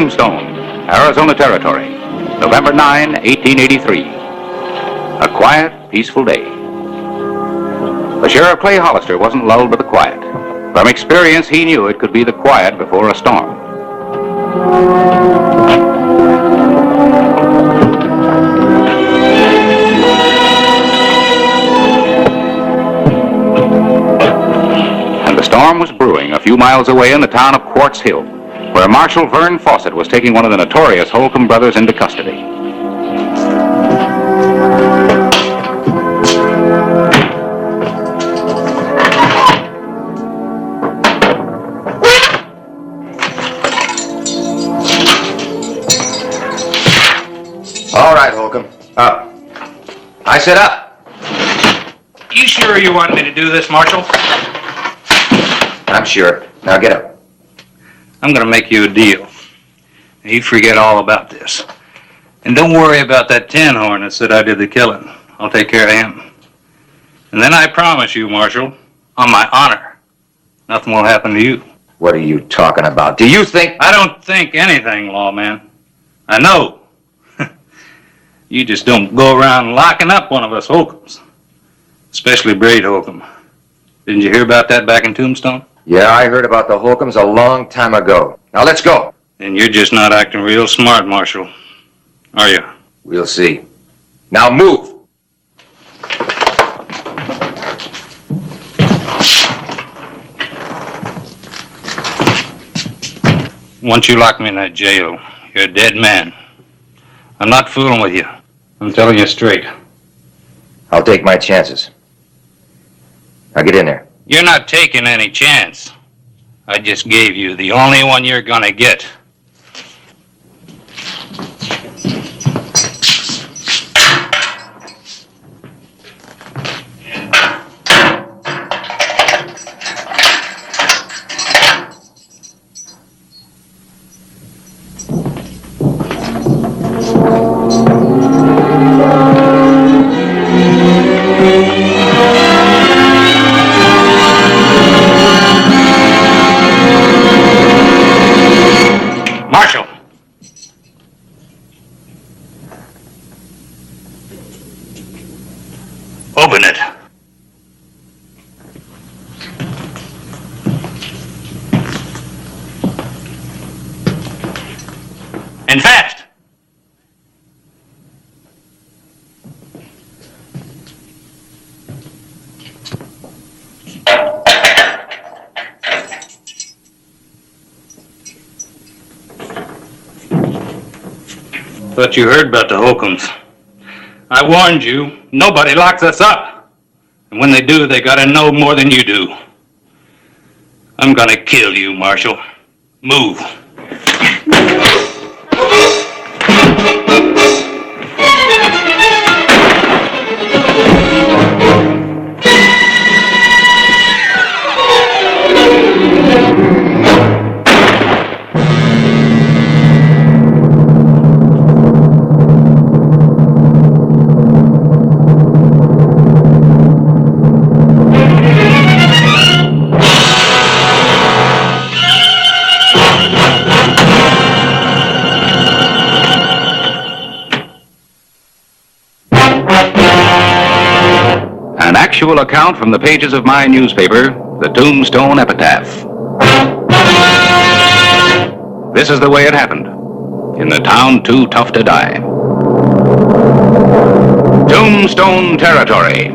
Tombstone, Arizona Territory, November 9, 1883. A quiet, peaceful day. The Sheriff Clay Hollister wasn't lulled by the quiet. From experience, he knew it could be the quiet before a storm. And the storm was brewing a few miles away in the town of Quartz Hill, where Marshal Vern Fawcett was taking one of the notorious Holcomb brothers into custody. All right, Holcomb. Up. I said up. You sure you want me to do this, Marshal? I'm sure. Now get up. I'm going to make you a deal. You forget all about this. And don't worry about that tin horn that said I did the killing. I'll take care of him. And then I promise you, Marshal, on my honor, nothing will happen to you. What are you talking about? Do you think... I don't think anything, lawman. I know. You just don't go around locking up one of us Holcombs. Especially Braid Holcomb. Didn't you hear about that back in Tombstone? Yeah, I heard about the Holcombs a long time ago. Now let's go. Then you're just not acting real smart, Marshal. Are you? We'll see. Now move. Once you lock me in that jail, you're a dead man. I'm not fooling with you. I'm telling you straight. I'll take my chances. Now get in there. You're not taking any chance. I just gave you the only one you're gonna get. Marshal! Open it. And fast! Thought you heard about the Holcombs. I warned you, nobody locks us up. And when they do, they gotta know more than you do. I'm gonna kill you, Marshal. Move. An actual account from the pages of my newspaper, the Tombstone Epitaph. This is the way it happened, in the town too tough to die. Tombstone Territory.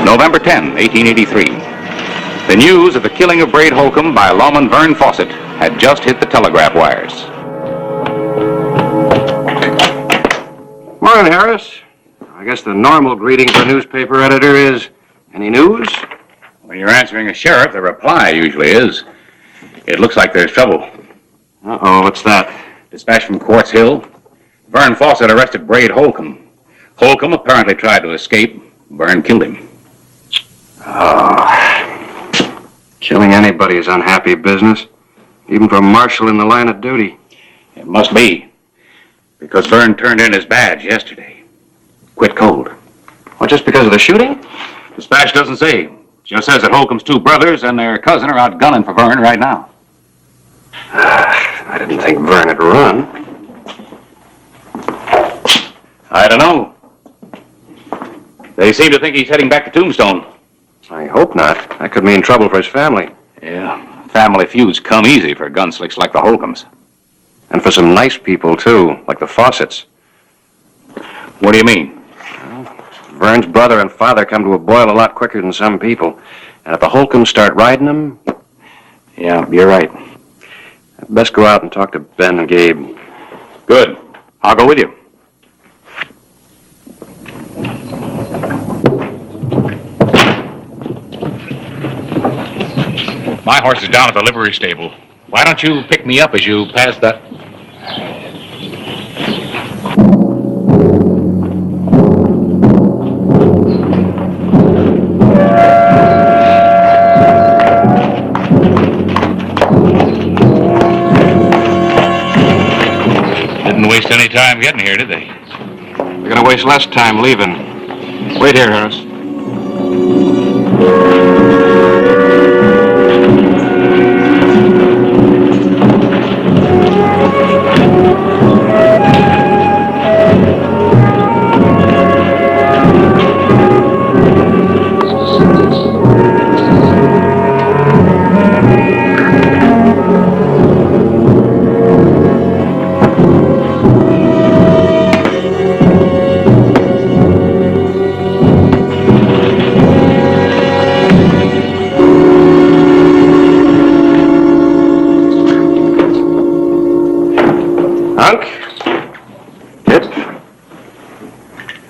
November 10, 1883. The news of the killing of Braid Holcomb by lawman Vern Fawcett had just hit the telegraph wires. Morning, Harris. I guess the normal greeting for a newspaper editor is, any news? When you're answering a sheriff, the reply usually is, it looks like there's trouble. Uh-oh, what's that? Dispatch from Quartz Hill. Vern Fawcett arrested Braid Holcomb. Holcomb apparently tried to escape. Vern killed him. Oh, killing anybody is unhappy business, even for a marshal in the line of duty. It must be, because Vern turned in his badge yesterday. Quit cold. Well, just because of the shooting? Dispatch doesn't say. Just says that Holcomb's two brothers and their cousin are out gunning for Vern right now. I didn't think Vern had run. I don't know. They seem to think he's heading back to Tombstone. I hope not. That could mean trouble for his family. Yeah, family feuds come easy for gunslicks like the Holcombs. And for some nice people, too, like the Fawcetts. What do you mean? Vern's brother and father come to a boil a lot quicker than some people. And if the Holcombs start riding them... Yeah, you're right. I'd best go out and talk to Ben and Gabe. Good. I'll go with you. My horse is down at the livery stable. Why don't you pick me up as you pass that... Didn't waste any time getting here, did they? We're gonna waste less time leaving. Wait here, Harris. Hunk? Kip?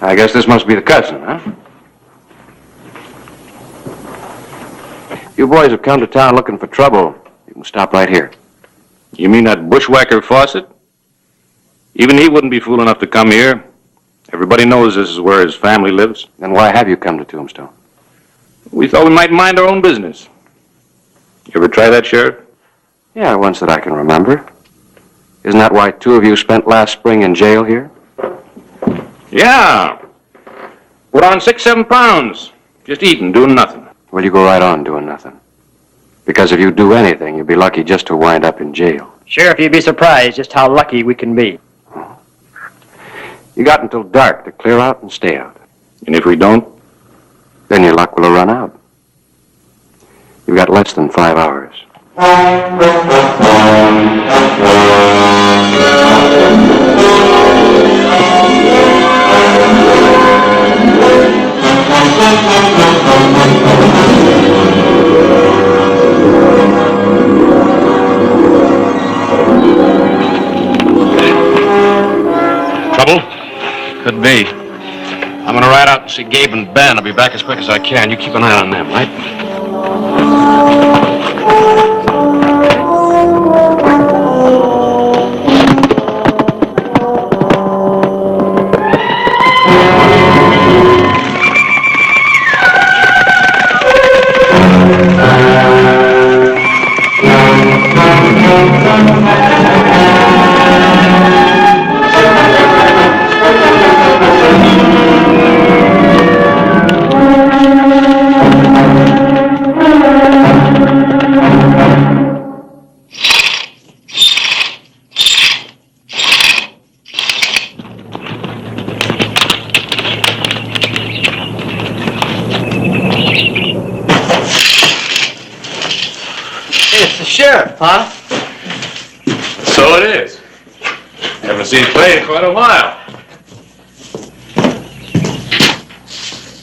I guess this must be the cousin, huh? You boys have come to town looking for trouble. You can stop right here. You mean that bushwhacker Fawcett? Even he wouldn't be fool enough to come here. Everybody knows this is where his family lives. Then why have you come to Tombstone? We thought we might mind our own business. You ever try that, Sheriff? Yeah, once that I can remember. Isn't that why two of you spent last spring in jail here? Yeah. Put on 6-7 pounds. Just eating, doing nothing. Well, you go right on doing nothing. Because if you do anything, you'll be lucky just to wind up in jail. Sheriff, you'd be surprised just how lucky we can be. You got until dark to clear out and stay out. And if we don't? Then your luck will run out. You've got less than 5 hours. Trouble? Could be. I'm gonna ride out and see Gabe and Ben. I'll be back as quick as I can. You keep an eye on them, right? It's the sheriff, huh? So it is. Haven't seen Clay in quite a while.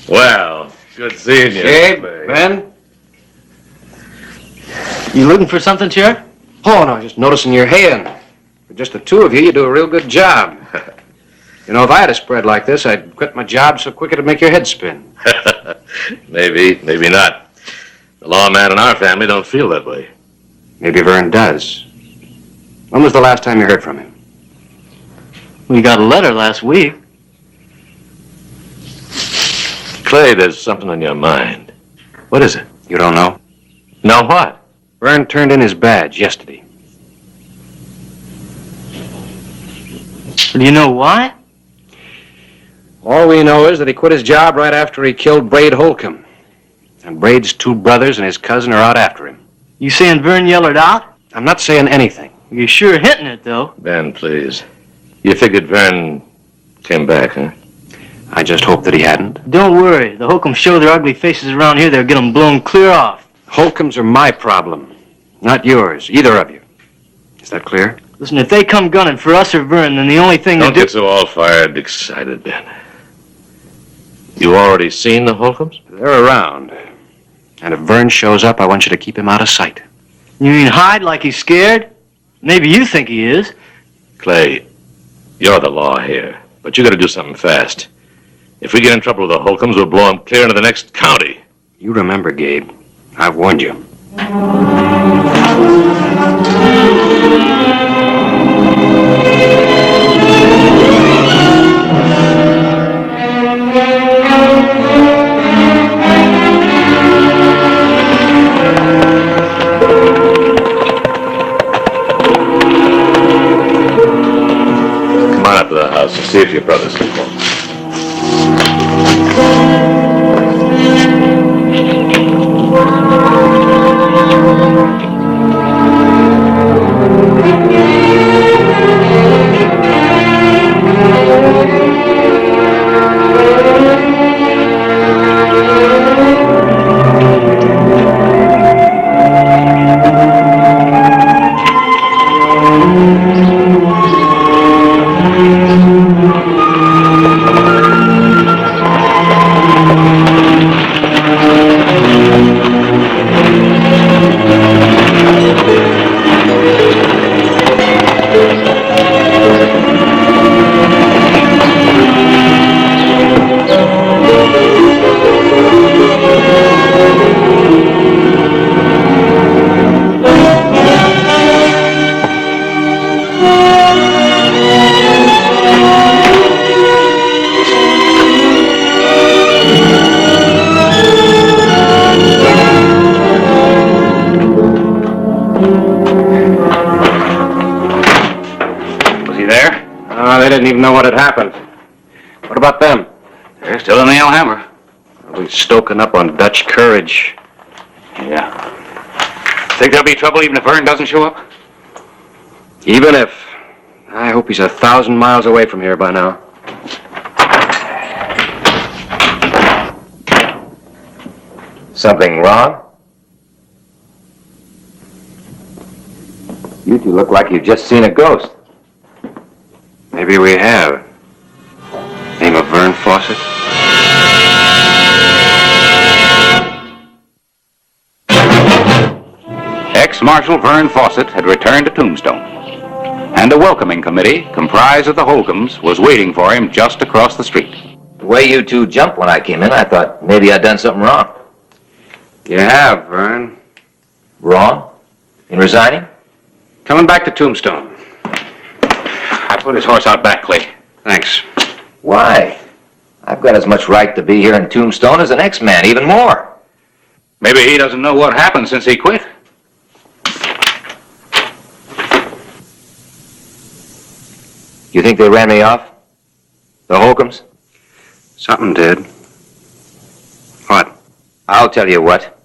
Well, good seeing you. Gabe, Ben? You looking for something, Sheriff? Oh, no, just noticing your hand. For just the two of you, you do a real good job. You know, if I had a spread like this, I'd quit my job so quick it'd make your head spin. Maybe, maybe not. The lawman in our family don't feel that way. Maybe Vern does. When was the last time you heard from him? We got a letter last week. Clay, there's something on your mind. What is it? You don't know? Now what? Vern turned in his badge yesterday. Do you know why? All we know is that he quit his job right after he killed Braid Holcomb. And Braid's two brothers and his cousin are out after him. You saying Vern yellered out? I'm not saying anything. You're sure hinting it, though. Ben, please. You figured Vern came back, huh? I just hope that he hadn't. Don't worry. The Holcomb show their ugly faces around here. They'll get them blown clear off. Holcombs are my problem, not yours, either of you. Is that clear? Listen, if they come gunning for us or Vern, then the only thing Don't to do... get so all fired excited, Ben. You already seen the Holcombs? They're around. And if Vern shows up, I want you to keep him out of sight. You mean hide like he's scared? Maybe you think he is. Clay, you're the law here, but you gotta do something fast. If we get in trouble with the Holcombs, we'll blow them clear into the next county. You remember, Gabe. I've warned you. Come on up to the house and see if your brother's come home. They didn't even know what had happened. What about them? They're still in the Alhambra. Probably stoking up on Dutch courage. Yeah. Think there'll be trouble even if Vern doesn't show up? Even if. I hope he's 1,000 miles away from here by now. Something wrong? You two look like you've just seen a ghost. Maybe we have. Name of Vern Fawcett? Ex-Marshal Vern Fawcett had returned to Tombstone, and a welcoming committee comprised of the Holcombs was waiting for him just across the street. The way you two jumped when I came in, I thought maybe I'd done something wrong. You have, Vern. Wrong? In resigning? Coming back to Tombstone. I put his horse out back, Clay. Thanks. Why? I've got as much right to be here in Tombstone as the next man, even more. Maybe he doesn't know what happened since he quit. You think they ran me off? The Holcombs? Something did. What? I'll tell you what.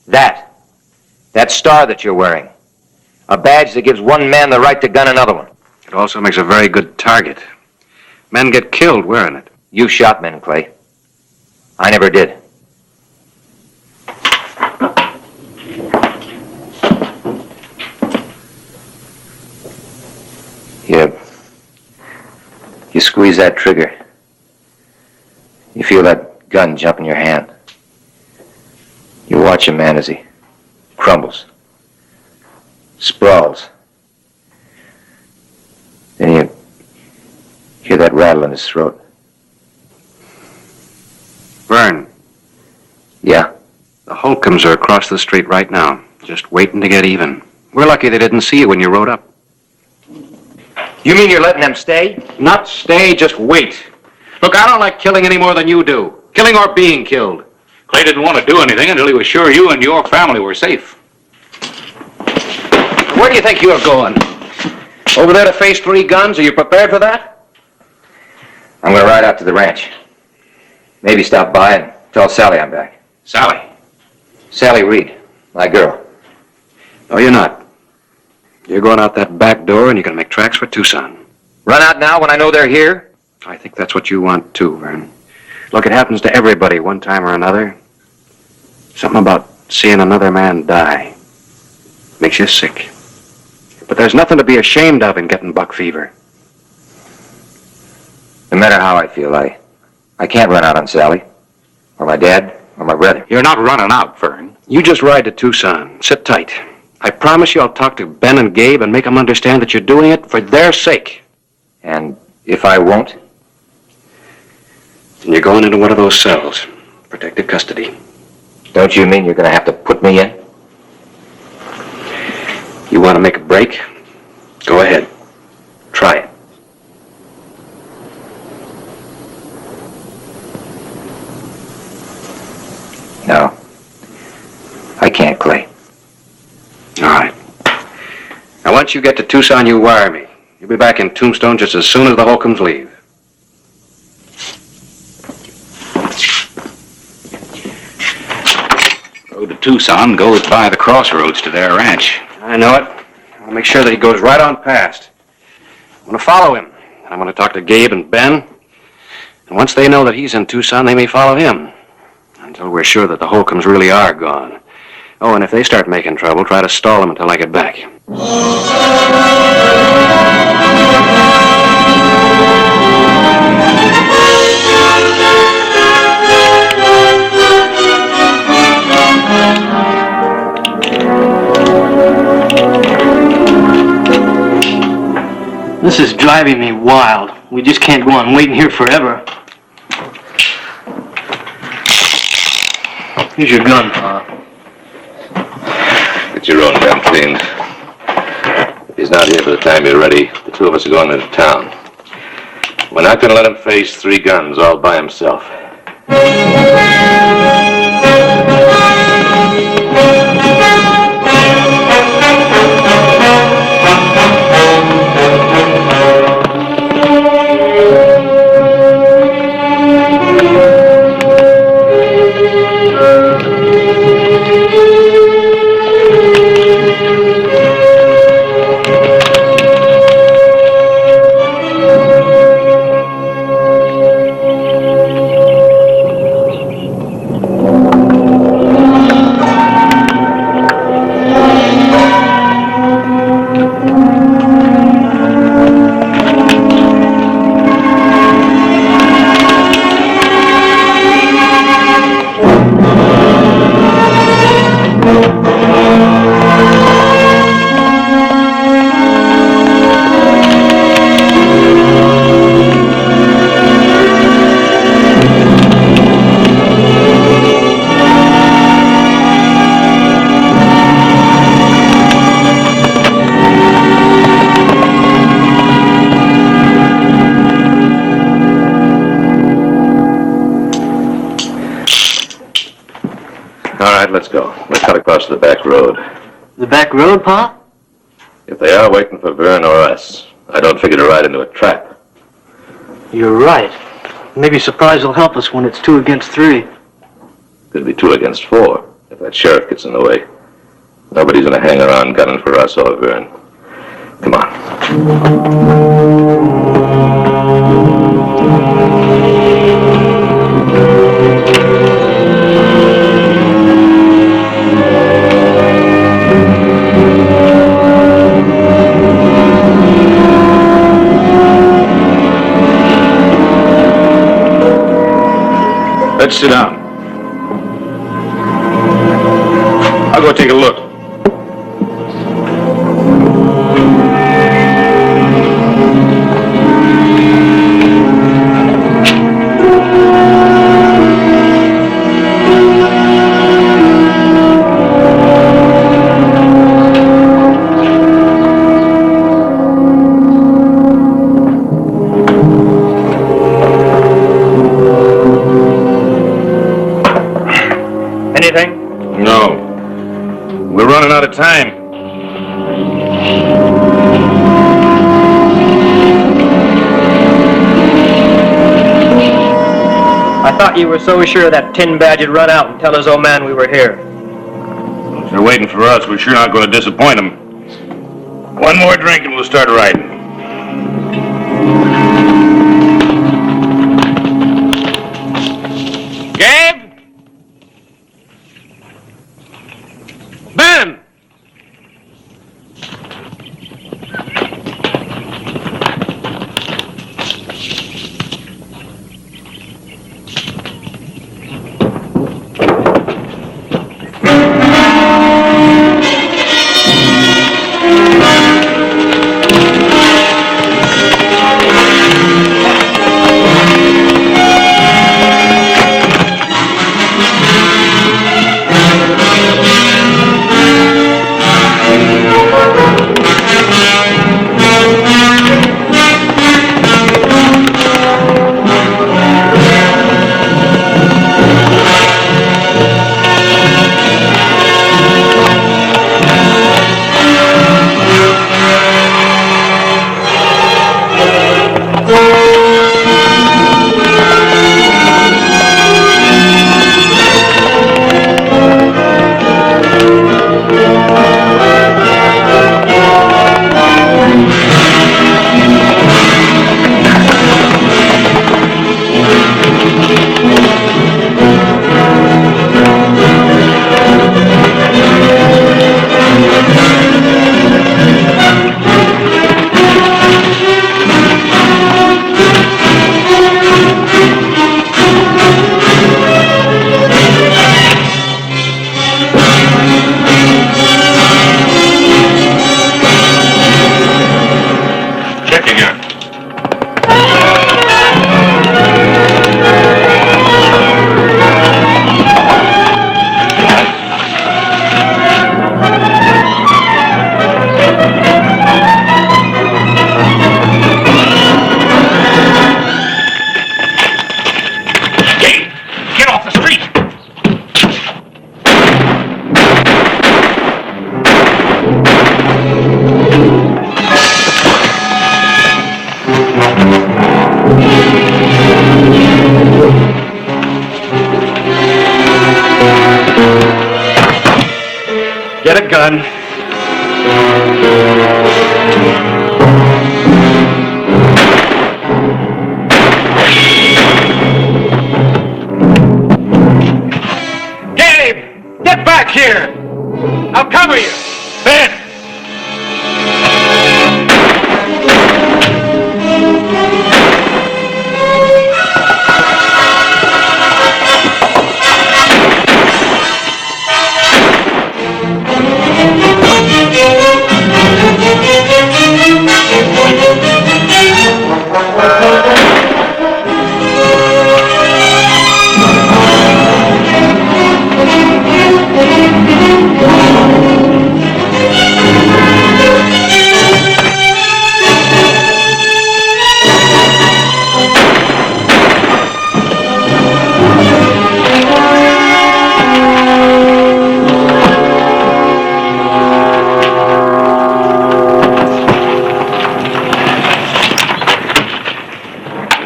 That star that you're wearing. A badge that gives one man the right to gun another one. It also makes a very good target. Men get killed wearing it. You shot men, Clay. I never did. You squeeze that trigger. You feel that gun jump in your hand. You watch a man as he crumbles, sprawls. Then you hear that rattle in his throat. Vern, Yeah? the Holcombs are across the street right now, just waiting to get even. We're lucky they didn't see you when you rode up. You mean you're letting them stay? Not stay, just wait. Look, I don't like killing any more than you do. Killing or being killed. Clay didn't want to do anything until he was sure you and your family were safe. Where do you think you're going? Over there to face 3 guns? Are you prepared for that? I'm going to ride out to the ranch. Maybe stop by and tell Sally I'm back. Sally. Sally Reed, my girl. No, you're not. You're going out that back door and you're going to make tracks for Tucson. Run out now when I know they're here? I think that's what you want too, Vern. Look, it happens to everybody one time or another. Something about seeing another man die makes you sick. But there's nothing to be ashamed of in getting buck fever. No matter how I feel, I can't run out on Sally, or my dad, or my brother. You're not running out, Vern. You just ride to Tucson. Sit tight. I promise you I'll talk to Ben and Gabe and make them understand that you're doing it for their sake. And if I won't? And you're going into one of those cells. Protective custody. Don't you mean you're going to have to put me in? You want to make a break? Go ahead. Try it. No. I can't, Clay. All right. Now, once you get to Tucson, you wire me. You'll be back in Tombstone just as soon as the Holcombs leave. Road to Tucson goes by the crossroads to their ranch. I know it. I'll make sure that he goes right on past. I'm going to follow him. I'm going to talk to Gabe and Ben. And once they know that he's in Tucson, they may follow him. Until we're sure that the Holcombs really are gone. Oh, and if they start making trouble, try to stall them until I get back. This is driving me wild. We just can't go on waiting here forever. Here's your gun, Pa. Get your own gun cleaned. If he's not here by the time you're ready, the 2 of us are going into town. We're not going to let him face 3 guns all by himself. All right, let's go. Let's cut across to the back road. The back road, Pa? If they are waiting for Vern or us, I don't figure to ride into a trap. You're right. Maybe surprise will help us when it's 2 against 3. Could be 2 against 4 if that sheriff gets in the way. Nobody's gonna hang around gunning for us or Vern. Come on. Let's sit down. I'll go take a look. time. I thought you were so sure that tin badge would run out and tell his old man we were here. If they're waiting for us, we're sure not going to disappoint them. One more drink and we'll start riding. Gabe? Ben! Get a gun. Gabe! Get back here! I'll cover you! Ben!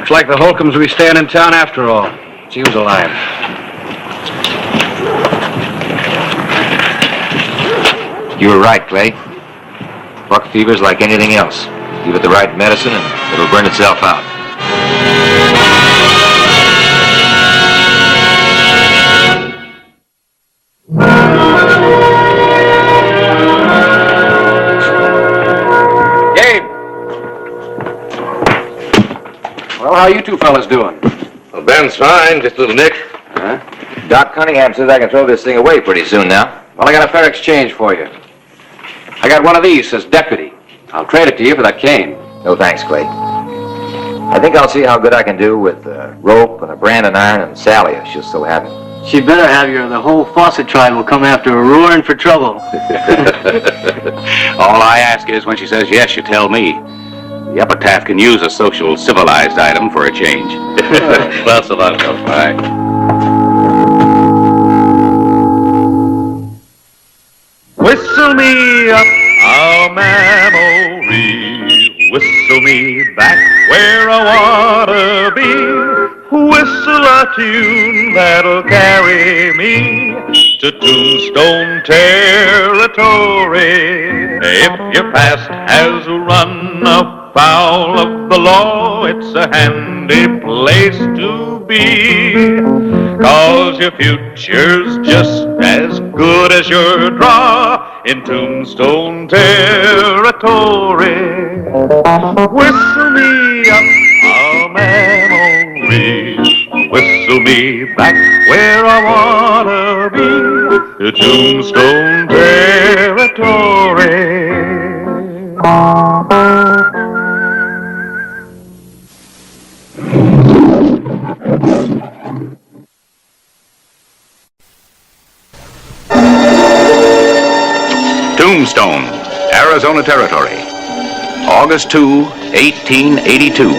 Looks like the Holcombs will be staying in town after all. She was alive. You were right, Clay. Buck fever's like anything else. Give it the right medicine and it'll burn itself out. Gabe! Well, how you two fellas doing? Well, Ben's fine, just a little nick. Huh? Doc Cunningham says I can throw this thing away pretty soon now. Well, I got a fair exchange for you. I got one of these, says deputy. I'll trade it to you for that cane. No thanks, Clay. I think I'll see how good I can do with a rope and a branding iron and Sally if she'll still have it. She'd better have you or the whole Fawcett tribe will come after her roaring for trouble. All I ask is when she says yes, you tell me. The epitaph can use a social, civilized item for a change. Well, so long, Bill. All right. Whistle me up a memory, whistle me back where I wanna be. Whistle a tune that'll carry me to Tombstone territory. If your past has run afoul of the law, it's a handy place to be. 'Cause your future's just as good as your draw in Tombstone territory. Whistle me up a memory, whistle me back where I wanna be, to Tombstone territory. Tombstone, Arizona Territory, August 2, 1882.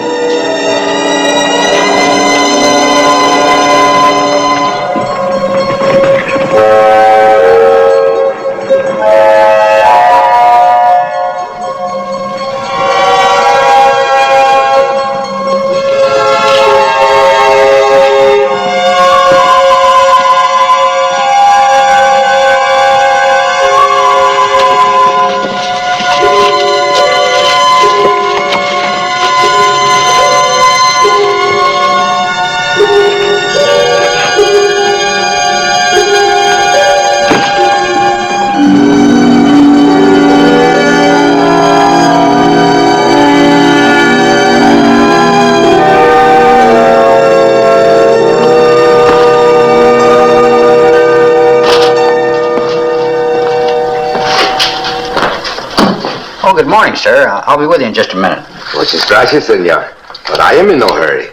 Oh, good morning, sir. I'll be with you in just a minute. Muchas gracias, senor. But I am in no hurry.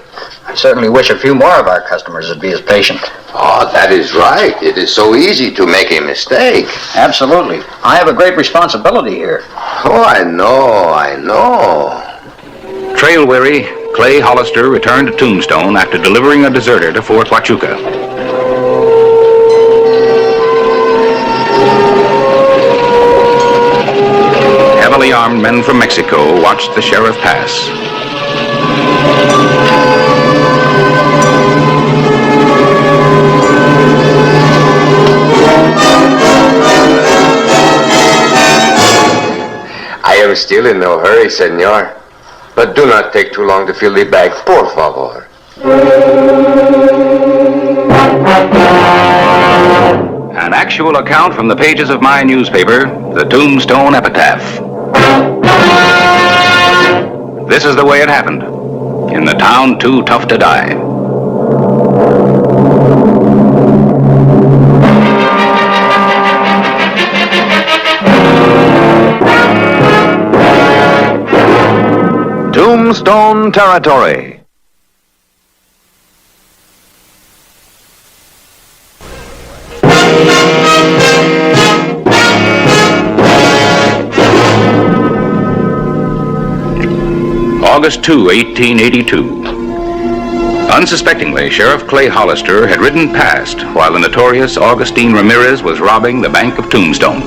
I certainly wish a few more of our customers would be as patient. Oh, that is right. It is so easy to make a mistake. Absolutely. I have a great responsibility here. Oh, I know. Trail-weary, Clay Hollister returned to Tombstone after delivering a deserter to Fort Huachuca. Heavily armed men from Mexico watched the sheriff pass. I am still in no hurry, senor. But do not take too long to fill the bag, por favor. An actual account from the pages of my newspaper, the Tombstone Epitaph. This is the way it happened, in the town too tough to die. Tombstone Territory. August 2, 1882. Unsuspectingly, Sheriff Clay Hollister had ridden past while the notorious Augustine Ramirez was robbing the Bank of Tombstone.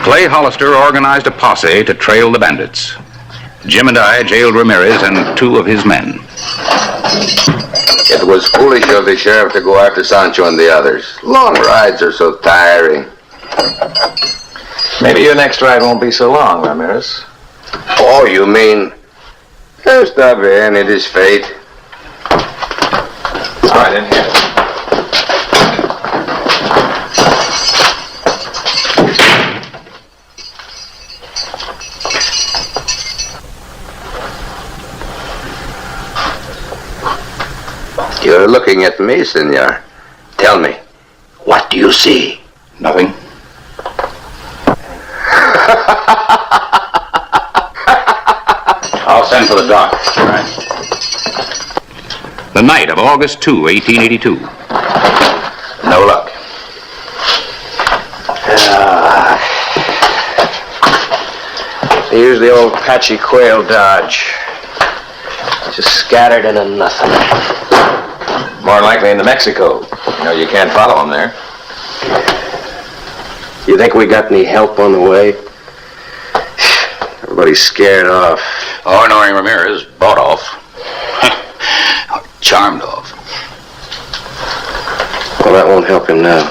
Clay Hollister organized a posse to trail the bandits. Jim and I jailed Ramirez and two of his men. It was foolish of the sheriff to go after Sancho and the others. Long rides are so tiring. Maybe your next ride won't be so long, Ramirez. Oh, you mean... Está bien, it is fate. right, in here. You're looking at me, senor. Tell me, what do you see? Nothing. I'll send for the doc. All right. The night of August 2, 1882. No luck. They use the old patchy quail dodge. Just scattered into nothing. More likely into Mexico. You know, you can't follow them there. You think we got any help on the way? Everybody's scared off. Oh, knowing Ramirez, bought off. Charmed off. Well, that won't help him now.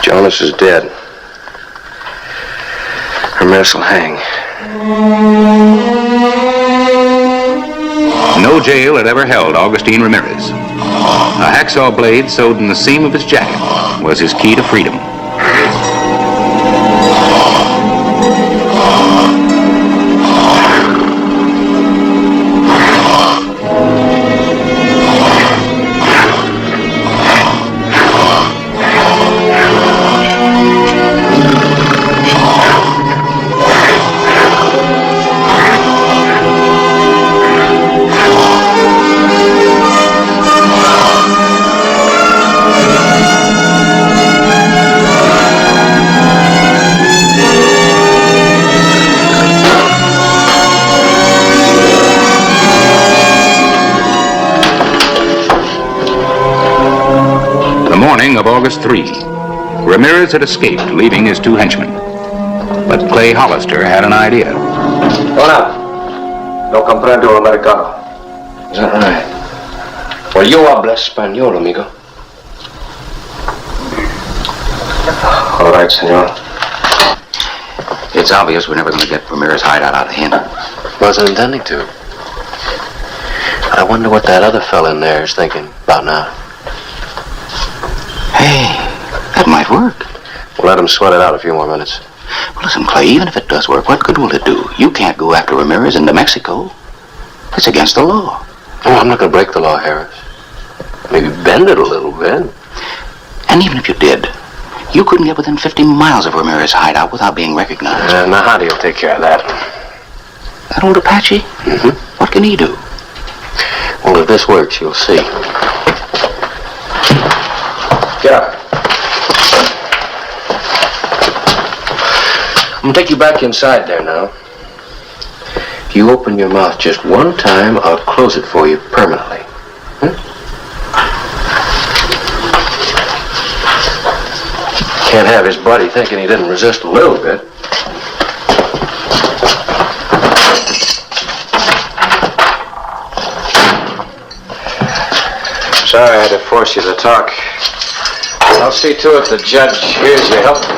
Jonas is dead. Ramirez will hang. No jail had ever held Augustine Ramirez. A hacksaw blade sewed in the seam of his jacket was his key to freedom. Of August 3, Ramirez had escaped, leaving his two henchmen. But Clay Hollister had an idea. Hola. No comprendo americano. Is that right? Well, you habla español, amigo. All right, senor. It's obvious we're never going to get Ramirez's hideout out of him. Wasn't intending to. I wonder what that other fella in there is thinking about now. Hey, that might work. We'll let him sweat it out a few more minutes. Well, listen, Clay, even if it does work, what good will it do? You can't go after Ramirez into Mexico. It's against the law. Oh, I'm not going to break the law, Harris. Maybe bend it a little bit. And even if you did, you couldn't get within 50 miles of Ramirez's hideout without being recognized. Now, how do you take care of that? That old Apache? Mm-hmm. What can he do? Well, if this works, you'll see. Get up. I'm going to take you back inside there now. If you open your mouth just one time, I'll close it for you permanently. Can't have his buddy thinking he didn't resist a little bit. Sorry I had to force you to talk. I'll see to it the judge hears you help me.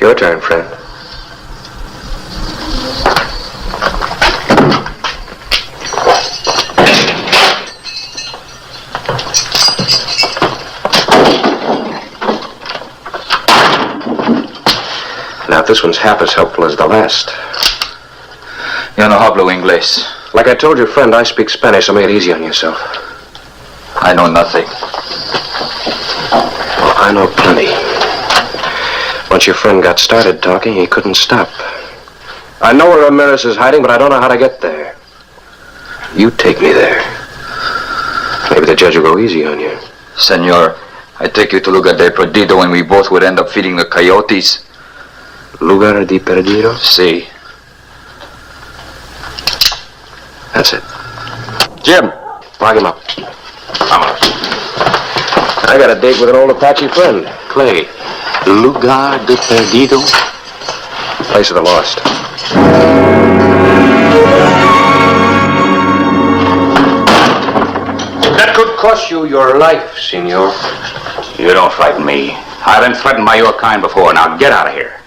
Your turn, friend. Now, if this one's half as helpful as the last. Yo no hablo inglés. Like I told your friend, I speak Spanish, so make it easy on yourself. I know nothing. Well, I know plenty. Once your friend got started talking, he couldn't stop. I know where Ramirez is hiding, but I don't know how to get there. You take me there. Maybe the judge will go easy on you. Senor, I take you to Lugar de Perdido and we both would end up feeding the coyotes. Lugar de Perdido? See. That's it. Jim. Lock him up. Vamos. I got a date with an old Apache friend, Clay. Lugar de Perdido? Place of the lost. That could cost you your life, senor. You don't frighten me. I've been threatened by your kind before. Now get out of here.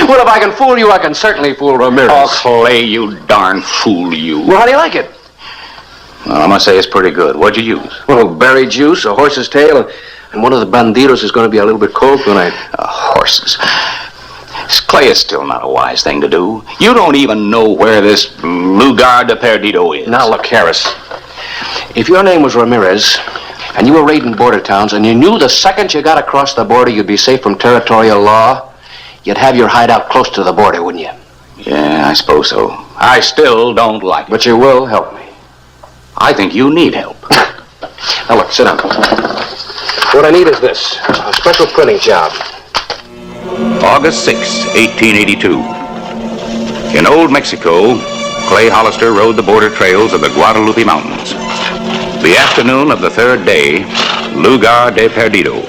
Well, if I can fool you, I can certainly fool Ramirez. Oh, Clay, you darn fool, you. Well, how do you like it? Well, I must say it's pretty good. What'd you use? Well, berry juice, a horse's tail, and one of the bandidos is going to be a little bit cold tonight. Horses. Clay, is still not a wise thing to do. You don't even know where this Lugar de Perdido is. Now, look, Harris. If your name was Ramirez, and you were raiding border towns, and you knew the second you got across the border you'd be safe from territorial law, you'd have your hideout close to the border, wouldn't you? Yeah, I suppose so. I still don't like it. But you will help me. I think you need help. Now, look, sit down. What I need is this, a special printing job. August 6, 1882. In Old Mexico, Clay Hollister rode the border trails of the Guadalupe Mountains. The afternoon of the third day, Lugar de Perdido,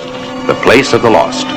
the place of the lost.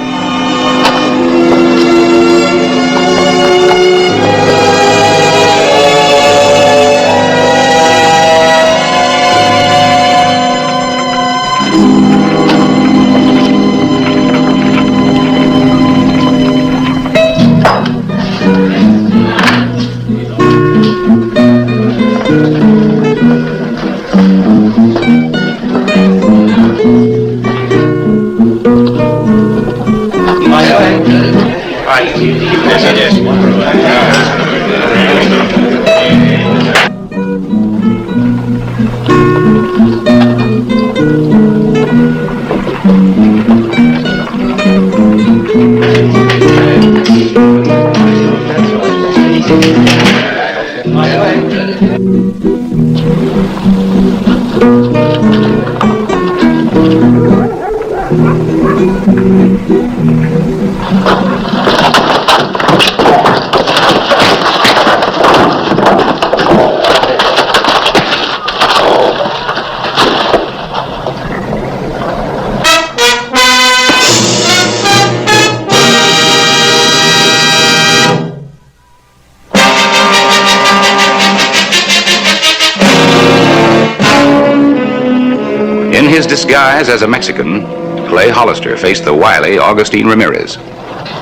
In his disguise as a Mexican, Clay Hollister faced the wily Augustine Ramirez.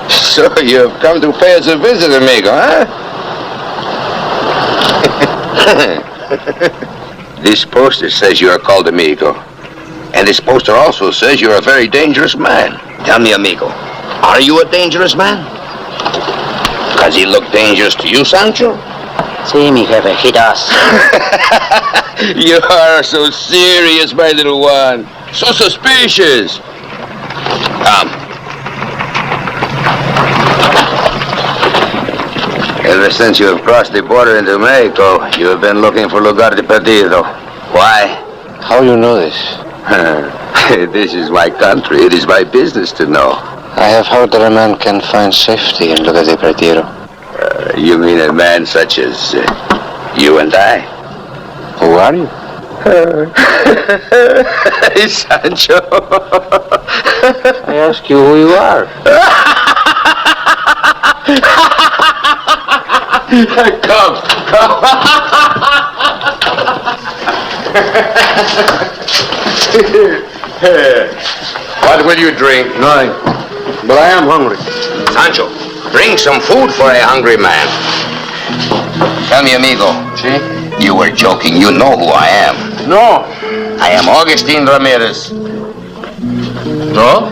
So you've come to pay us a visit, amigo, huh? This poster says you are called amigo. And this poster also says you're a very dangerous man. Tell me, amigo, are you a dangerous man? Does he look dangerous to you, Sancho? See, mi jefe, he does. You are so serious, my little one. So suspicious. Come. Ever since you have crossed the border into Mexico, you have been looking for Lugar de Perdido. Why? How you know this? This is my country. It is my business to know. I have heard that a man can find safety in Lugar de Perdido. You mean a man such as you and I? Who are you? Sancho. I ask you who you are. Come. What will you drink? Nothing. But I am hungry. Sancho, bring some food for a hungry man. Tell me, amigo. See? You were joking. You know who I am. No. I am Augustine Ramirez. No?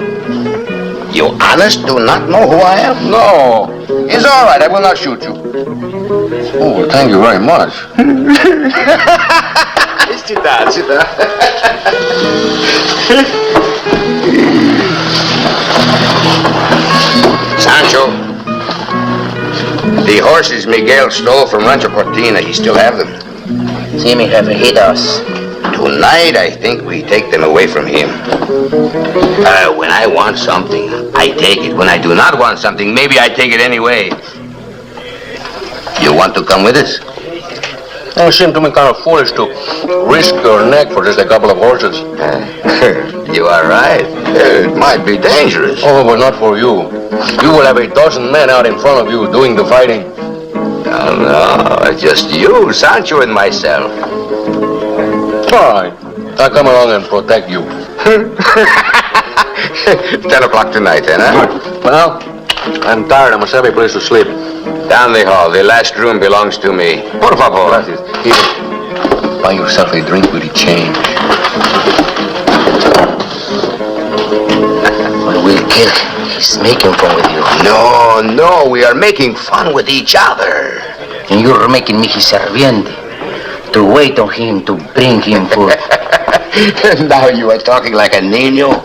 You honest do not know who I am? No. It's all right. I will not shoot you. Oh, well, thank you very much. Sit down, sit down. Sancho, the horses Miguel stole from Rancho Cortina, he still have them. See, mi jefe, he does. Tonight, I think we take them away from him. When I want something, I take it. When I do not want something, maybe I take it anyway. You want to come with us? You seem to me kind of foolish to risk your neck for just a couple of horses. You are right. It might be dangerous. Oh, but not for you. You will have a dozen men out in front of you doing the fighting. No, just you, Sancho, and myself. All right. I'll come along and protect you. 10 o'clock tonight, then, huh? Well, I'm tired. I must have a place to sleep. Down the hall. The last room belongs to me. Por favor. Gracias. Here. Buy yourself a drink with the change. But we'll kill him. He's making fun with you. No, we are making fun with each other. And you're making me his serviente. To wait on him, to bring him food. Now you are talking like a niño.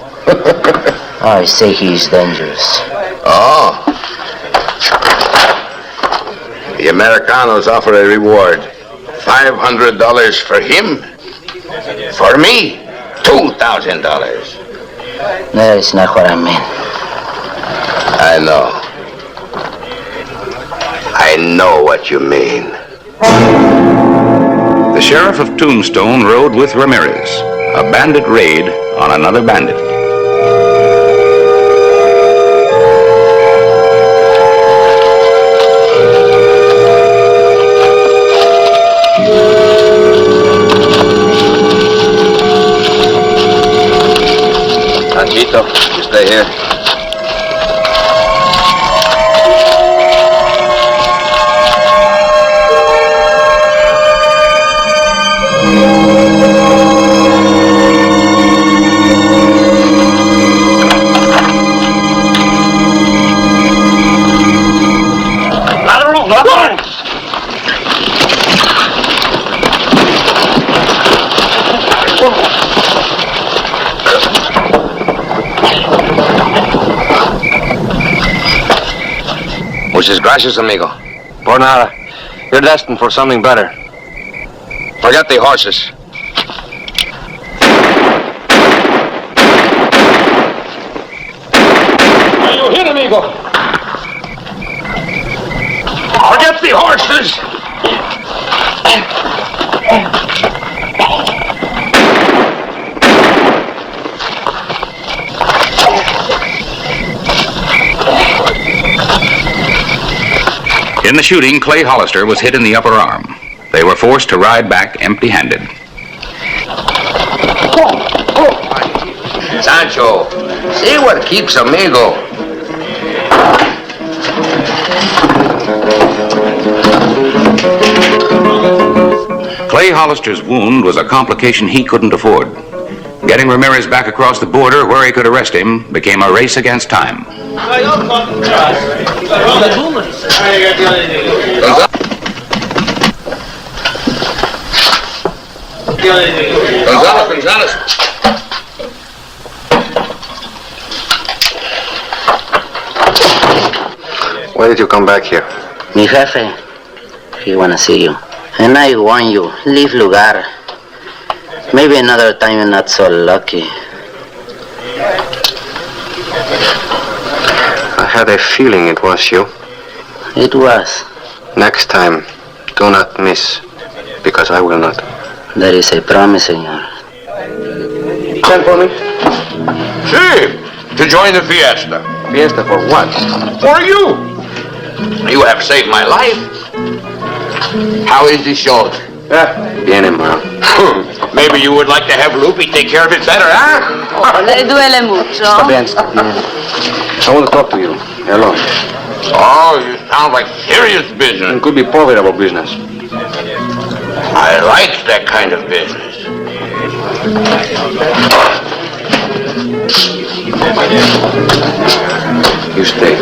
I say he is dangerous. Oh. The Americanos offer a reward. $500 for him. For me, $2,000. That is not what I meant. I know. I know what you mean. The sheriff of Tombstone rode with Ramirez. A bandit raid on another bandit. Tito, you stay here. Muchas gracias, amigo. Por nada. You're destined for something better. Forget the horses. Are you hit, amigo? Forget the horses! In the shooting, Clay Hollister was hit in the upper arm. They were forced to ride back empty-handed. Sancho, see what keeps amigo. Clay Hollister's wound was a complication he couldn't afford. Getting Ramirez back across the border where he could arrest him became a race against time. Gonzalez. Why did you come back here? Mi jefe, he wanna see you. And I warn you, leave lugar. Maybe another time you're not so lucky. I had a feeling it was you. It was. Next time, do not miss, because I will not. That is a promise, senor. Send for me. See, to join the fiesta. Fiesta for what? For you. You have saved my life. How is the shoulder? Bien, hermano. Maybe you would like to have Lupe take care of it better, huh? Le duele mucho. Está bien. I want to talk to you. Alone. Oh, you sound like serious business. It could be profitable business. I like that kind of business. You stay.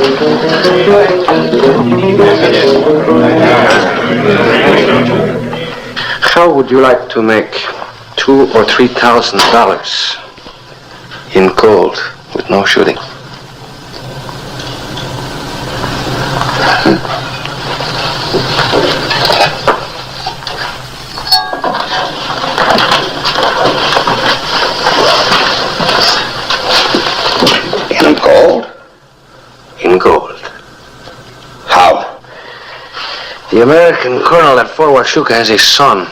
How would you like to make $2,000 or $3,000 in gold with no shooting? In gold? In gold. How? The American colonel at Fort Huachuca has a son.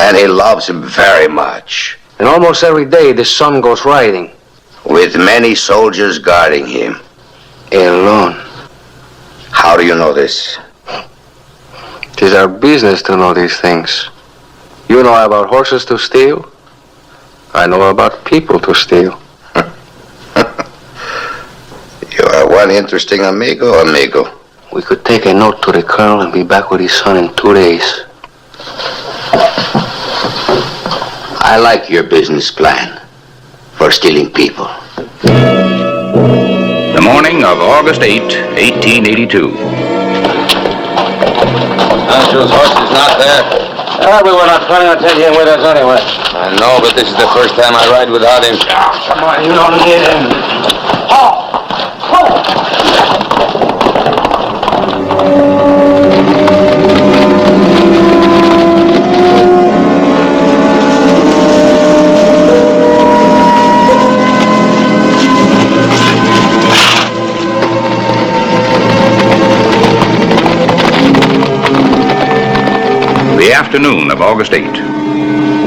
And he loves him very much. And almost every day the son goes riding. With many soldiers guarding him. Alone. How do you know this? It is our business to know these things. You know about horses to steal? I know about people to steal. You are one interesting amigo. We could take a note to the colonel and be back with his son in 2 days. I like your business plan for stealing people. The morning of August 8, 1882. Pancho's horse is not there. We were not planning on taking him with us anyway. I know, but this is the first time I ride without him. Come on, you don't need him. The afternoon of August 8,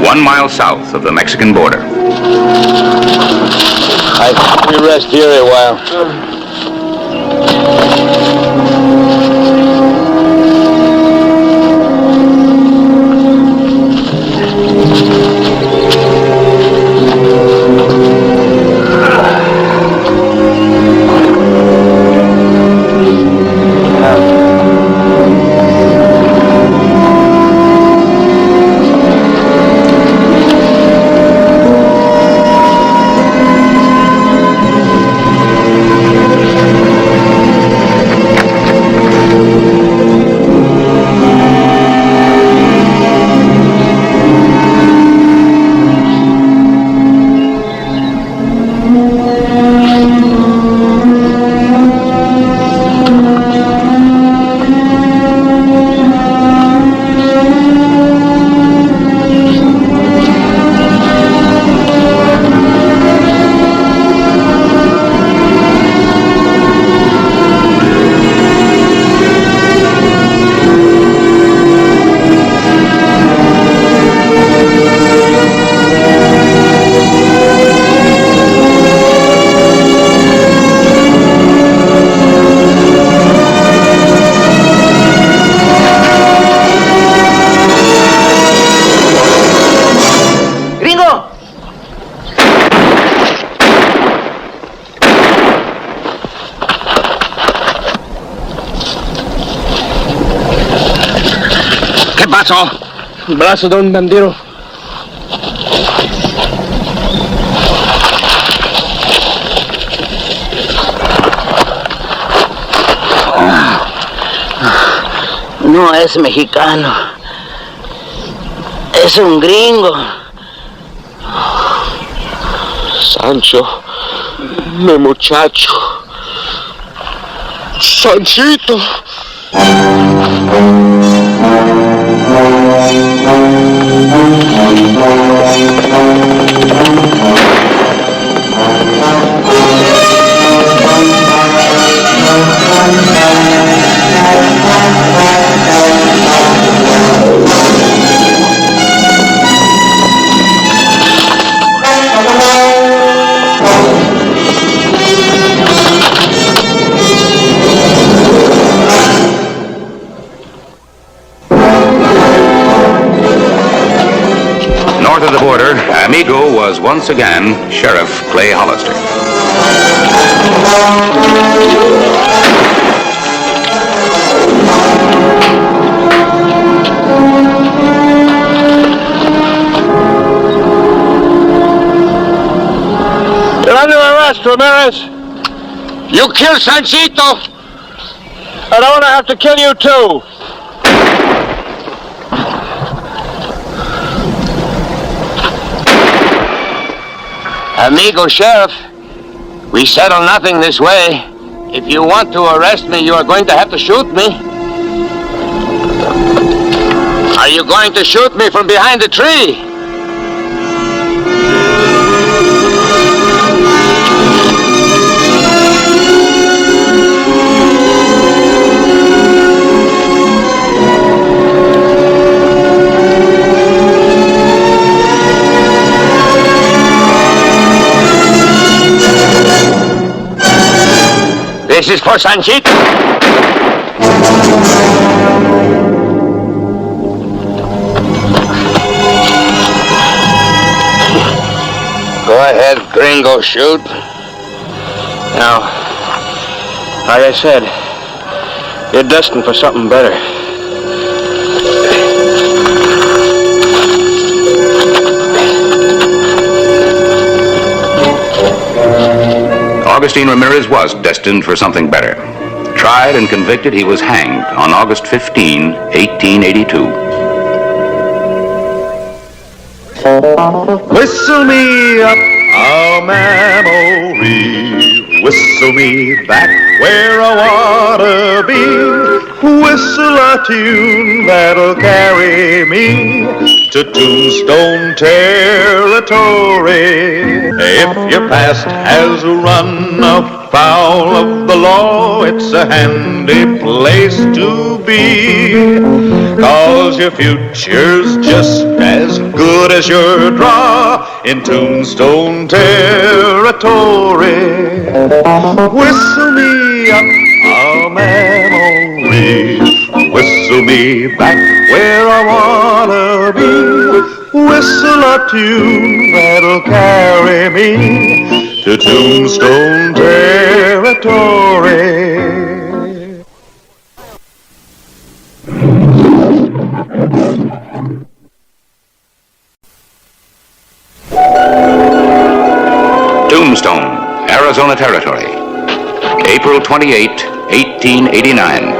1 mile south of the Mexican border. I think we rest here a while. pasó? El brazo de un bandido. No es mexicano. Es un gringo. Sancho, mi muchacho. Sanchito. North of the border, Amigo was once again Sheriff Clay Hollister. You're under arrest, Ramirez. You killed Sanchito. I don't want to have to kill you too. Amigo Sheriff, we settle nothing this way. If you want to arrest me, you are going to have to shoot me. Are you going to shoot me from behind the tree? This is for Sanchito. ahead, gringo, shoot. Now, like I said, you're destined for something better. Augustine Ramirez was destined for something better. Tried and convicted, he was hanged on August 15, 1882. Whistle me up a memory, whistle me back where I wanna be, whistle a tune that'll carry me to Tombstone territory. If your past has run afoul of the law, it's a handy place to be, 'cause your future's just as good as your draw in Tombstone territory. Whistle me up a memory, whistle me back where I wanna be, whistle a tune that'll carry me to Tombstone territory. Tombstone, Arizona Territory, April 28, 1889.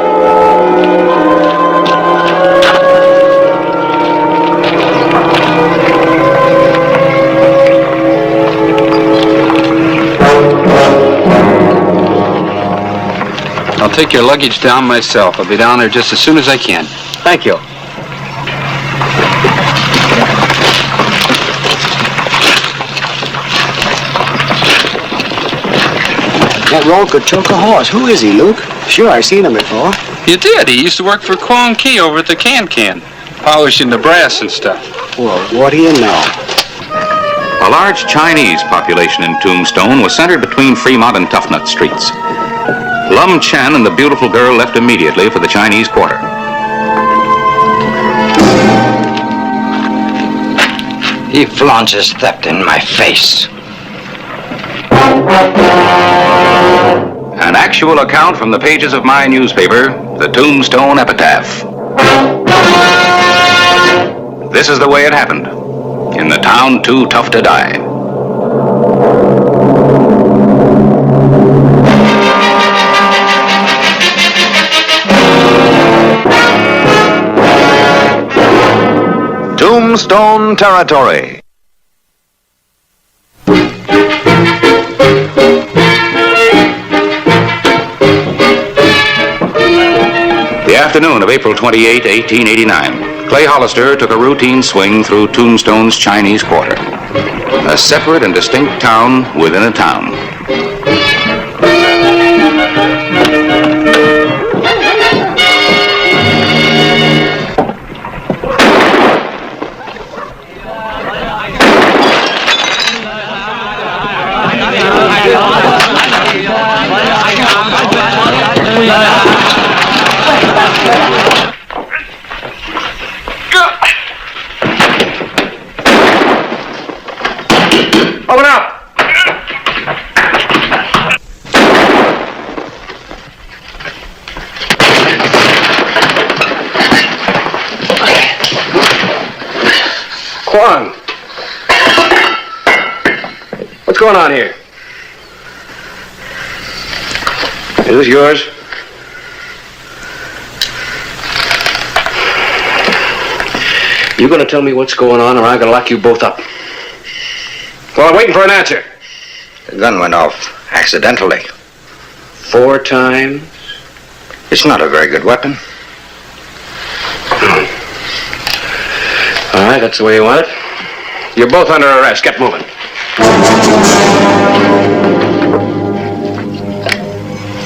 I'll take your luggage down myself. I'll be down there just as soon as I can. Thank you. That road could choke a horse. Who is he, Luke? Sure, I've seen him before. You did. He used to work for Kwong Key over at the Can-Can, polishing the brass and stuff. Well, what do you know? A large Chinese population in Tombstone was centered between Fremont and Toughnut Streets. Lum Chen and the beautiful girl left immediately for the Chinese Quarter. He flaunts his theft in my face. An actual account from the pages of my newspaper, the Tombstone Epitaph. This is the way it happened, in the town too tough to die. Tombstone Territory. The afternoon of April 28, 1889, Clay Hollister took a routine swing through Tombstone's Chinese Quarter, a separate and distinct town within a town. Open up! Kwong! What's going on here? Is this yours? You gonna tell me what's going on, or I'm gonna lock you both up? Well, I'm waiting for an answer. The gun went off accidentally. 4 times? It's not a very good weapon. All right, that's the way you want it. You're both under arrest. Get moving.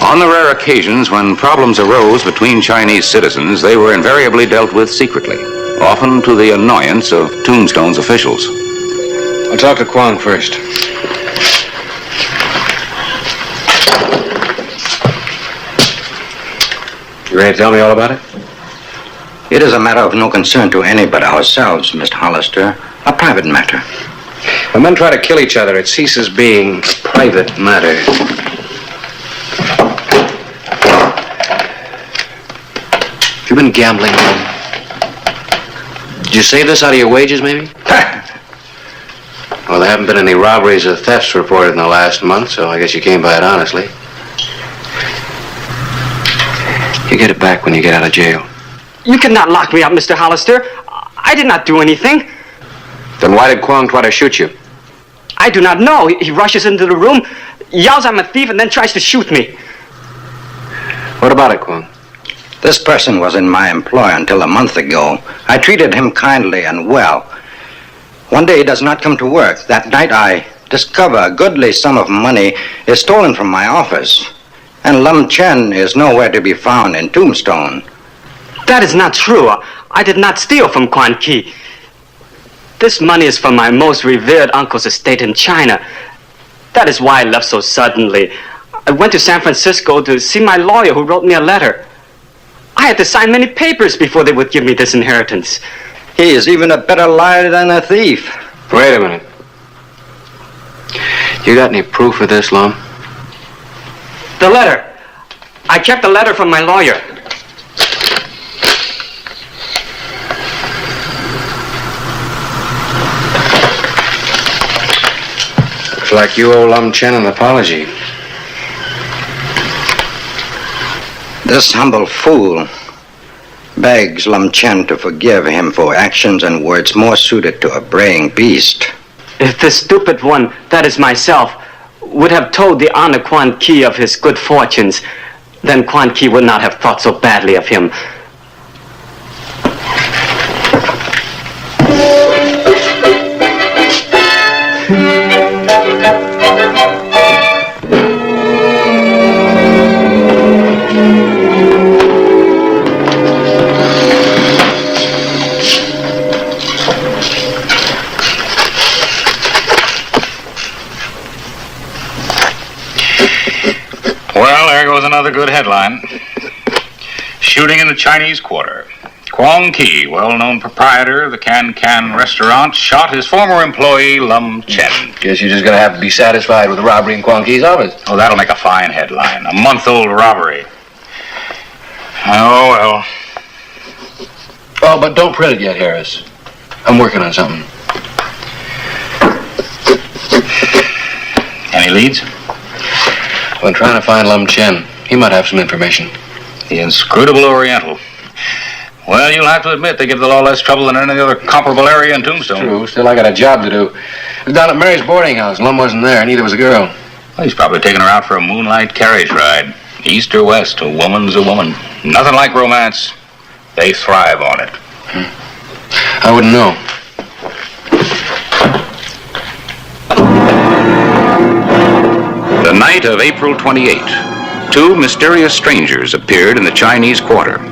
On the rare occasions when problems arose between Chinese citizens, they were invariably dealt with secretly, often to the annoyance of Tombstone's officials. I'll talk to Kwong first. You ready to tell me all about it? It is a matter of no concern to any but ourselves, Mr. Hollister. A private matter. When men try to kill each other, it ceases being a private matter. You been gambling, Lum? Did you save this out of your wages, maybe? Well, there haven't been any robberies or thefts reported in the last month, so I guess you came by it honestly. You get it back when you get out of jail. You cannot lock me up, Mr. Hollister. I did not do anything. Then why did Kwong try to shoot you? I do not know. He rushes into the room, yells I'm a thief, and then tries to shoot me. What about it, Kwong? This person was in my employ until a month ago. I treated him kindly and well. One day he does not come to work. That night I discover a goodly sum of money is stolen from my office. And Lum Chen is nowhere to be found in Tombstone. That is not true. I did not steal from Quan Ki. This money is from my most revered uncle's estate in China. That is why I left so suddenly. I went to San Francisco to see my lawyer who wrote me a letter. I had to sign many papers before they would give me this inheritance. He is even a better liar than a thief. Wait a minute. You got any proof of this, Lum? The letter. I kept the letter from my lawyer. Looks like you owe Lum Chen an apology. This humble fool begs Lum Chen to forgive him for actions and words more suited to a braying beast. If the stupid one, that is myself, would have told the honor Quan Ki of his good fortunes, then Quan Ki would not have thought so badly of him. Well, there goes another good headline. Shooting in the Chinese Quarter. Kwong Ki, well-known proprietor of the Can restaurant, shot his former employee, Lum Chen. Guess you're just gonna have to be satisfied with the robbery in Kwong Ki's office. Oh, that'll make a fine headline. A month-old robbery. Oh, well. Oh, but don't print it yet, Harris. I'm working on something. Any leads? I've been trying to find Lum Chen. He might have some information. The inscrutable Oriental. Well, you'll have to admit they give the law less trouble than any other comparable area in Tombstone. True. Still, I got a job to do. I was down at Mary's boarding house. Lum wasn't there. Neither was a girl. Well, he's probably taking her out for a moonlight carriage ride. East or west, a woman's a woman. Nothing like romance. They thrive on it. I wouldn't know. The night of April 28, two mysterious strangers appeared in the Chinese Quarter.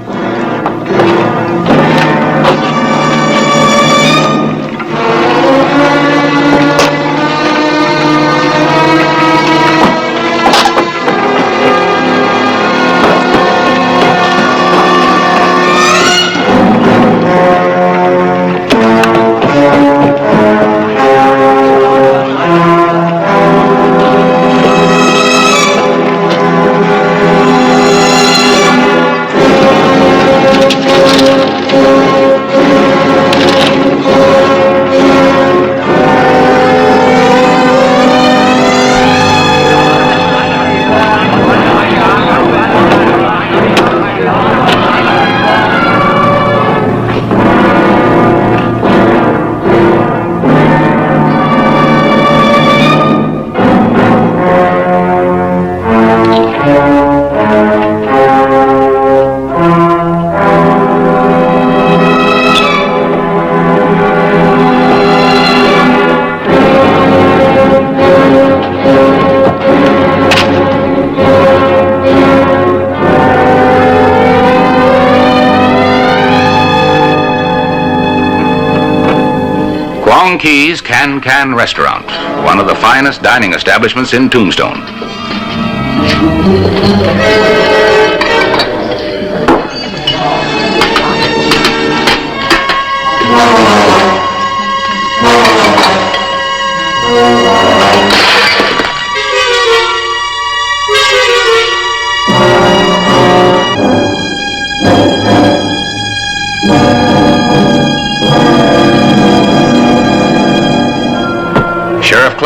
Kwong Ki's Can Restaurant, one of the finest dining establishments in Tombstone.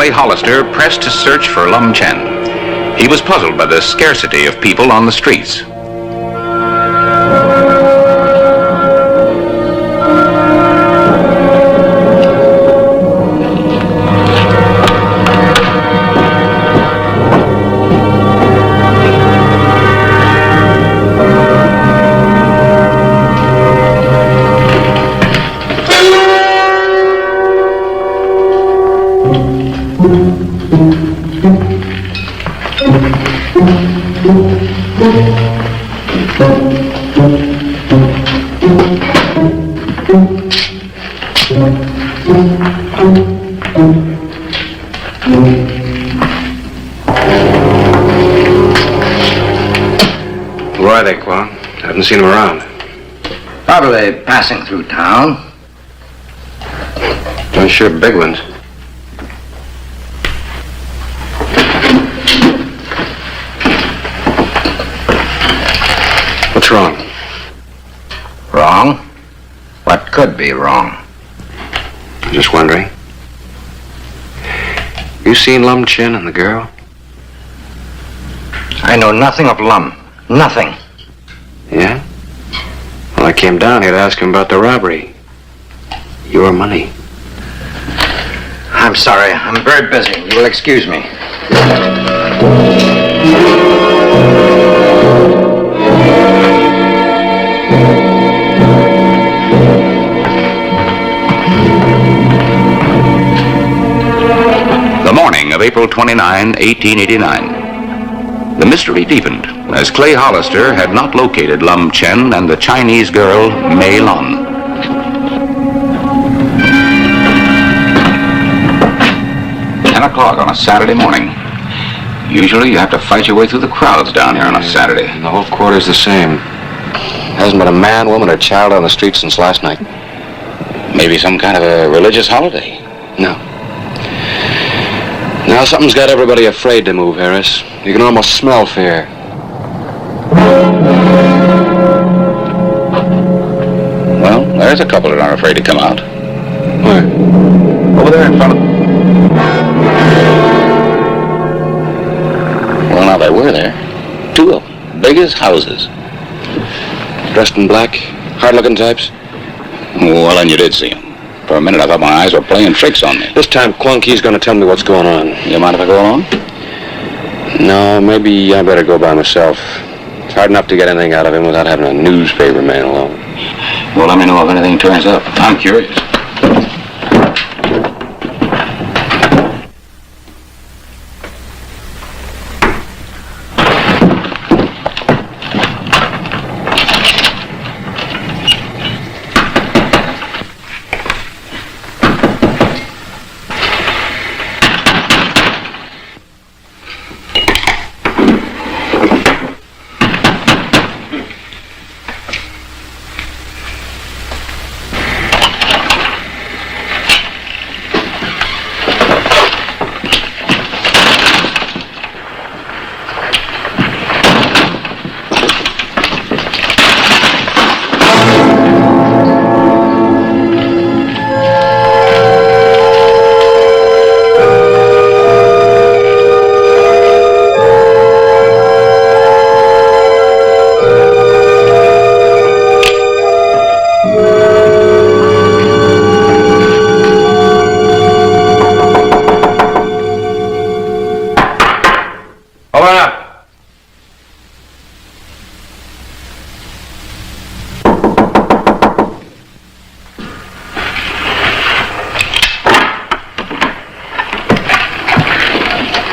Clay Hollister pressed to search for Lum Chen. He was puzzled by the scarcity of people on the streets. Where are they, Quan? I haven't seen them around. Probably passing through town. Oh, sure, big ones. What's wrong? Wrong? What could be wrong? I'm just wondering. You seen Lum Chen and the girl? I know nothing of Lum. Nothing. Yeah? Well, I came down here to ask him about the robbery. Your money. I'm sorry. I'm very busy. You will excuse me. The morning of April 29, 1889. The mystery deepened as Clay Hollister had not located Lum Chen and the Chinese girl, Mei Lun. On a Saturday morning. Usually you have to fight your way through the crowds down here on a Saturday. And the whole quarter's the same. Hasn't been a man, woman, or child on the street since last night. Maybe some kind of a religious holiday. No. Now something's got everybody afraid to move, Harris. You can almost smell fear. Well, there's a couple that aren't afraid to come out. Where? Over there in front of... Well, now they were there. Two of them. Big as houses. Dressed in black? Hard-looking types? Well, then you did see them. For a minute, I thought my eyes were playing tricks on me. This time, Kwang Ki's gonna tell me what's going on. You mind if I go along? No, maybe I better go by myself. It's hard enough to get anything out of him without having a newspaper man along. Well, let me know if anything turns up. I'm curious.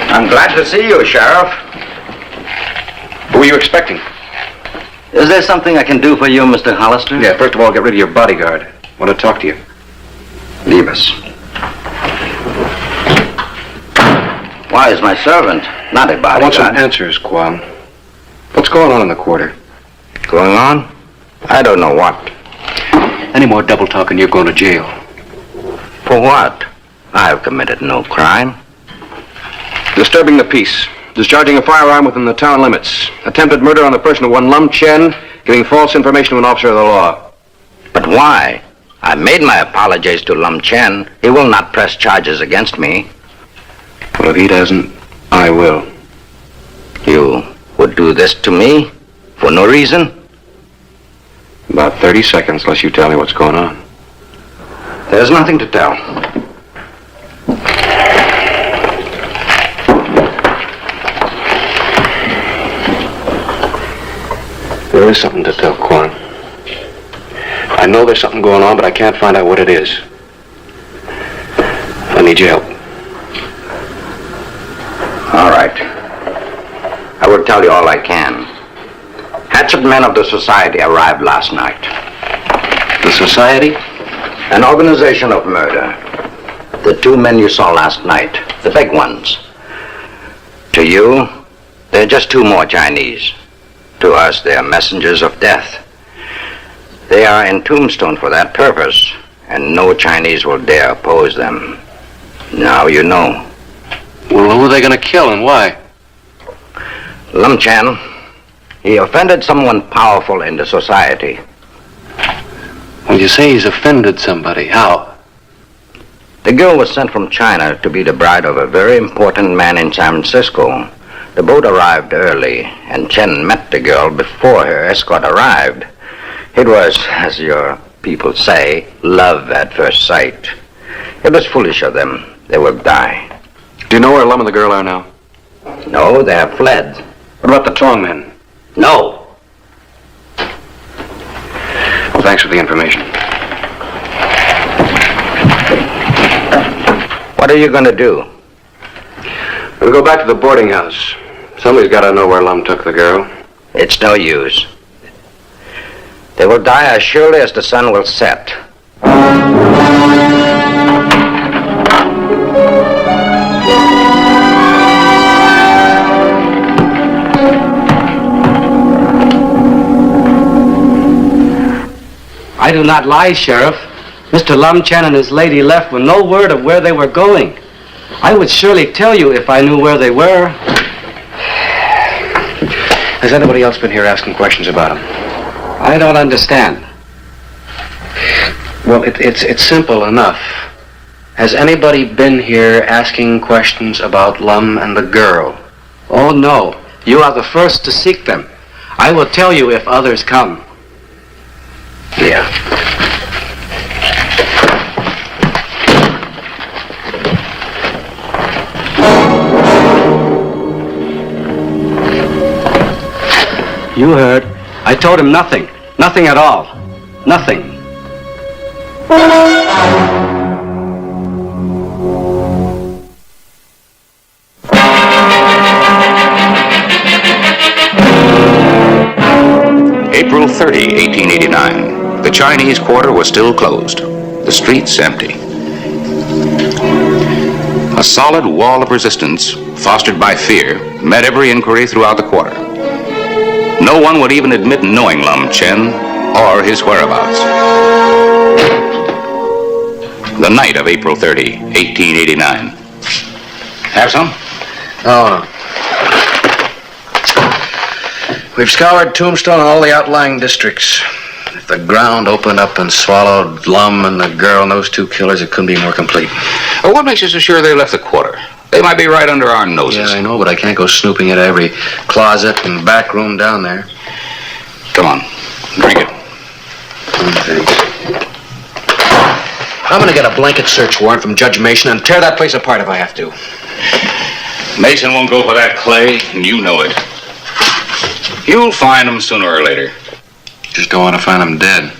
I'm glad to see you, Sheriff. Who were you expecting? Is there something I can do for you, Mr. Hollister? Yeah, first of all, get rid of your bodyguard. I want to talk to you. Leave us. Why is my servant not a bodyguard? I want some answers, Kwang. What's going on in the quarter? Going on? I don't know what. Any more double talk and you're going to jail. For what? I have committed no crime. Disturbing the peace. Discharging a firearm within the town limits. Attempted murder on the person of one Lum Chen. Giving false information to an officer of the law. But why? I made my apologies to Lum Chen. He will not press charges against me. Well, if he doesn't, I will. You would do this to me for no reason? About 30 seconds, unless you tell me what's going on. There's nothing to tell. There is something to tell, Quan. I know there's something going on, but I can't find out what it is. I need your help. All right. I will tell you all I can. Hatchet men of the Society arrived last night. The Society? An organization of murder. The two men you saw last night, the big ones. To you, they're just two more Chinese. To us, they are messengers of death. They are in Tombstone for that purpose, and no Chinese will dare oppose them. Now you know. Well, who are they going to kill and why? Lam Chan, he offended someone powerful in the society. When you say he's offended somebody, how? The girl was sent from China to be the bride of a very important man in San Francisco. The boat arrived early, and Chen met the girl before her escort arrived. It was, as your people say, love at first sight. It was foolish of them. They will die. Do you know where Lum and the girl are now? No, they have fled. What about the Tong men? No. Well, thanks for the information. What are you going to do? We'll go back to the boarding house. Somebody's got to know where Lum took the girl. It's no use. They will die as surely as the sun will set. I do not lie, Sheriff. Mr. Lam Chan and his lady left with no word of where they were going. I would surely tell you if I knew where they were. Has anybody else been here asking questions about him? I don't understand. Well, it's simple enough. Has anybody been here asking questions about Lum and the girl? Oh, no. You are the first to seek them. I will tell you if others come. Yeah. You heard. I told him nothing. Nothing at all. Nothing. April 30, 1889. The Chinese quarter was still closed. The streets empty. A solid wall of resistance, fostered by fear, met every inquiry throughout the quarter. No one would even admit knowing Lam Chen or his whereabouts. The night of April 30, 1889. Have some? Oh. We've scoured Tombstone and all the outlying districts. If the ground opened up and swallowed Lum and the girl and those two killers, it couldn't be more complete. Well, what makes you so sure they left the quarter? They might be right under our noses. Yeah, I know, but I can't go snooping into every closet and back room down there. Come on, drink it. Thanks. I'm gonna get a blanket search warrant from Judge Mason and tear that place apart if I have to. Mason won't go for that, Clay, and you know it. You'll find them sooner or later. Just don't want to find them dead.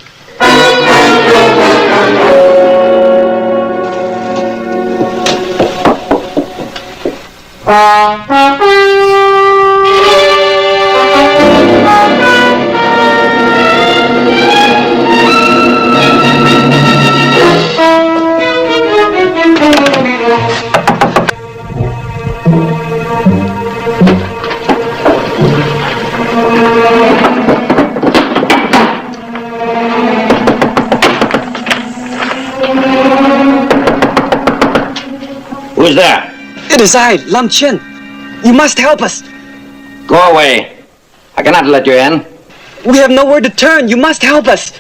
Who's there? It is I, Lam Chen. You must help us. Go away. I cannot let you in. We have nowhere to turn. You must help us.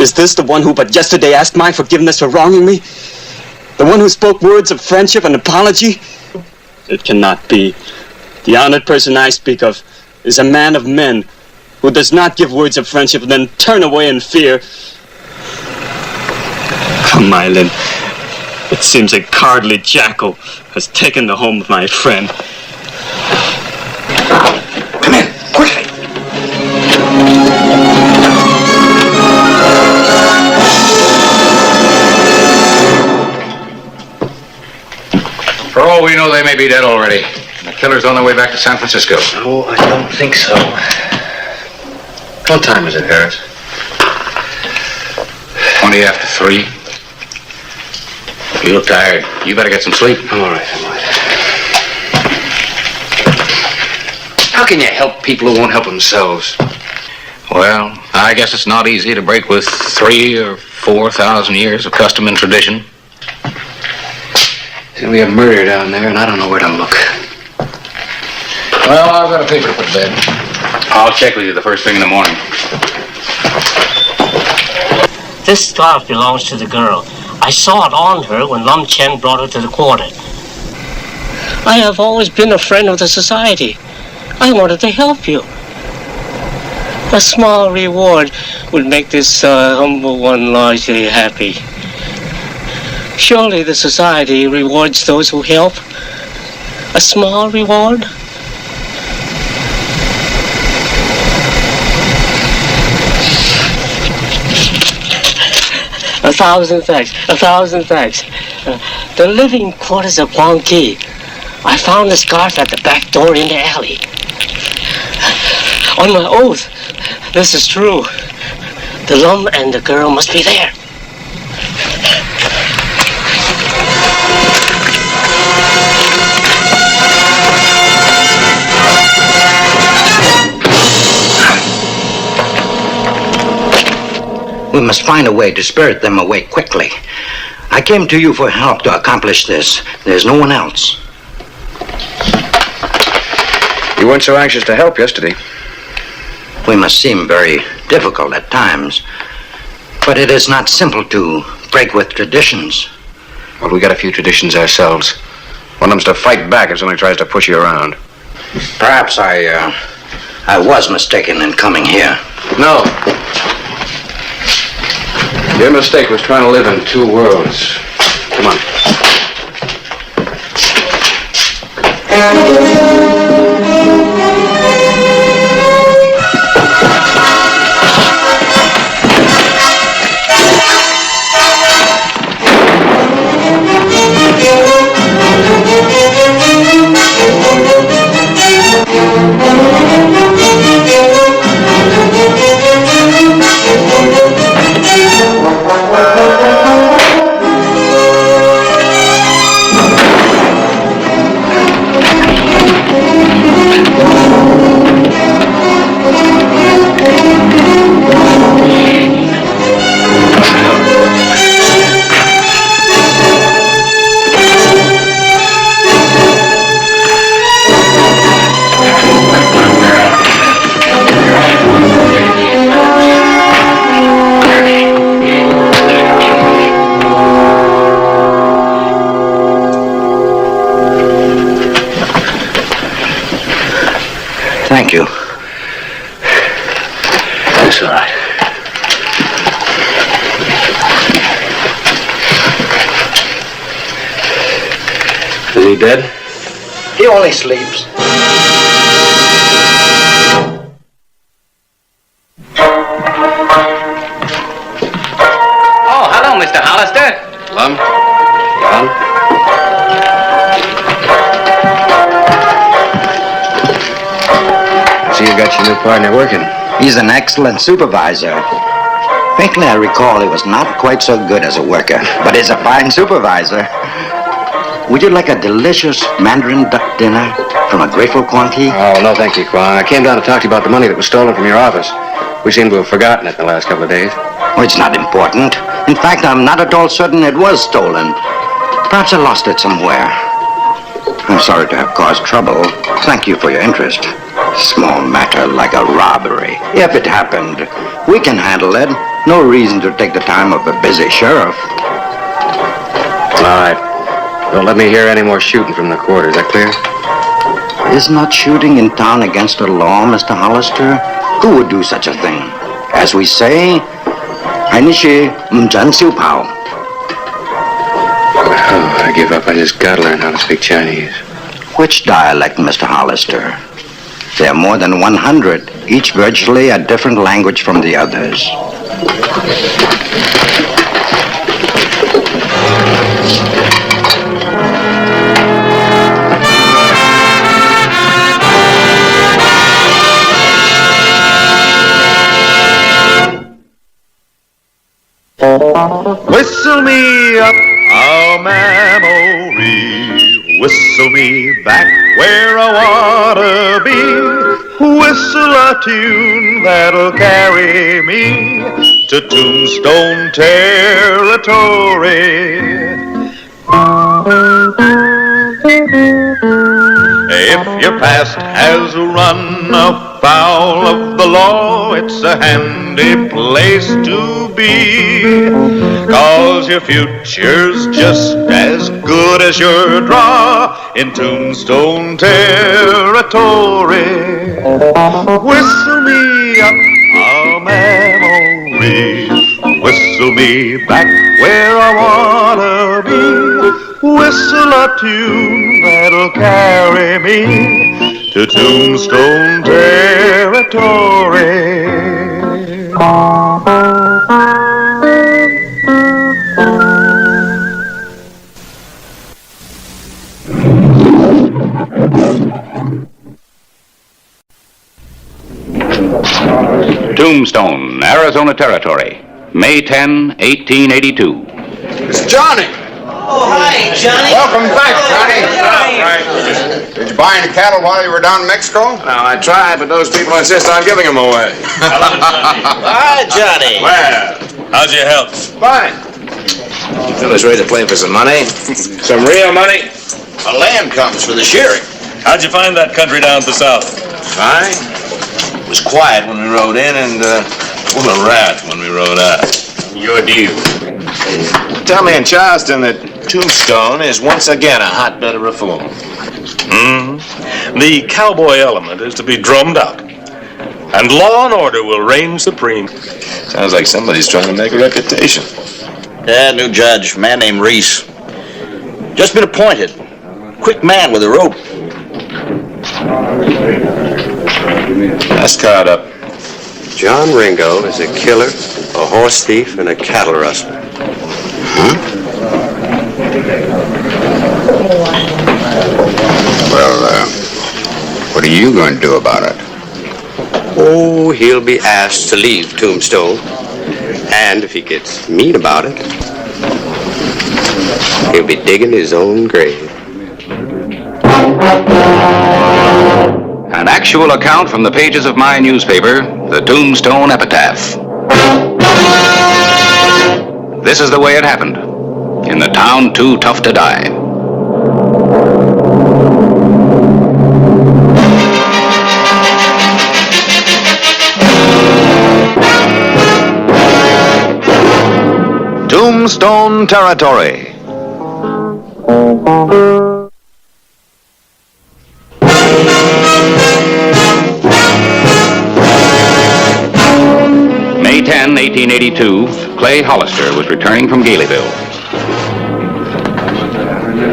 Is this the one who but yesterday asked my forgiveness for wronging me? The one who spoke words of friendship and apology? It cannot be. The honored person I speak of is a man of men who does not give words of friendship and then turn away in fear. Come, Mylan. It seems a cowardly jackal has taken the home of my friend. Come in, quickly. For all we know, they may be dead already. The killer's on their way back to San Francisco. Oh, I don't think so. What time is it, Harris? 20 after 3. You look tired. You better get some sleep. I'm all right. How can you help people who won't help themselves? Well, I guess it's not easy to break with 3,000 or 4,000 years of custom and tradition. There's gonna be a murder down there, and I don't know where to look. Well, I've got a paper to put to bed. I'll check with you the first thing in the morning. This scarf belongs to the girl. I saw it on her when Lum Chen brought her to the quarter. I have always been a friend of the society. I wanted to help you. A small reward would make this humble one largely happy. Surely the society rewards those who help. A small reward? A thousand thanks. The living quarters of Guang Qi. I found the scarf at the back door in the alley. On my oath, this is true. The Lum and the girl must be there. We must find a way to spirit them away quickly. I came to you for help to accomplish this. There's no one else. You weren't so anxious to help yesterday. We must seem very difficult at times, but it is not simple to break with traditions. Well, we got a few traditions ourselves. One of them's to fight back if somebody tries to push you around. Perhaps I was mistaken in coming here. No. Your mistake was trying to live in two worlds. Come on. Thank you. It's all right. Is he dead? He only sleeps. Oh, hello, Mr. Hollister. Lum? Lum? See, you got your new partner working. He's an excellent supervisor. Faintly, I recall he was not quite so good as a worker, but he's a fine supervisor. Would you like a delicious Mandarin duck dinner from a grateful Guang Qi? Oh, no, thank you, Kwang. I came down to talk to you about the money that was stolen from your office. We seem to have forgotten it in the last couple of days. Oh, it's not important. In fact, I'm not at all certain it was stolen. Perhaps I lost it somewhere. I'm sorry to have caused trouble. Thank you for your interest. Small matter like a robbery. If it happened, we can handle it. No reason to take the time of a busy sheriff. All right. Don't let me hear any more shooting from the quarter. Is that clear? Is not shooting in town against the law, Mr. Hollister? Who would do such a thing? As we say, 海尼是唔准小炮. Oh, I give up. I just gotta learn how to speak Chinese. Which dialect, Mr. Hollister? There are more than 100, each virtually a different language from the others. Whistle me up a memory, whistle me back where I wanna be, whistle a tune that'll carry me to Tombstone territory. If your past has run afoul of the law, it's a handy place to be, 'cause your future's just as good as your draw in Tombstone territory. Whistle me up a memory, whistle me back where I wanna be, whistle a tune that'll carry me to Tombstone territory. Tombstone, Arizona Territory, May 10, 1882. It's Johnny. Oh, hi, Johnny. Welcome back, Johnny. Did you buy any cattle while you were down in Mexico? No, I tried, but those people insist on giving them away. Hi, Johnny. Well, How's your health? fine. You fellas ready to play for some money? Some real money? A land comes for the shearing. How'd you find that country down at the south? Fine. It was quiet when we rode in and full of rats when we rode out. Your deal. Tell me in Charleston that Tombstone is once again a hotbed of reform. Mm-hmm. The cowboy element is to be drummed out, and law and order will reign supreme. Sounds like somebody's trying to make a reputation. Yeah, new judge, a man named Reese. Just been appointed. Quick man with a rope. That's caught up. John Ringo is a killer, a horse thief, and a cattle rustler. Well, what are you going to do about it? Oh, he'll be asked to leave Tombstone. And if he gets mean about it, he'll be digging his own grave. An actual account from the pages of my newspaper, the Tombstone Epitaph. This is the way it happened, in the town too tough to die. Tombstone Territory. May 10, 1882, Clay Hollister was returning from Galeyville.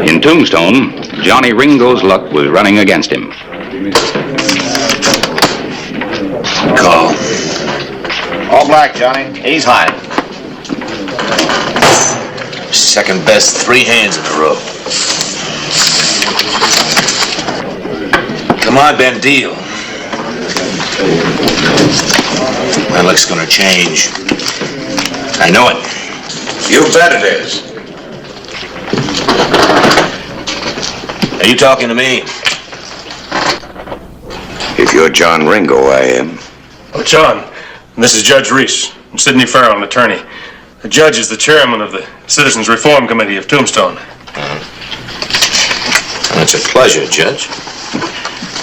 In Tombstone, Johnny Ringo's luck was running against him. Call. All black, Johnny. He's high. Second best 3 hands in a row. Come on, Ben, deal. My luck's gonna change. I know it. You bet it is. Are you talking to me? If you're John Ringo, I am. Oh, John, this is Judge Reese. I'm Sidney Farrell, an attorney. The judge is the chairman of the Citizens Reform Committee of Tombstone. It's a pleasure, Judge.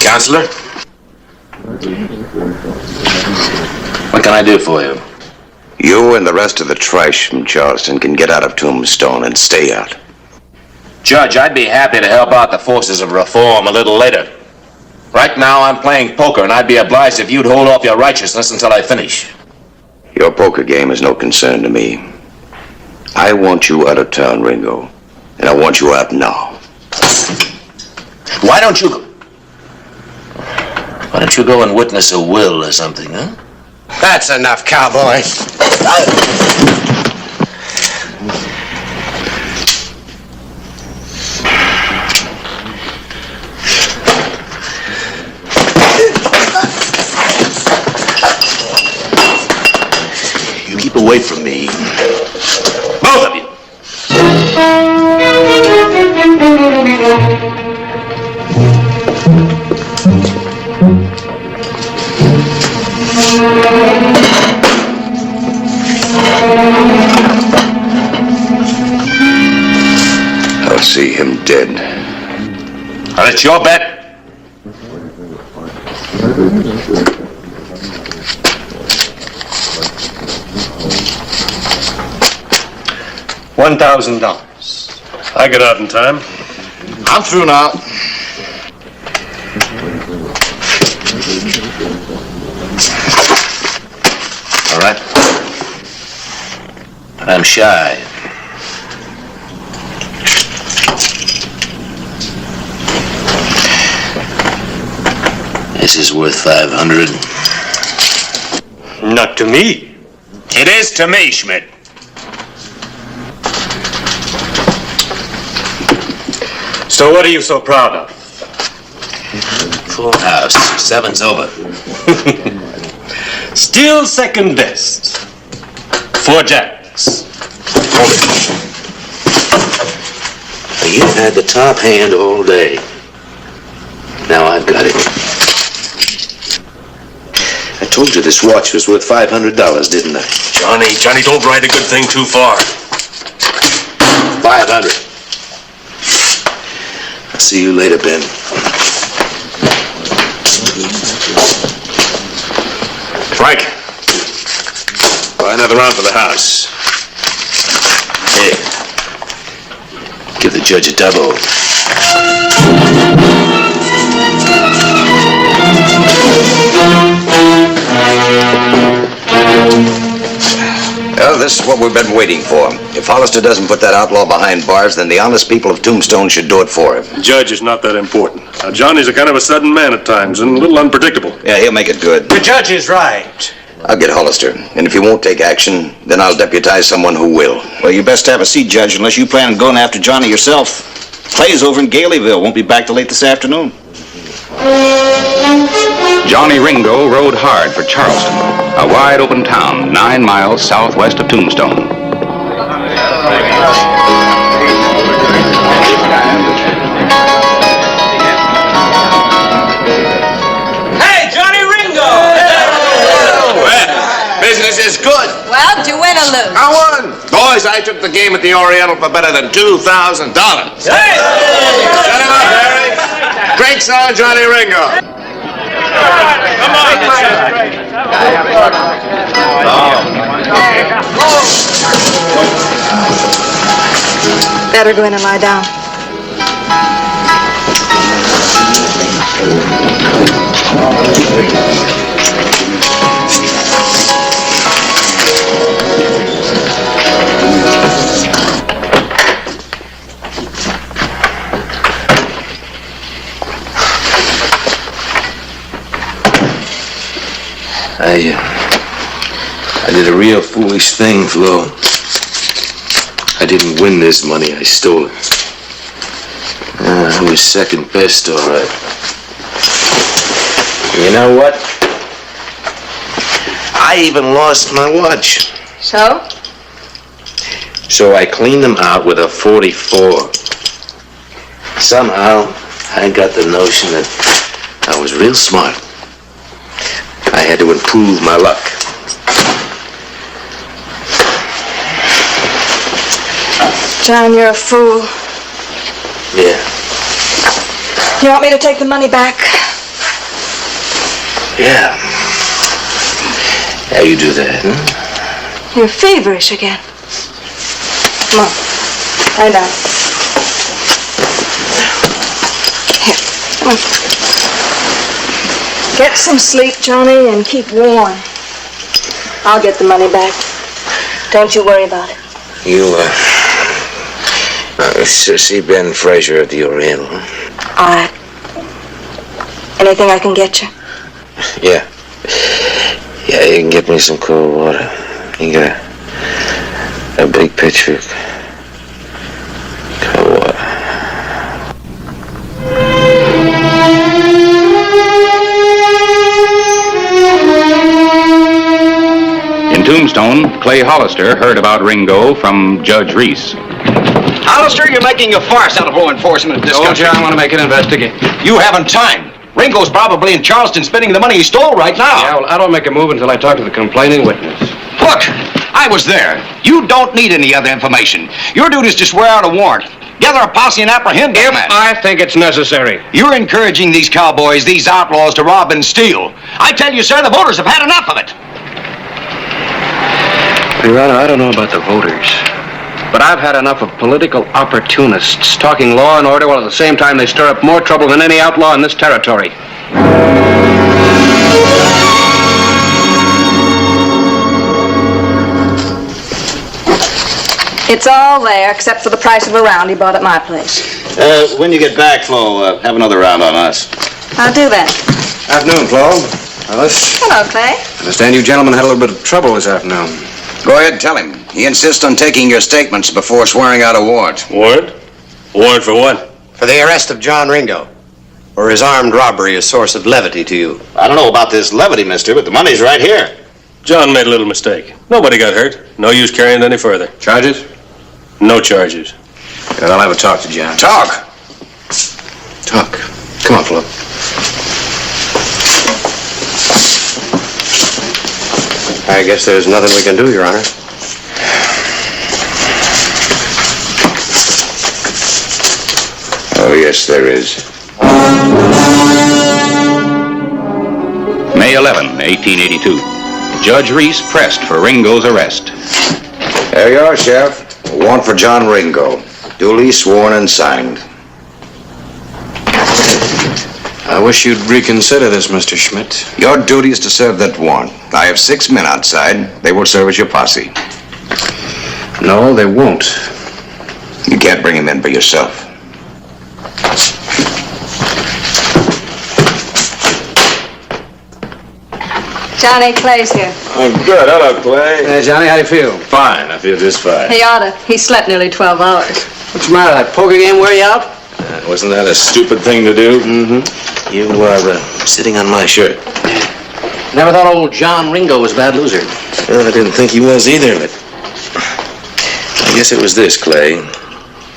Counselor? What can I do for you? You and the rest of the trash from Charleston can get out of Tombstone and stay out. Judge, I'd be happy to help out the forces of reform a little later. Right now, I'm playing poker, and I'd be obliged if you'd hold off your righteousness until I finish. Your poker game is no concern to me. I want you out of town, Ringo. And I want you out now. Why don't you go and witness a will or something, huh? That's enough, Cowboy. You keep away from me. Both of you. I'll see him dead. Well, it's your bet. $1,000. I get out in time. I'm through now. All right. But I'm shy. This is worth 500. Not to me. It is to me, Schmidt. So what are you so proud of? Full house. 7's over. Still second best. 4 jacks. Hold it. You've had the top hand all day. Now I've got it. I told you this watch was worth $500, didn't I? Johnny, don't ride a good thing too far. 500. I'll see you later, Ben. Frank, buy another round for the house. Hey, give the judge a double. Well, this is what we've been waiting for. If Hollister doesn't put that outlaw behind bars, then the honest people of Tombstone should do it for him. The judge is not that important. Now, Johnny's a kind of a sudden man at times and a little unpredictable. Yeah, he'll make it good. The judge is right. I'll get Hollister, and if he won't take action, then I'll deputize someone who will. Well, you best have a seat, Judge, unless you plan on going after Johnny yourself. Clay's over in Galeyville. Won't be back till late this afternoon. Johnny Ringo rode hard for Charleston, a wide open town 9 miles southwest of Tombstone. Hey, Johnny Ringo! Well, business is good. Well, did you win or lose? I won. Boys, I took the game at the Oriental for better than $2,000. Hey! Shut him up, Harry. Great song, Johnny Ringo. Come on, Better go in and lie down. I did a real foolish thing, Flo. I didn't win this money, I stole it. I was second best, all right. You know what? I even lost my watch. So? So I cleaned them out with a 44. Somehow, I got the notion that I was real smart. I had to improve my luck. John, you're a fool. Yeah. You want me to take the money back? Yeah. How you do that, huh? You're feverish again. Come on, lie down. Get some sleep, Johnny, and keep warm. I'll get the money back. Don't you worry about it. You, see Ben Fraser at the Oriental, huh? Anything I can get you? Yeah. Yeah, you can get me some cold water. You got a big pitcher of cold water. In Tombstone, Clay Hollister heard about Ringo from Judge Reese. Hollister, you're making a farce out of law enforcement in this country. I want to make an investigation. You haven't time. Ringo's probably in Charleston spending the money he stole right now. Yeah, well, I don't make a move until I talk to the complaining witness. Look, I was there. You don't need any other information. Your duty is to swear out a warrant. Gather a posse and apprehend that man. I think it's necessary. You're encouraging these cowboys, these outlaws, to rob and steal. I tell you, sir, the voters have had enough of it. Your Honor, I don't know about the voters, but I've had enough of political opportunists talking law and order while at the same time they stir up more trouble than any outlaw in this territory. It's all there, except for the price of a round he bought at my place. When you get back, Flo, have another round on us. I'll do that. Afternoon, Flo. Alice. Hello, Clay. I understand you gentlemen had a little bit of trouble this afternoon. Go ahead and tell him. He insists on taking your statements before swearing out a warrant. Warrant? Warrant for what? For the arrest of John Ringo. Or his armed robbery a source of levity to you? I don't know about this levity, mister, but the money's right here. John made a little mistake. Nobody got hurt. No use carrying it any further. Charges? No charges. Good, I'll have a talk to John. Talk. Talk. Come on, Flo. I guess there's nothing we can do, Your Honor. Oh, yes, there is. May 11, 1882. Judge Reese pressed for Ringo's arrest. There you are, Sheriff. A warrant for John Ringo. Duly sworn and signed. I wish you'd reconsider this, Mr. Schmidt. Your duty is to serve that warrant. I have 6 men outside. They will serve as your posse. No, they won't. You can't bring him in by yourself. Johnny, Clay's here. I'm good. Hello, Clay. Hey, Johnny, how do you feel? Fine. I feel just fine. He oughta. He slept nearly 12 hours. What's the matter? That poker game wear you out? Wasn't that a stupid thing to do? Mm-hmm. You are sitting on my shirt. Never thought old John Ringo was a bad loser. Well, I didn't think he was either, but I guess it was this, Clay.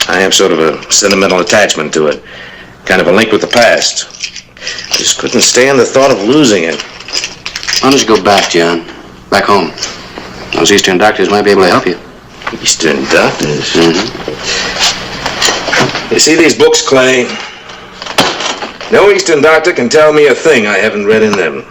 I have sort of a sentimental attachment to it. Kind of a link with the past. Just couldn't stand the thought of losing it. Why don't you go back, John? Back home. Those Eastern doctors might be able to help you. Eastern doctors? Mm-hmm. You see these books, Clay? No Eastern doctor can tell me a thing I haven't read in them.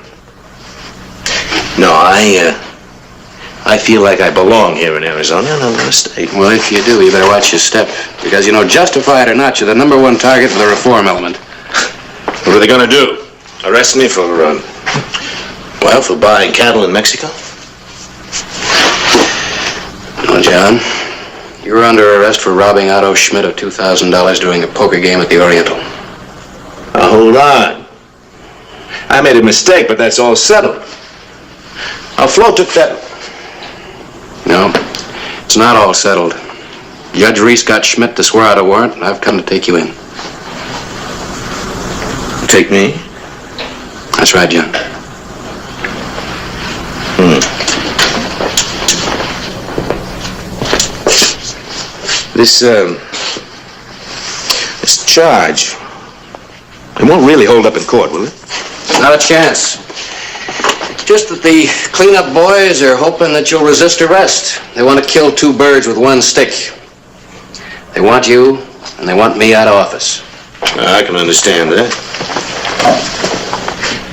No, I feel like I belong here in Arizona, and I'm gonna stay. Well, if you do, you better watch your step. Because, you know, justify it or not, you're the #1 target for the reform element. What are they gonna do? Arrest me for, well, for buying cattle in Mexico? No, John. You were under arrest for robbing Otto Schmidt of $2,000 during a poker game at the Oriental. Now, hold on. I made a mistake, but that's all settled. Flo took that... No, it's not all settled. Judge Reese got Schmidt to swear out a warrant, and I've come to take you in. Take me? That's right, John. This charge, it won't really hold up in court, will it? Not a chance. Just that the cleanup boys are hoping that you'll resist arrest. They want to kill 2 birds with 1 stick. They want you, and they want me out of office. I can understand that.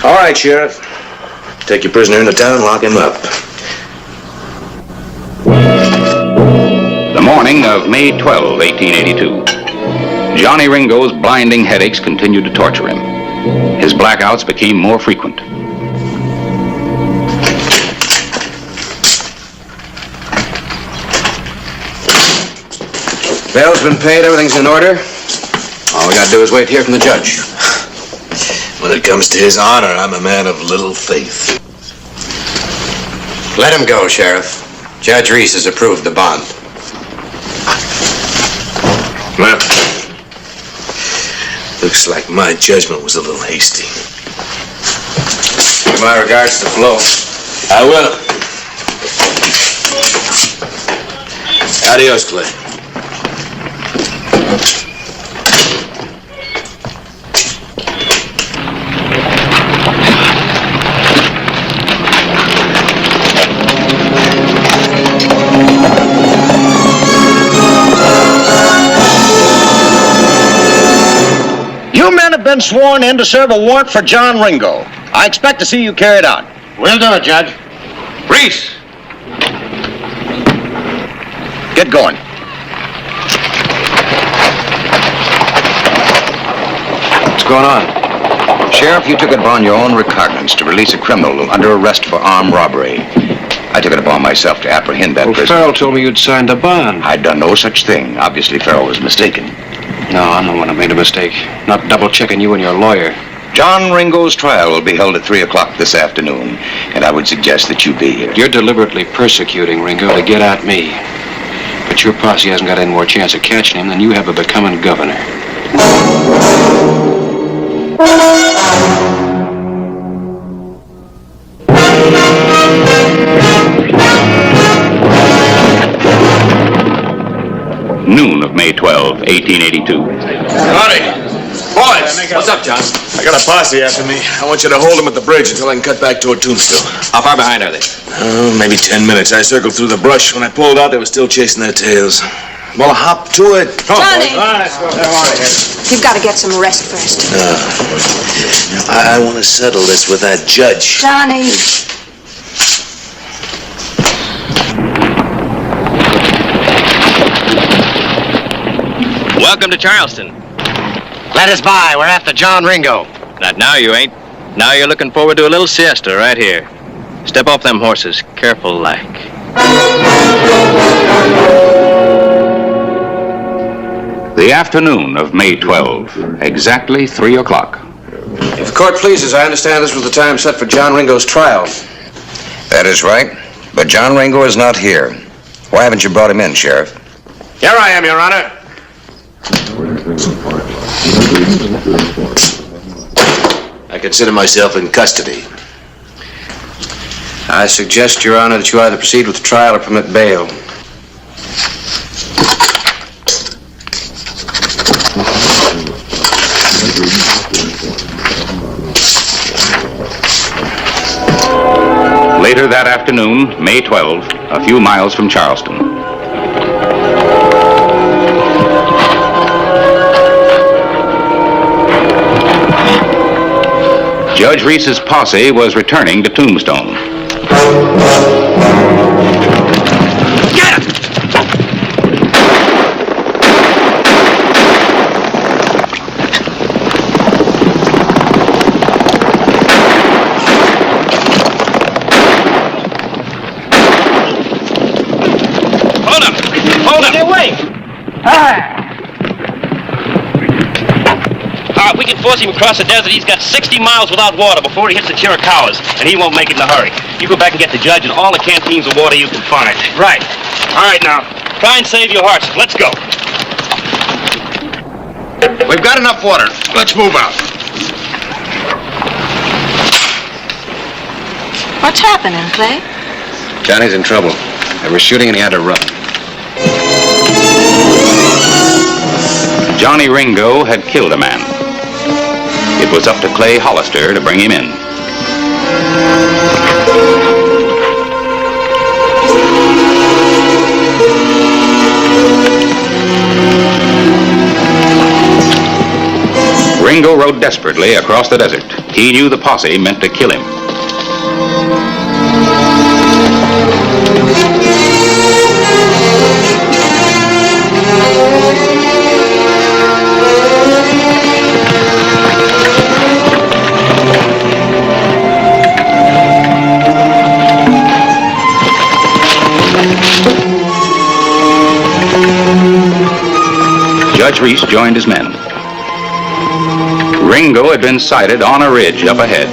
All right, Sheriff. Take your prisoner into town and lock him up. The morning of May 12, 1882. Johnny Ringo's blinding headaches continued to torture him. His blackouts became more frequent. Bail's been paid, everything's in order. All we gotta do is wait here from the judge. When it comes to his honor, I'm a man of little faith. Let him go, Sheriff. Judge Reese has approved the bond. Well, looks like my judgment was a little hasty. Give my regards to Flo. I will. Adios, Clay. You men have been sworn in to serve a warrant for John Ringo. I expect to see you carried out. We'll do it, Judge. Reese! Get going. What's going on? Sheriff, you took it upon your own recognizance to release a criminal under arrest for armed robbery. I took it upon myself to apprehend that prisoner. Farrell told me you'd signed a bond. I'd done no such thing. Obviously, Farrell was mistaken. No, I'm the one who made a mistake. Not double-checking you and your lawyer. John Ringo's trial will be held at 3 o'clock this afternoon, and I would suggest that you be here. You're deliberately persecuting Ringo to get at me. But your posse hasn't got any more chance of catching him than you have of becoming governor. Noon of May 12, 1882. Howdy. Boys! What's up, John? I got a posse after me. I want you to hold them at the bridge until I can cut back toward Tombstone. How far behind are they? Maybe 10 minutes. I circled through the brush. When I pulled out, they were still chasing their tails. Well, hop to it. Johnny! All right, let's go. You've got to get some rest first. I want to settle this with that judge. Johnny! Welcome to Charleston. Let us by. We're after John Ringo. Not now you ain't. Now you're looking forward to a little siesta right here. Step off them horses, careful like. The afternoon of May 12, exactly 3 o'clock. If the court pleases, I understand this was the time set for John Ringo's trial. That is right, but John Ringo is not here. Why haven't you brought him in, Sheriff? Here I am, Your Honor. I consider myself in custody. I suggest, Your Honor, that you either proceed with the trial or permit bail. Later that afternoon, May 12, a few miles from Charleston. Judge Reese's posse was returning to Tombstone. Get him! Hold him! Hold him! Get away! If we can force him across the desert, he's got 60 miles without water before he hits the Chiricahuas, and he won't make it in a hurry. You go back and get the judge and all the canteens of water you can find. Right. All right, now, try and save your horses. Let's go. We've got enough water. Let's move out. What's happening, Clay? Johnny's in trouble. They were shooting and he had to run. Johnny Ringo had killed a man. It was up to Clay Hollister to bring him in. Ringo rode desperately across the desert. He knew the posse meant to kill him. Reese joined his men. Ringo had been sighted on a ridge up ahead.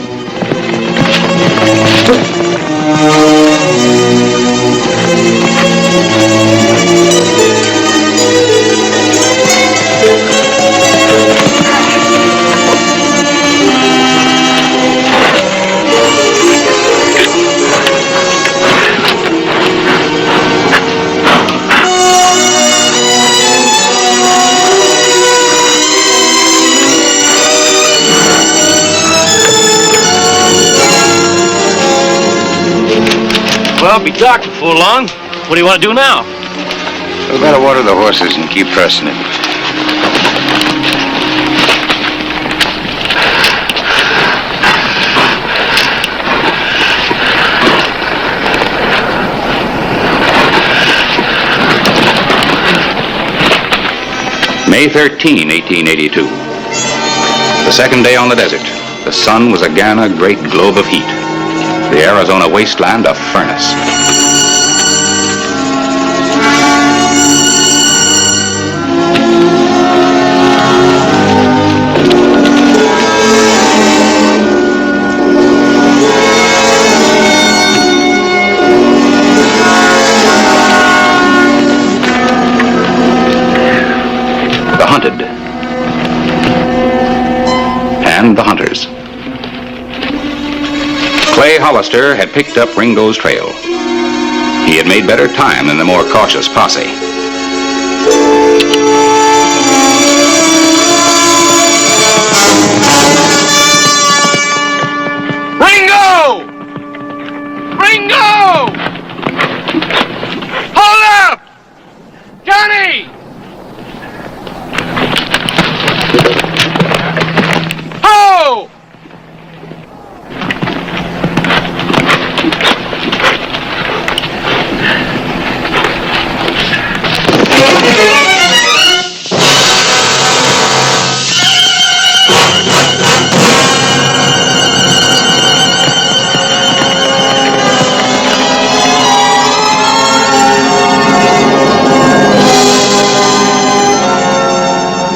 Well, I'll be dark before long. What do you want to do now? We better water the horses and keep pressing it. May 13, 1882. The second day on the desert. The sun was again a great globe of heat. The Arizona wasteland a furnace. The hunted and the hunters. Clay Hollister had picked up Ringo's trail. He had made better time than the more cautious posse. Ringo! Ringo! Hold up! Johnny! Ho!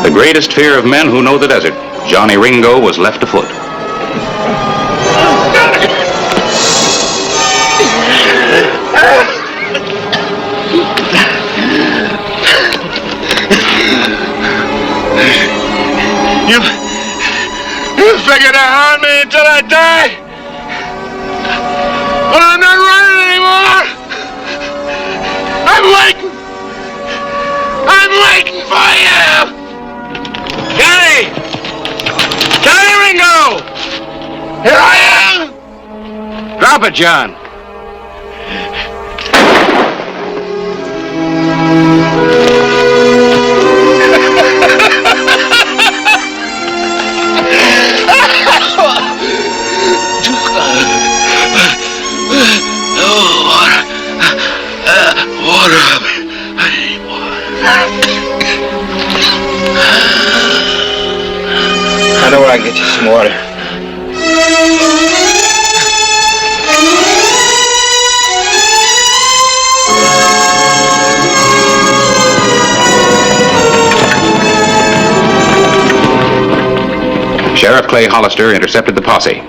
The greatest fear of men who know the desert, Johnny Ringo was left afoot. You figure to harm me until I die? But I'm not running anymore! I'm waiting! I'm waiting for you! Johnny! Johnny Ringo! Here I am! Drop it, John. Water. I need water. I know where I can get you some water. Sheriff Clay Hollister intercepted the posse.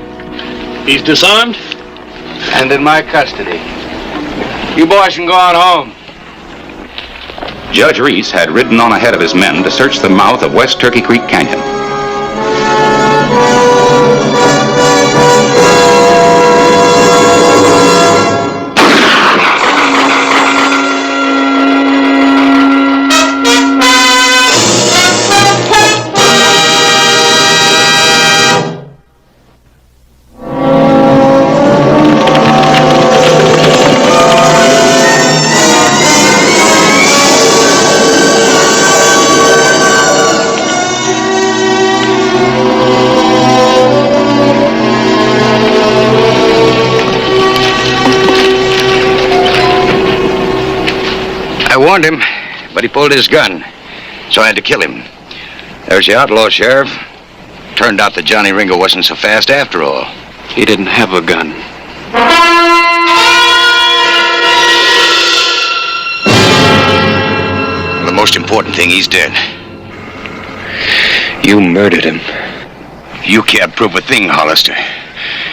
He's disarmed? And in my custody. You boys can go on home. Judge Reese had ridden on ahead of his men to search the mouth of West Turkey Creek Canyon. I warned him, but he pulled his gun, so I had to kill him. There's the outlaw, Sheriff. Turned out that Johnny Ringo wasn't so fast after all. He didn't have a gun. The most important thing, he's dead. You murdered him. You can't prove a thing, Hollister.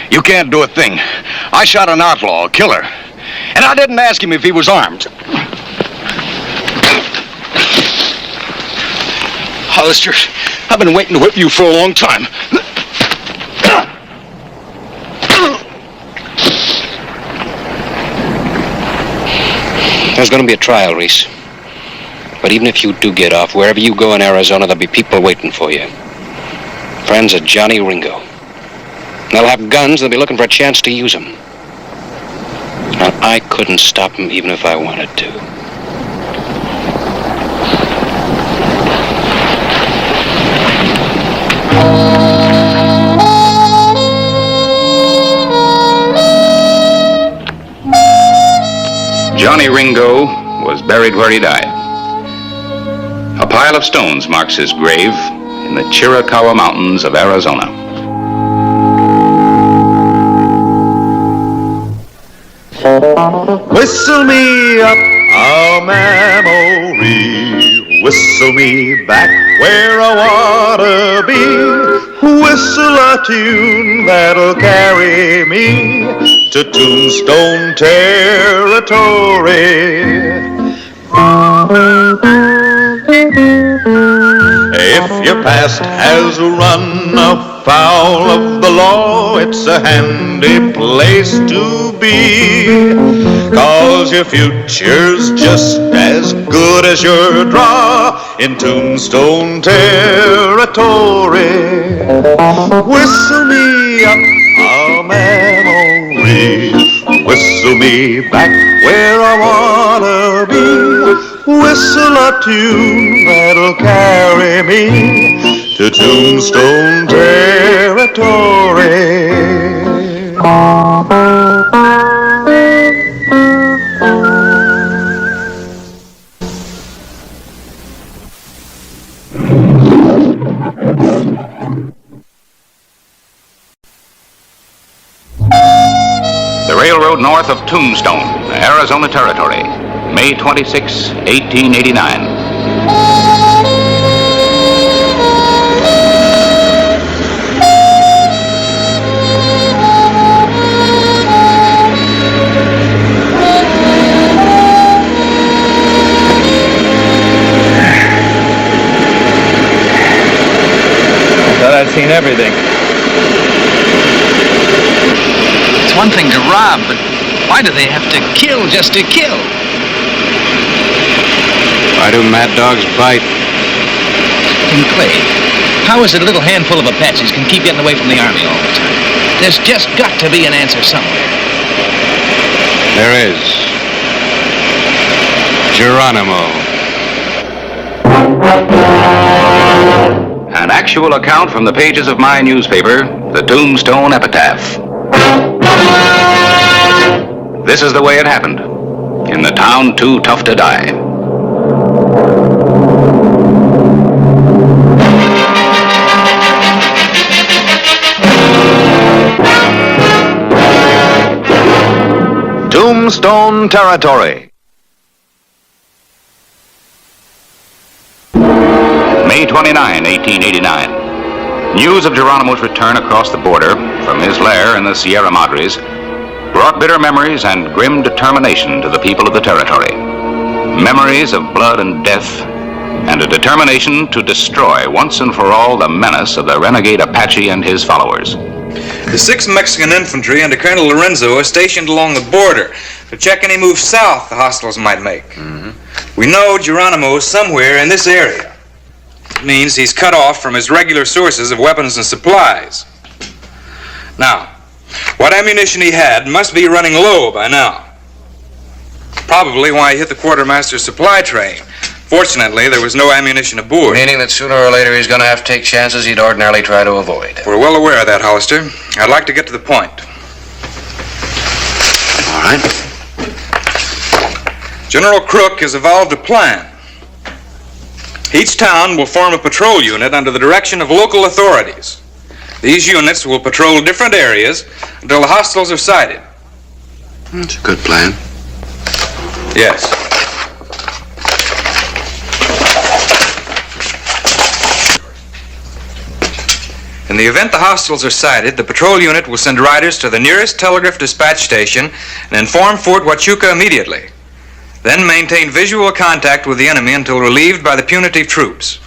You can't do a thing. I shot an outlaw, a killer. And I didn't ask him if he was armed. Hollister, I've been waiting to whip you for a long time. There's going to be a trial, Reese. But even if you do get off, wherever you go in Arizona, there'll be people waiting for you. Friends of Johnny Ringo. They'll have guns, they'll be looking for a chance to use them. Now, I couldn't stop them even if I wanted to. Johnny Ringo was buried where he died. A pile of stones marks his grave in the Chiricahua Mountains of Arizona. Whistle me up a memory, whistle me back where I wanna be, whistle a tune that'll carry me to Tombstone territory. If your past has run afoul of the law, it's a handy place to be, 'cause your future's just as good as your draw in Tombstone territory. Whistle me up a memory, whistle me back where I wanna be, whistle a tune that'll carry me to Tombstone territory. The railroad north of Tombstone, Arizona Territory, May 26, 1889. Thought I'd seen everything. It's one thing to rob, but why do they have to kill just to kill? Why do mad dogs bite? And Clay, how is it a little handful of Apaches can keep getting away from the Army all the time? There's just got to be an answer somewhere. There is. Geronimo. An actual account from the pages of my newspaper, the Tombstone Epitaph. This is the way it happened, in the town too tough to die. Tombstone Territory. May 29, 1889. News of Geronimo's return across the border from his lair in the Sierra Madres brought bitter memories and grim determination to the people of the territory. Memories of blood and death, and a determination to destroy once and for all the menace of the renegade Apache and his followers. The 6th Mexican Infantry under Colonel Lorenzo are stationed along the border to check any moves south the hostiles might make. We know Geronimo is somewhere in this area. It means he's cut off from his regular sources of weapons and supplies. Now, what ammunition he had must be running low by now. Probably why he hit the quartermaster's supply train. Fortunately, there was no ammunition aboard. Meaning that sooner or later he's going to have to take chances he'd ordinarily try to avoid. We're well aware of that, Hollister. I'd like to get to the point. All right. General Crook has evolved a plan. Each town will form a patrol unit under the direction of local authorities. These units will patrol different areas until the hostiles are sighted. That's a good plan. Yes. In the event the hostiles are sighted, the patrol unit will send riders to the nearest telegraph dispatch station and inform Fort Huachuca immediately. Then maintain visual contact with the enemy until relieved by the punitive troops.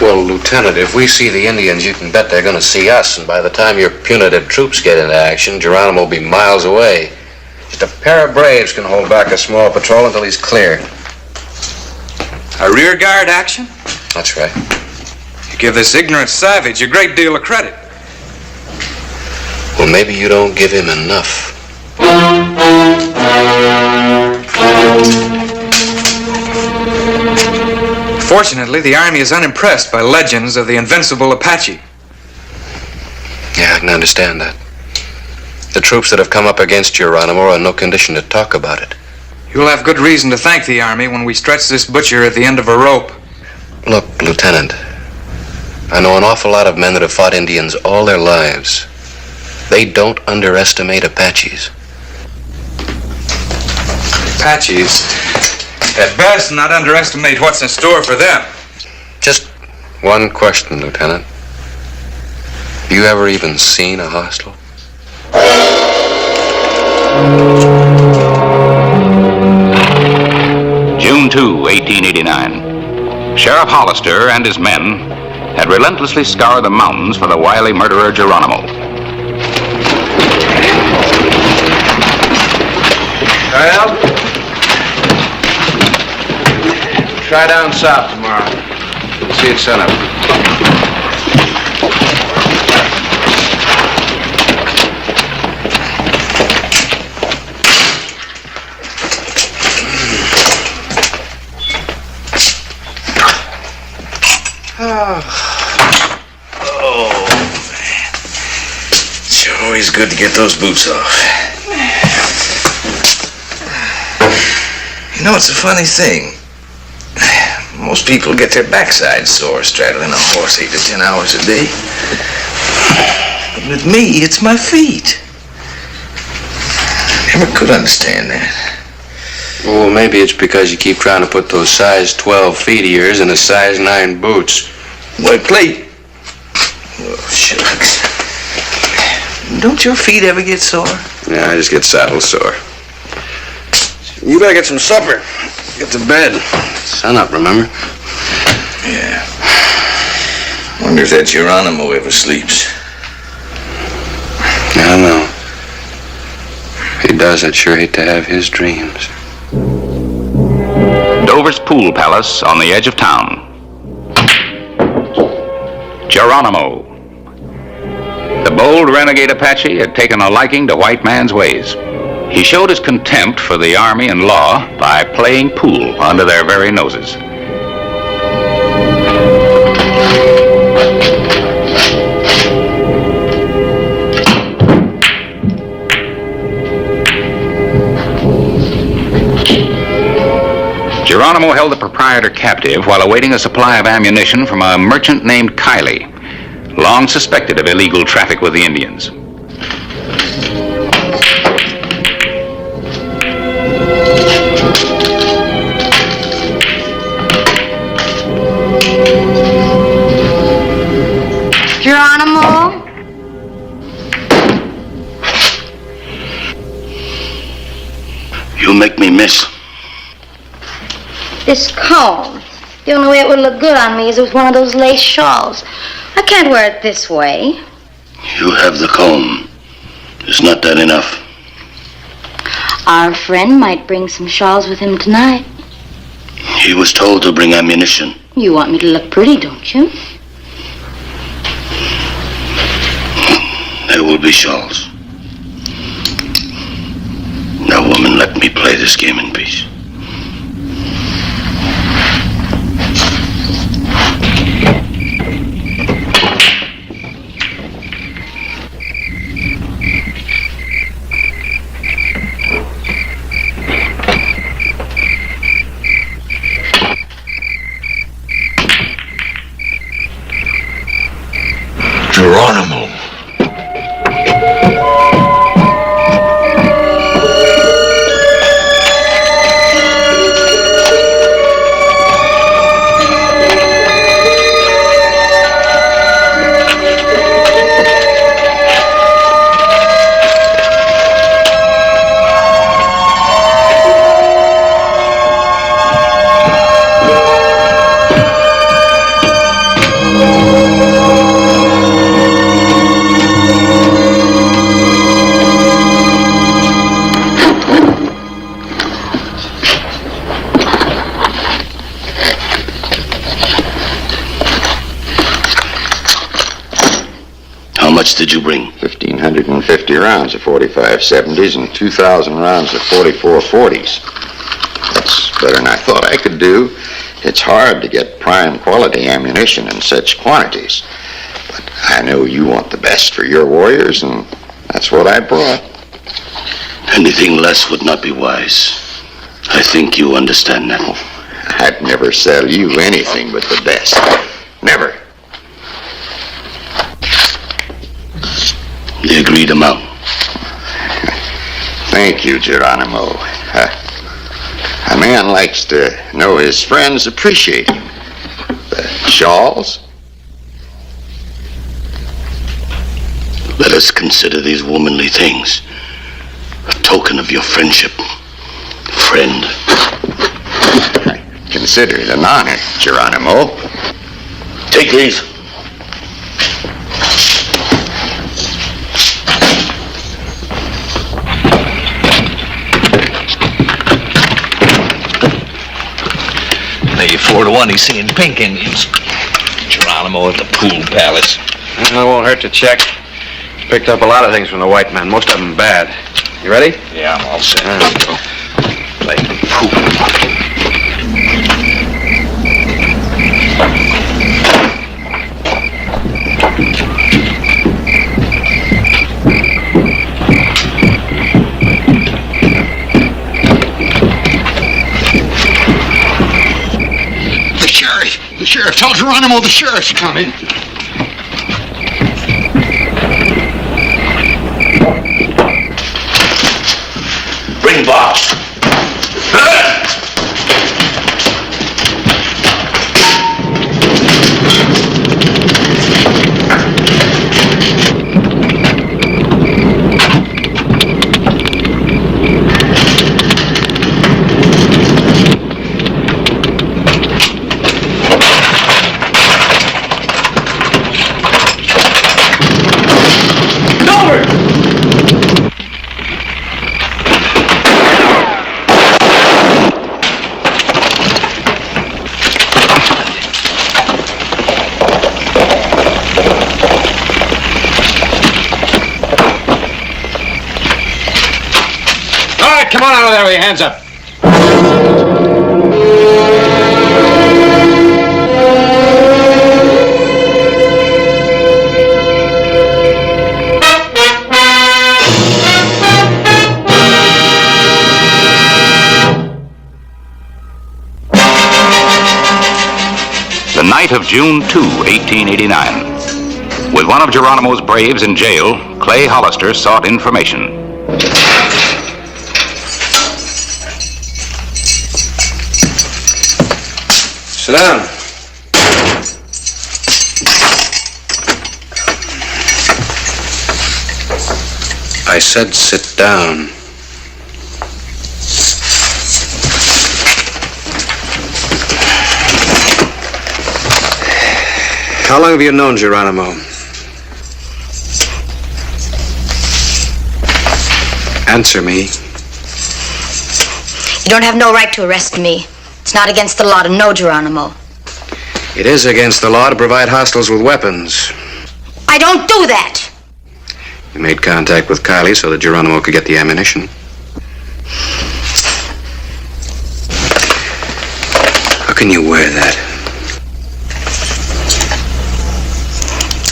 Well, Lieutenant, if we see the Indians, you can bet they're going to see us, and by the time your punitive troops get into action, Geronimo will be miles away. Just a pair of braves can hold back a small patrol until he's clear. A rear guard action? That's right. You give this ignorant savage a great deal of credit. Well, maybe you don't give him enough. Fortunately, the Army is unimpressed by legends of the invincible Apache. Yeah, I can understand that. The troops that have come up against Geronimo are in no condition to talk about it. You'll have good reason to thank the Army when we stretch this butcher at the end of a rope. Look, Lieutenant, I know an awful lot of men that have fought Indians all their lives. They don't underestimate Apaches. Apaches, at best, not underestimate what's in store for them. Just one question, Lieutenant. You ever even seen a hostile? June 2, 1889. Sheriff Hollister and his men had relentlessly scoured the mountains for the wily murderer Geronimo. Well, try down south tomorrow. See it sun up. Oh, man. Sure always good to get those boots off. You know, it's a funny thing. Most people get their backside sore straddling a horse 8 to 10 hours a day. But with me, it's my feet. Never could understand that. Well, maybe it's because you keep trying to put those size 12 feet of yours in a size 9 boots. What, Clay? Oh, shucks. Don't your feet ever get sore? Yeah, I just get saddle sore. You better get some supper. Get to bed. Sun up, remember? Yeah. Wonder if that Geronimo ever sleeps. I don't know. If he does, I'd sure hate to have his dreams. Dover's Pool Palace on the edge of town. Geronimo. The bold renegade Apache had taken a liking to white man's ways. He showed his contempt for the Army and law by playing pool under their very noses. Geronimo held the proprietor captive while awaiting a supply of ammunition from a merchant named Kiley, long suspected of illegal traffic with the Indians. Geronimo? You make me miss. This comb. The only way it would look good on me is with one of those lace shawls. I can't wear it this way. You have the comb. Is not that enough? Our friend might bring some shawls with him tonight. He was told to bring ammunition. You want me to look pretty, don't you? There will be shawls. Now, woman, let me play this game in peace. Geronimo. much did you bring? 1,550 rounds of 45-70s and 2,000 rounds of 44-40s. That's better than I thought I could do. It's hard to get prime quality ammunition in such quantities. But I know you want the best for your warriors, and that's what I brought. Anything less would not be wise. I think you understand that. I'd never sell you anything but the best. Never. The agreed amount. Thank you, Geronimo. A man likes to know his friends appreciate him. The shawls? Let us consider these womanly things a token of your friendship, friend. I consider it an honor, Geronimo. Take these. Maybe 4-1 he's seeing pink Indians. Geronimo at the pool palace. It won't hurt to check. Picked up a lot of things from the white men, most of them bad. You ready? Yeah, I'm all set. Let's go. Play pool. The sheriff. Tell Geronimo the sheriff's coming. Bring box. Come on out of there with your hands up. The night of June 2, 1889. With one of Geronimo's braves in jail, Clay Hollister sought information. Sit down. I said sit down. How long have you known Geronimo? Answer me. You don't have no right to arrest me. It's not against the law to know Geronimo. It is against the law to provide hostiles with weapons. I don't do that. You made contact with Kylie so that Geronimo could get the ammunition. How can you wear that?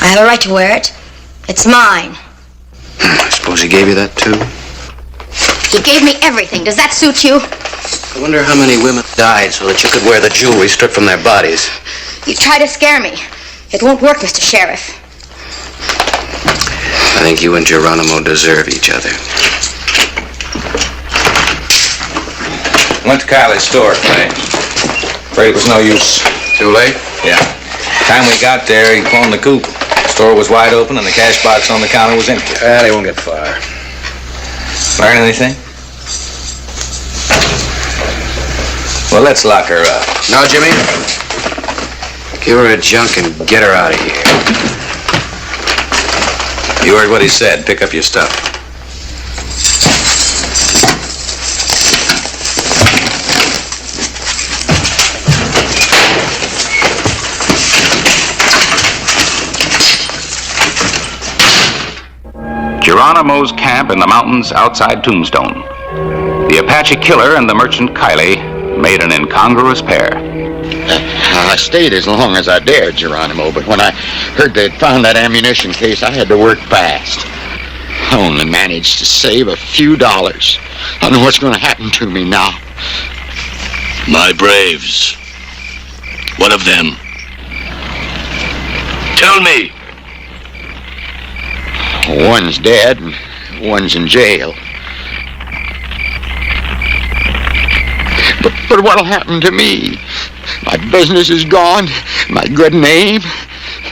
I have a right to wear it. It's mine. I suppose he gave you that too? You gave me everything. Does that suit you? I wonder how many women died so that you could wear the jewelry stripped from their bodies. You try to scare me. It won't work, Mr. Sheriff. I think you and Geronimo deserve each other. Went to Kylie's store, Clay. Afraid it was no use. Too late? Yeah. Time we got there, he phoned the coop. The store was wide open and the cash box on the counter was empty. They won't get far. Learn anything? Well, let's lock her up. No, Jimmy. Give her a junk and get her out of here. You heard what he said. Pick up your stuff. Geronimo's camp in the mountains outside Tombstone. The Apache killer and the merchant Kiley made an incongruous pair. I stayed as long as I dared, Geronimo, but when I heard they'd found that ammunition case, I had to work fast. I only managed to save a few dollars. I don't know what's going to happen to me now. My braves. What of them? Tell me. One's dead and one's in jail. But what'll happen to me? My business is gone. My good name.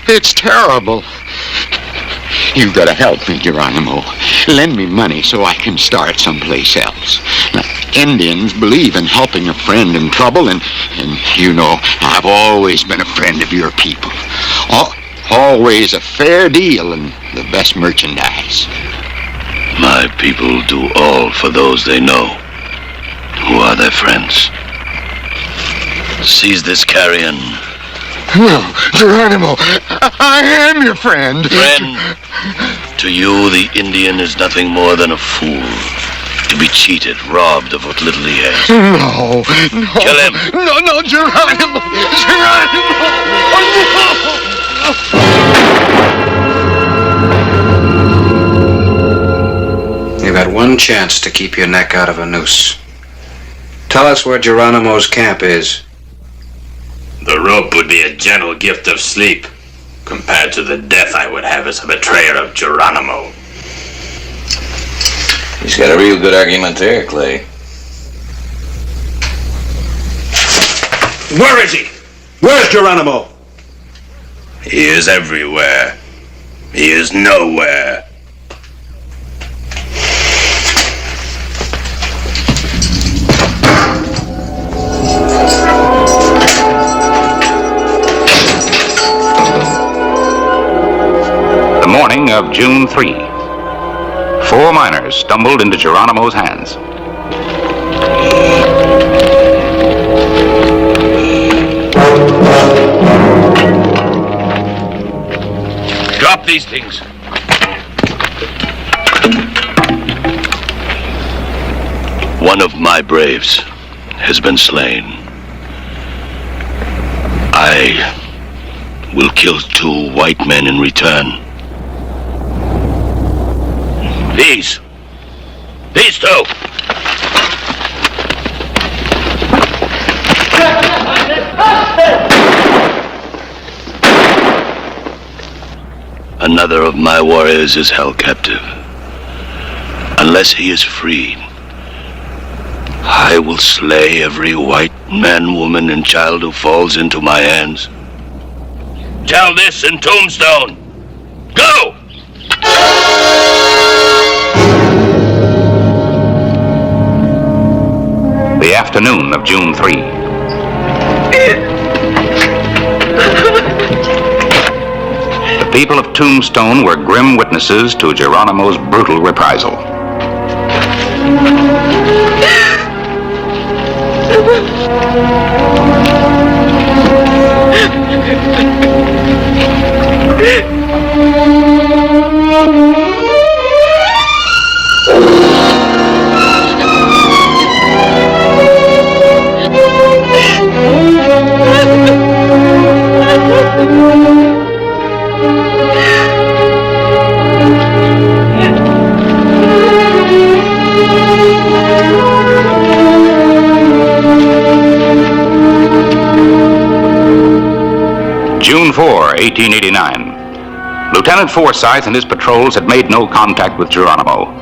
It's terrible. You've got to help me, Geronimo. Lend me money so I can start someplace else. Now, Indians believe in helping a friend in trouble, and you know, I've always been a friend of your people. Always a fair deal and the best merchandise. My people do all for those they know. Who are their friends? Seize this carrion. No, Geronimo, I am your friend. Friend, to you the Indian is nothing more than a fool. To be cheated, robbed of what little he has. No. Kill him. No, Geronimo. You've had one chance to keep your neck out of a noose. Tell us where Geronimo's camp is. The rope would be a gentle gift of sleep compared to the death I would have as a betrayer of Geronimo. He's got a real good argument there, Clay. Where is he? Where's Geronimo? He is everywhere. He is nowhere. The morning of June 3, 4 miners stumbled into Geronimo's hands. Drop these things. One of my braves has been slain. I will kill 2 white men in return. These 2. Another of my warriors is held captive. Unless he is freed, I will slay every white man, woman, and child who falls into my hands. Tell this in Tombstone. Go! The afternoon of June 3. The people of Tombstone were grim witnesses to Geronimo's brutal reprisal. June 4, 1889. Lieutenant Forsyth and his patrols had made no contact with Geronimo.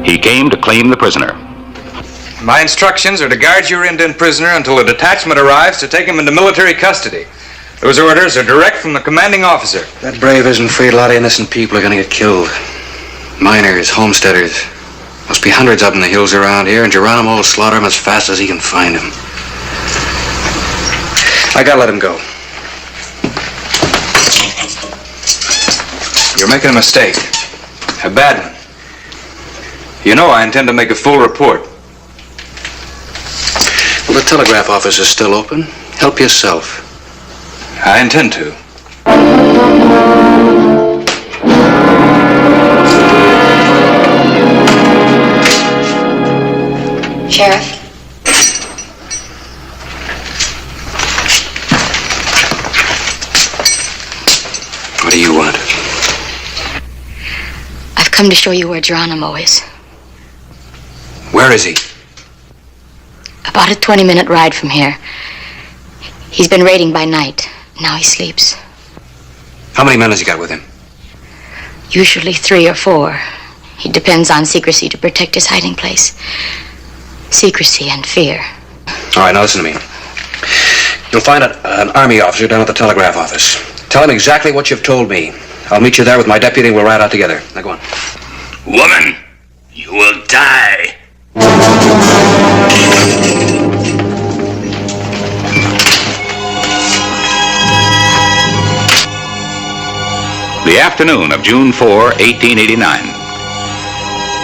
He came to claim the prisoner. My instructions are to guard your Indian prisoner until a detachment arrives to take him into military custody. Those orders are direct from the commanding officer. That brave isn't free. A lot of innocent people are going to get killed. Miners, homesteaders. Must be hundreds of them in the hills around here, and Geronimo will slaughter them as fast as he can find them. I gotta let him go. You're making a mistake. A bad one. You know I intend to make a full report. Well, the telegraph office is still open. Help yourself. I intend to. Sheriff. What do you want? I've come to show you where Geronimo is. Where is he? About a 20-minute ride from here. He's been raiding by night. Now he sleeps. How many men has he got with him? Usually 3 or 4. He depends on secrecy to protect his hiding place. Secrecy and fear. All right, now listen to me. You'll find an army officer down at the telegraph office. Tell him exactly what you've told me. I'll meet you there with my deputy and we'll ride out together. Now go on. Woman, you will die. The afternoon of June 4, 1889.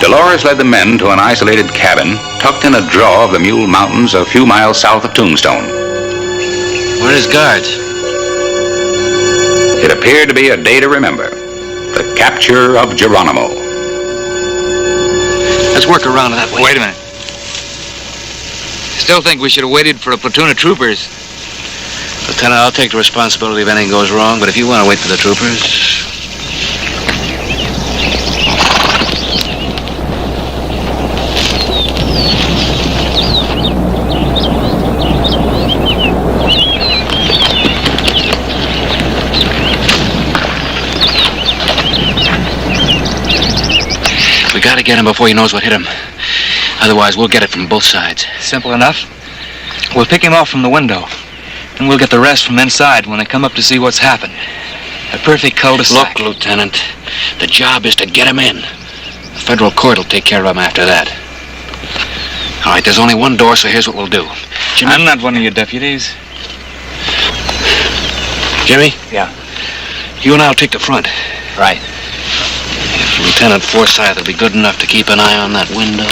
Dolores led the men to an isolated cabin tucked in a draw of the Mule Mountains a few miles south of Tombstone. Where are his guards? It appeared to be a day to remember. The capture of Geronimo. Let's work around that way. Wait a minute. Still think we should have waited for a platoon of troopers. Lieutenant, I'll take the responsibility if anything goes wrong, but if you want to wait for the troopers... We gotta get him before he knows what hit him. Otherwise, we'll get it from both sides. Simple enough. We'll pick him off from the window. And we'll get the rest from inside when they come up to see what's happened. A perfect cul-de-sac. Look, Lieutenant, the job is to get him in. The federal court will take care of him after that. All right, there's only one door, so here's what we'll do. Jimmy? I'm not one of your deputies. Jimmy? Yeah. You and I'll take the front. Right. If Lieutenant Forsyth will be good enough to keep an eye on that window.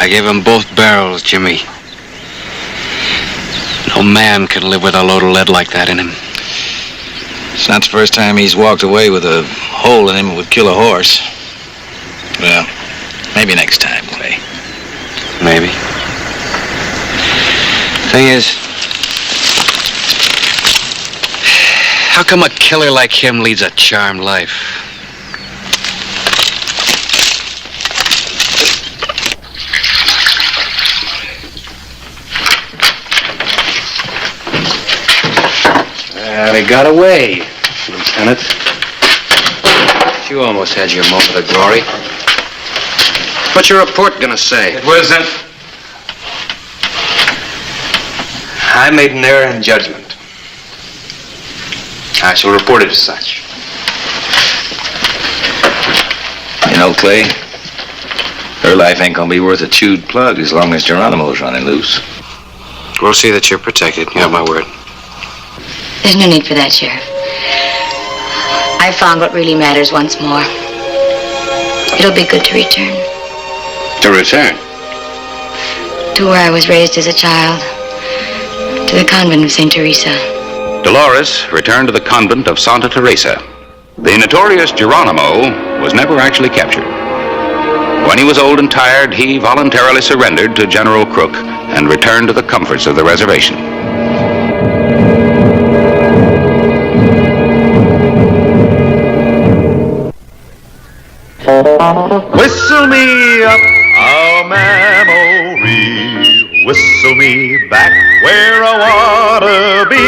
I gave him both barrels, Jimmy. No man can live with a load of lead like that in him. It's not the first time he's walked away with a hole in him that would kill a horse. Well, maybe next time, Clay. Maybe. Thing is, how come a killer like him leads a charmed life? Well, he got away, Lieutenant. You almost had your moment of glory. What's your report gonna say? It wasn't. I made an error in judgment. I shall report it as such. You know, Clay, her life ain't gonna be worth a chewed plug as long as Geronimo's running loose. We'll see that you're protected. You have my word. There's no need for that, Sheriff. I found what really matters once more. It'll be good to return. To return? To where I was raised as a child. To the convent of St. Teresa. Dolores returned to the convent of Santa Teresa. The notorious Geronimo was never actually captured. When he was old and tired, he voluntarily surrendered to General Crook and returned to the comforts of the reservation. Whistle me up a memory, whistle me back where I wanna be,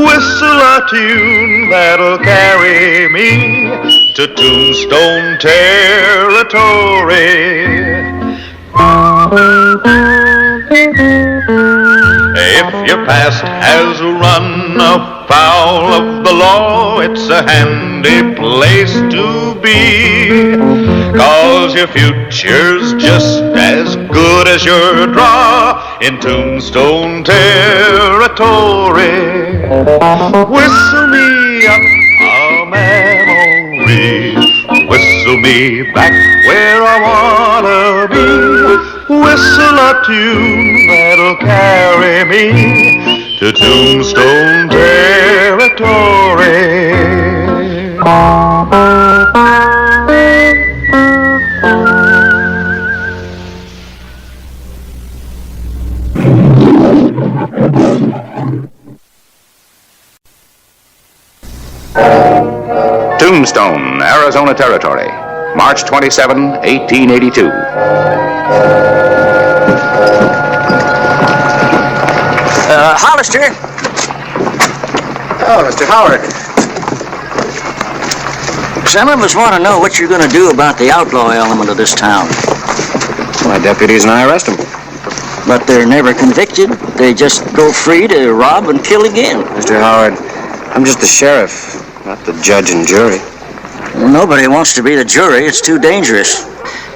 whistle a tune that'll carry me to Tombstone territory. If your past has run afoul of the law, it's a handy place to be, 'cause your future's just as good as your draw in Tombstone territory. Whistle me up a memory, whistle me back where I wanna be, whistle a tune that'll carry me to Tombstone territory. Tombstone, Arizona Territory, March 27, 1882. Hollister. Oh, Mr. Howard. Some of us want to know what you're going to do about the outlaw element of this town. My deputies and I arrest them. But they're never convicted. They just go free to rob and kill again. Mr. Howard, I'm just the sheriff, not the judge and jury. Nobody wants to be the jury. It's too dangerous.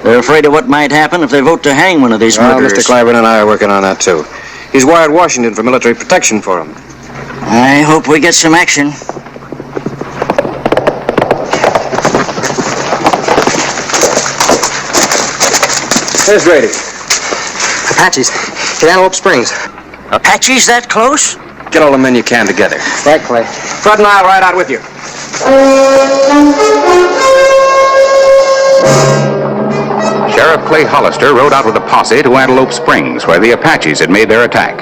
They're afraid of what might happen if they vote to hang one of these murderers. Mr. Clyburn and I are working on that, too. He's wired Washington for military protection for him. I hope we get some action. There's Grady. Apaches. Get Antelope Springs. Apaches that close? Get all the men you can together. Right, Clay. Fred and I'll ride out with you. Sheriff Clay Hollister rode out with a posse to Antelope Springs, where the Apaches had made their attack.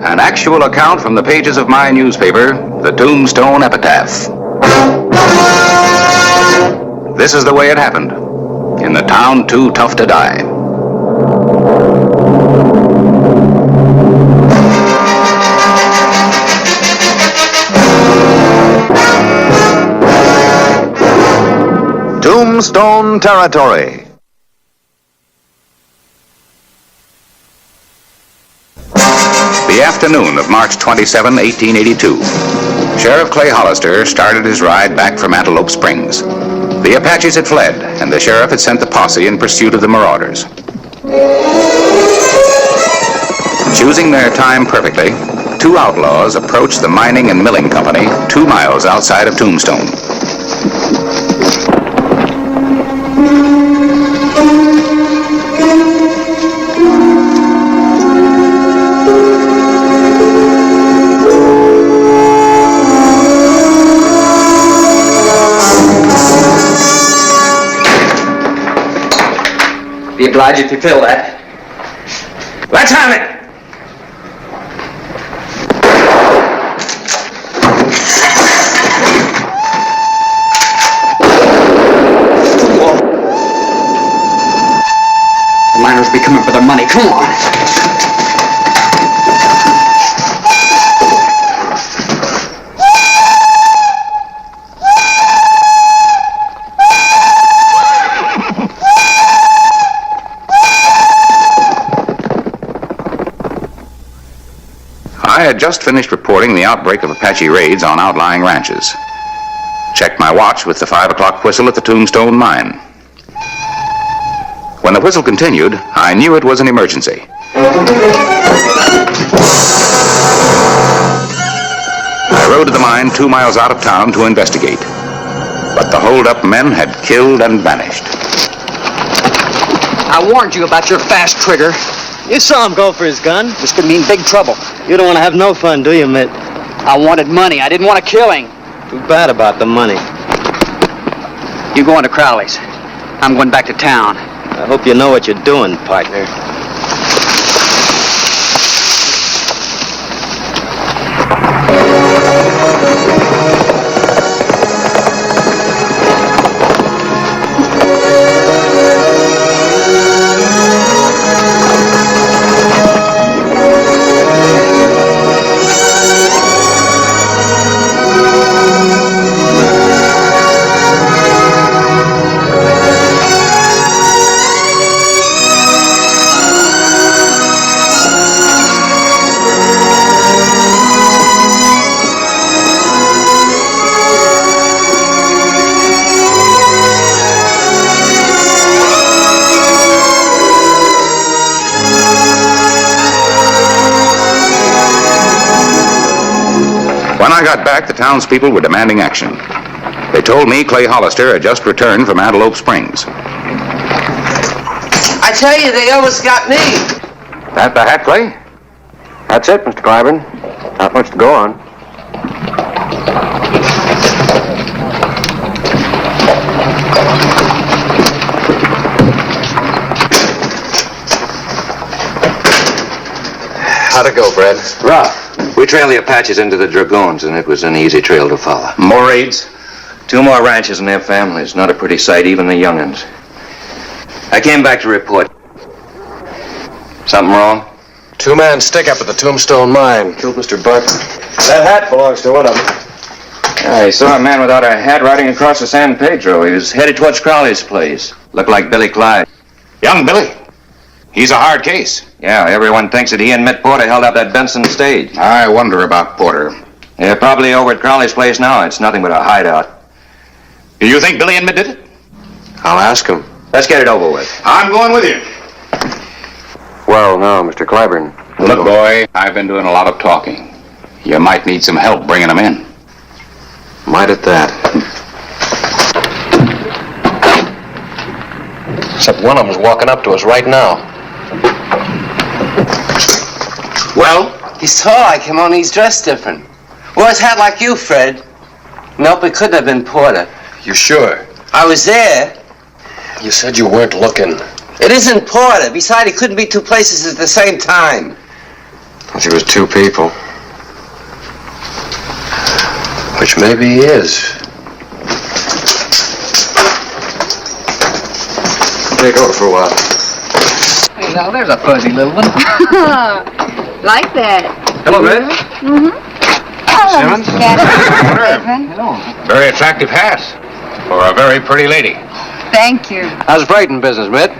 An actual account from the pages of my newspaper, the Tombstone Epitaph. This is the way it happened, in the town too tough to die. Tombstone Territory. The afternoon of March 27, 1882. Sheriff Clay Hollister started his ride back from Antelope Springs. The Apaches had fled, and the sheriff had sent the posse in pursuit of the marauders. Choosing their time perfectly, two outlaws approached the mining and milling company 2 miles outside of Tombstone. Be obliged if you fill that. Let's have it! The miners will be coming for their money. Come on. I had just finished reporting the outbreak of Apache raids on outlying ranches. Checked my watch with the 5 o'clock whistle at the Tombstone mine. When the whistle continued, I knew it was an emergency. I rode to the mine 2 miles out of town to investigate. But the hold-up men had killed and vanished. I warned you about your fast trigger. You saw him go for his gun. This could mean big trouble. You don't want to have no fun, do you, Mitt? I wanted money. I didn't want to kill him. Too bad about the money. You going to Crowley's. I'm going back to town. I hope you know what you're doing, partner. When I got back, the townspeople were demanding action. They told me Clay Hollister had just returned from Antelope Springs. I tell you, they almost got me. That the hat, Clay? That's it, Mr. Clyburn. Not much to go on. How'd it go, Brad? Rough. We trailed the Apaches into the Dragoons, and it was an easy trail to follow. More raids? 2 more ranches and their families. Not a pretty sight, even the young'uns. I came back to report. Something wrong? 2-man stick-up at the Tombstone mine. Killed Mr. Barton. That hat belongs to one of them. I saw a man without a hat riding across the San Pedro. He was headed towards Crowley's place. Looked like Billy Clyde. Young Billy. He's a hard case. Yeah, everyone thinks that he and Mitt Porter held up that Benson stage. I wonder about Porter. They're probably over at Crowley's place now. It's nothing but a hideout. Do you think Billy and Mitt did it? I'll ask him. Let's get it over with. I'm going with you. Well, now, Mr. Clyburn. Look, boy, I've been doing a lot of talking. You might need some help bringing them in. Might at that. Except one of them's walking up to us right now. Well? He's tall like him, only he's dressed different. Wore his hat like you, Fred. Nope, it couldn't have been Porter. You sure? I was there. You said you weren't looking. It isn't Porter. Besides, he couldn't be 2 places at the same time. He was 2 people. Which maybe he is. Take over for a while. Hey, now there's a fuzzy little one. Like that. Hello, Red. Mm-hmm. Hello, Simmons. Mr. Captain. Hello. Very attractive hat for a very pretty lady. Thank you. How's the freighting business, Mitt?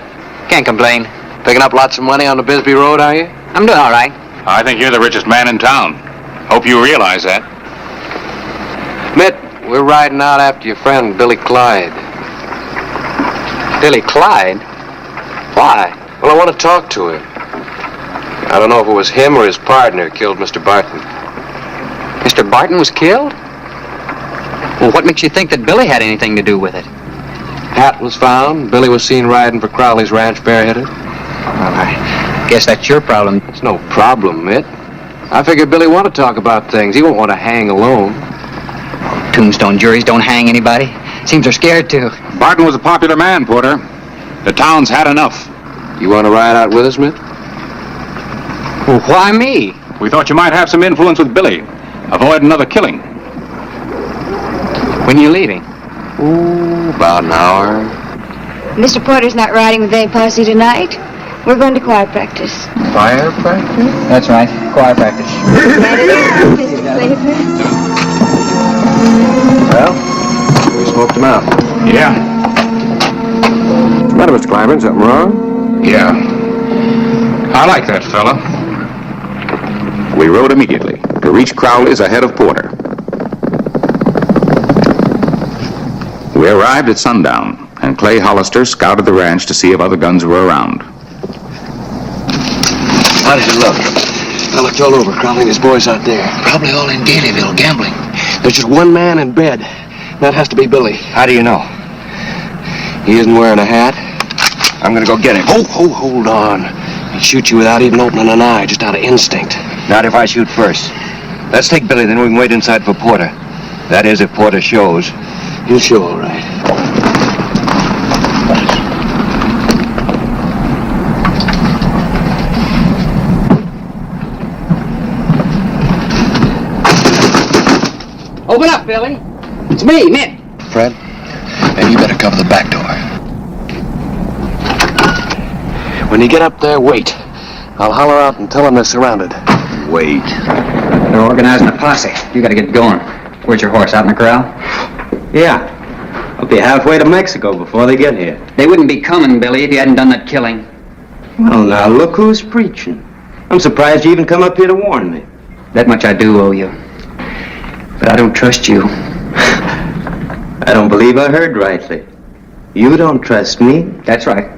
Can't complain. Picking up lots of money on the Bisbee Road, are you? I'm doing all right. I think you're the richest man in town. Hope you realize that. Mitt, we're riding out after your friend, Billy Clyde. Billy Clyde? Why? Well, I want to talk to him. I don't know if it was him or his partner who killed Mr. Barton. Mr. Barton was killed? Well, what makes you think that Billy had anything to do with it? Hat was found. Billy was seen riding for Crowley's ranch bareheaded. Well, I guess that's your problem. It's no problem, Mitt. I figured Billy wanted to talk about things. He won't want to hang alone. Tombstone juries don't hang anybody. Seems they're scared to. Barton was a popular man, Porter. The town's had enough. You want to ride out with us, Mitt? Well, why me? We thought you might have some influence with Billy. Avoid another killing. When you leaving? Ooh, about an hour. Mr. Porter's not riding with any posse tonight. We're going to choir practice. Fire practice? That's right. Choir practice. Mr. Claiborne? Well, we smoked him out. Yeah. What's the matter, Mr. Clyburn? Something wrong? Yeah. I like that fella. We rode immediately. to reach Crowley's ahead of Porter. We arrived at sundown, and Clay Hollister scouted the ranch to see if other guns were around. How did you look? I looked all over. Crowley and his boys out there. Probably all in Gaileyville gambling. There's just one man in bed. That has to be Billy. How do you know? He isn't wearing a hat. I'm gonna go get him. Hold on. He'd shoot you without even opening an eye, just out of instinct. Not if I shoot first. Let's take Billy, then we can wait inside for Porter. That is, if Porter shows. He'll show, all right. Open up, Billy. It's me, Mitt. Fred, maybe you better cover the back door. When you get up there, wait. I'll holler out and tell them they're surrounded. Wait. They're organizing a posse. You gotta get going. Where's your horse, out in the corral? Yeah. I'll be halfway to Mexico before they get here. They wouldn't be coming, Billy, if you hadn't done that killing. Well, now, look who's preaching. I'm surprised you even come up here to warn me. That much I do owe you. But I don't trust you. I don't believe I heard rightly. You don't trust me? That's right.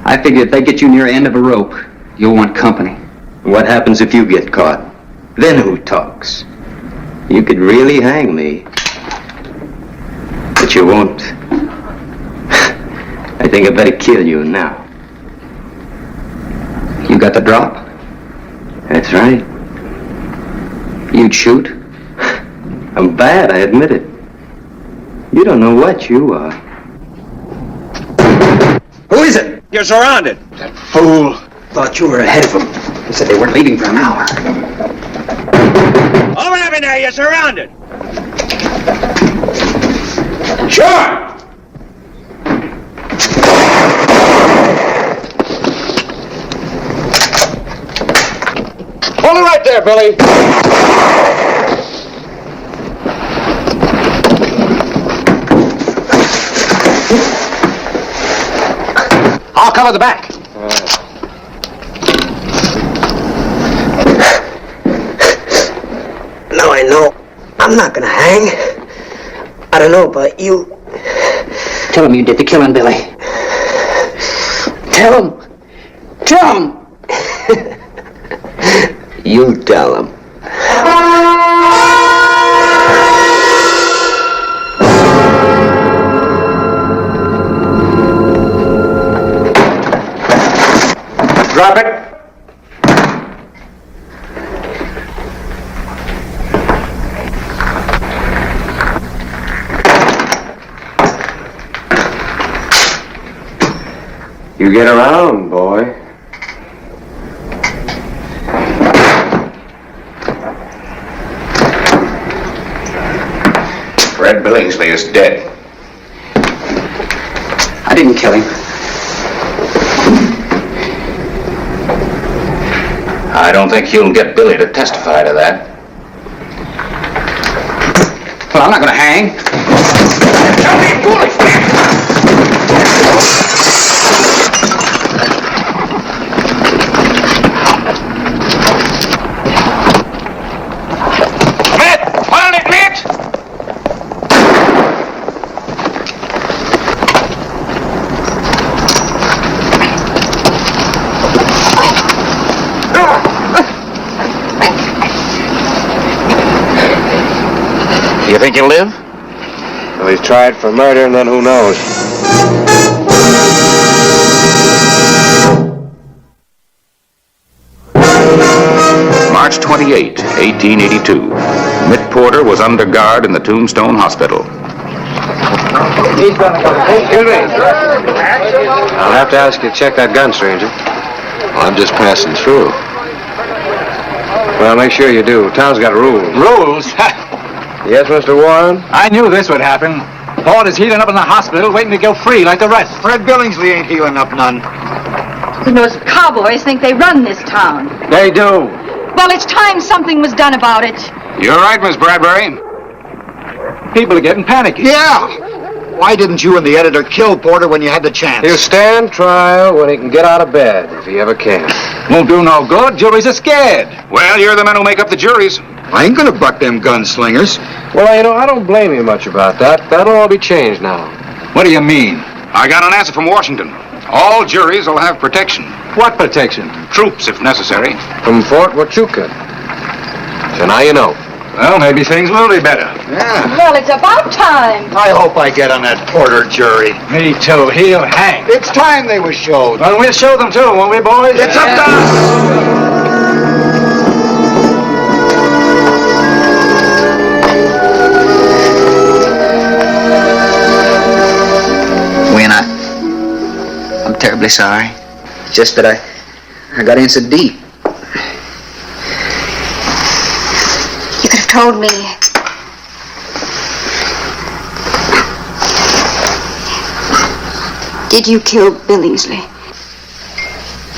I figure if they get you near the end of a rope, you'll want company. What happens if you get caught? Then who talks? You could really hang me. But you won't. I think I better kill you now. You got the drop? That's right. You'd shoot? I'm bad, I admit it. You don't know what you are. Who is it? You're surrounded. That fool. Thought you were ahead of them. They said they weren't leaving for an hour. Open up in there, you're surrounded. Sure! Hold it right there, Billy. I'll cover the back. Now I know I'm not gonna hang. I don't know about you. Tell them you did the killing, Billy. Tell him. Tell him. You tell him. Drop it. You get around, boy. Fred Billingsley is dead. I didn't kill him. I don't think you'll get Billy to testify to that. Well, I'm not gonna hang. Tell me, foolish! You think he'll live? Well, he's tried for murder, and then who knows? March 28, 1882. Mitt Porter was under guard in the Tombstone Hospital. Excuse me. I'll have to ask you to check that gun, stranger. Well, I'm just passing through. Well, make sure you do. Town's got rules. Rules? Yes, Mr. Warren? I knew this would happen. Porter's healing up in the hospital, waiting to go free like the rest. Fred Billingsley ain't healing up none. And those cowboys think they run this town. They do. Well, it's time something was done about it. You're right, Miss Bradbury. People are getting panicky. Yeah. Why didn't you and the editor kill Porter when you had the chance? He'll stand trial when he can get out of bed, if he ever can. Won't do no good. Juries are scared. Well, you're the men who make up the juries. I ain't gonna buck them gunslingers. Well, I don't blame you much about that. That'll all be changed now. What do you mean? I got an answer from Washington. All juries will have protection. What protection? Troops, if necessary. From Fort Huachuca. So now you know. Well, maybe things will be better. Yeah. Well, it's about time. I hope I get on that Porter jury. Me too. He'll hang. It's time they were showed. Well, we'll show them too, won't we, boys? It's up to us. I'm terribly sorry. Just that I got in so deep. You could have told me. Did you kill Billingsley?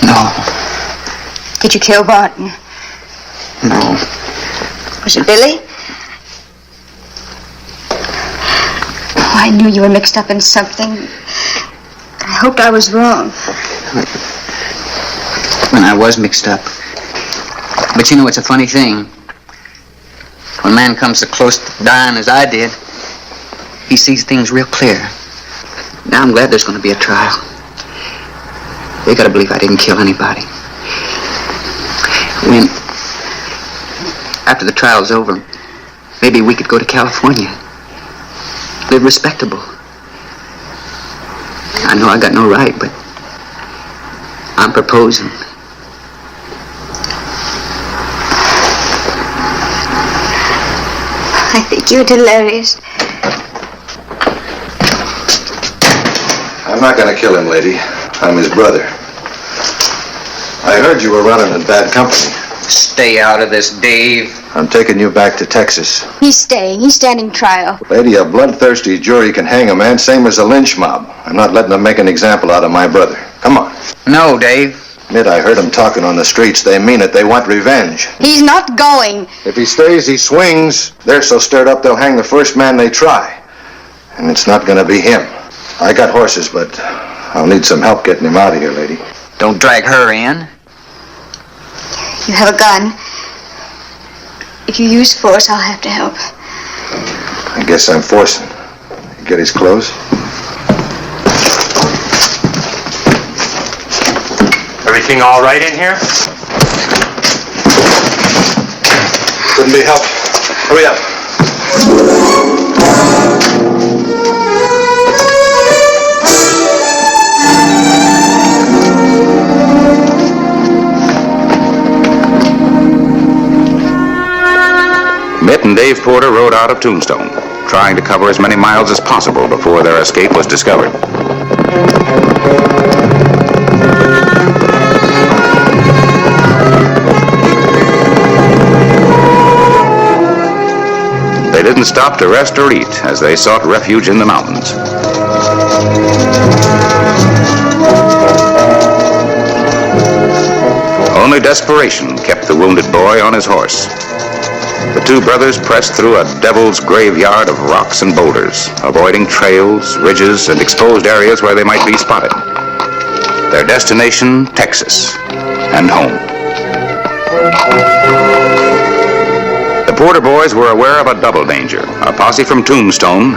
No. Did you kill Barton? No. Was it Billy? Oh, I knew you were mixed up in something. I hoped I was wrong. When I was mixed up. But you know, it's a funny thing. When a man comes so close to dying as I did, he sees things real clear. Now I'm glad there's going to be a trial. They got to believe I didn't kill anybody. After the trial's over, maybe we could go to California. Live respectable. I know I got no right, but I'm proposing. I think you're delirious. I'm not going to kill him, lady. I'm his brother. I heard you were running in bad company. Stay out of this, Dave. I'm taking you back to Texas. He's staying. He's standing trial. Lady, a bloodthirsty jury can hang a man same as a lynch mob. I'm not letting them make an example out of my brother. Come on. No, Dave. Admit I heard them talking on the streets. They mean it. They want revenge. He's not going. If he stays, he swings. They're so stirred up they'll hang the first man they try. And it's not going to be him. I got horses, but I'll need some help getting him out of here, lady. Don't drag her in. You have a gun. If you use force, I'll have to help. I guess I'm forcing. You get his clothes? Everything all right in here? Couldn't be helped. Hurry up. Mitt and Dave Porter rode out of Tombstone, trying to cover as many miles as possible before their escape was discovered. They didn't stop to rest or eat as they sought refuge in the mountains. Only desperation kept the wounded boy on his horse. The two brothers pressed through a devil's graveyard of rocks and boulders, avoiding trails, ridges, and exposed areas where they might be spotted. Their destination, Texas, and home. The Porter boys were aware of a double danger, a posse from Tombstone,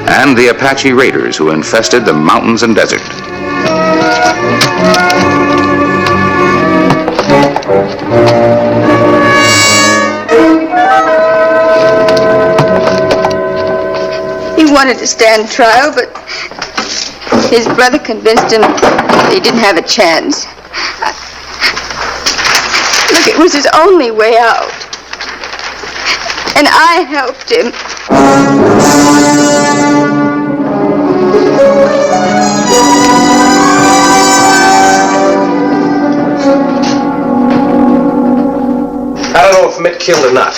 and the Apache raiders who infested the mountains and desert. He wanted to stand trial, but his brother convinced him he didn't have a chance. Look, it was his only way out. And I helped him. I don't know if Mitt killed or not,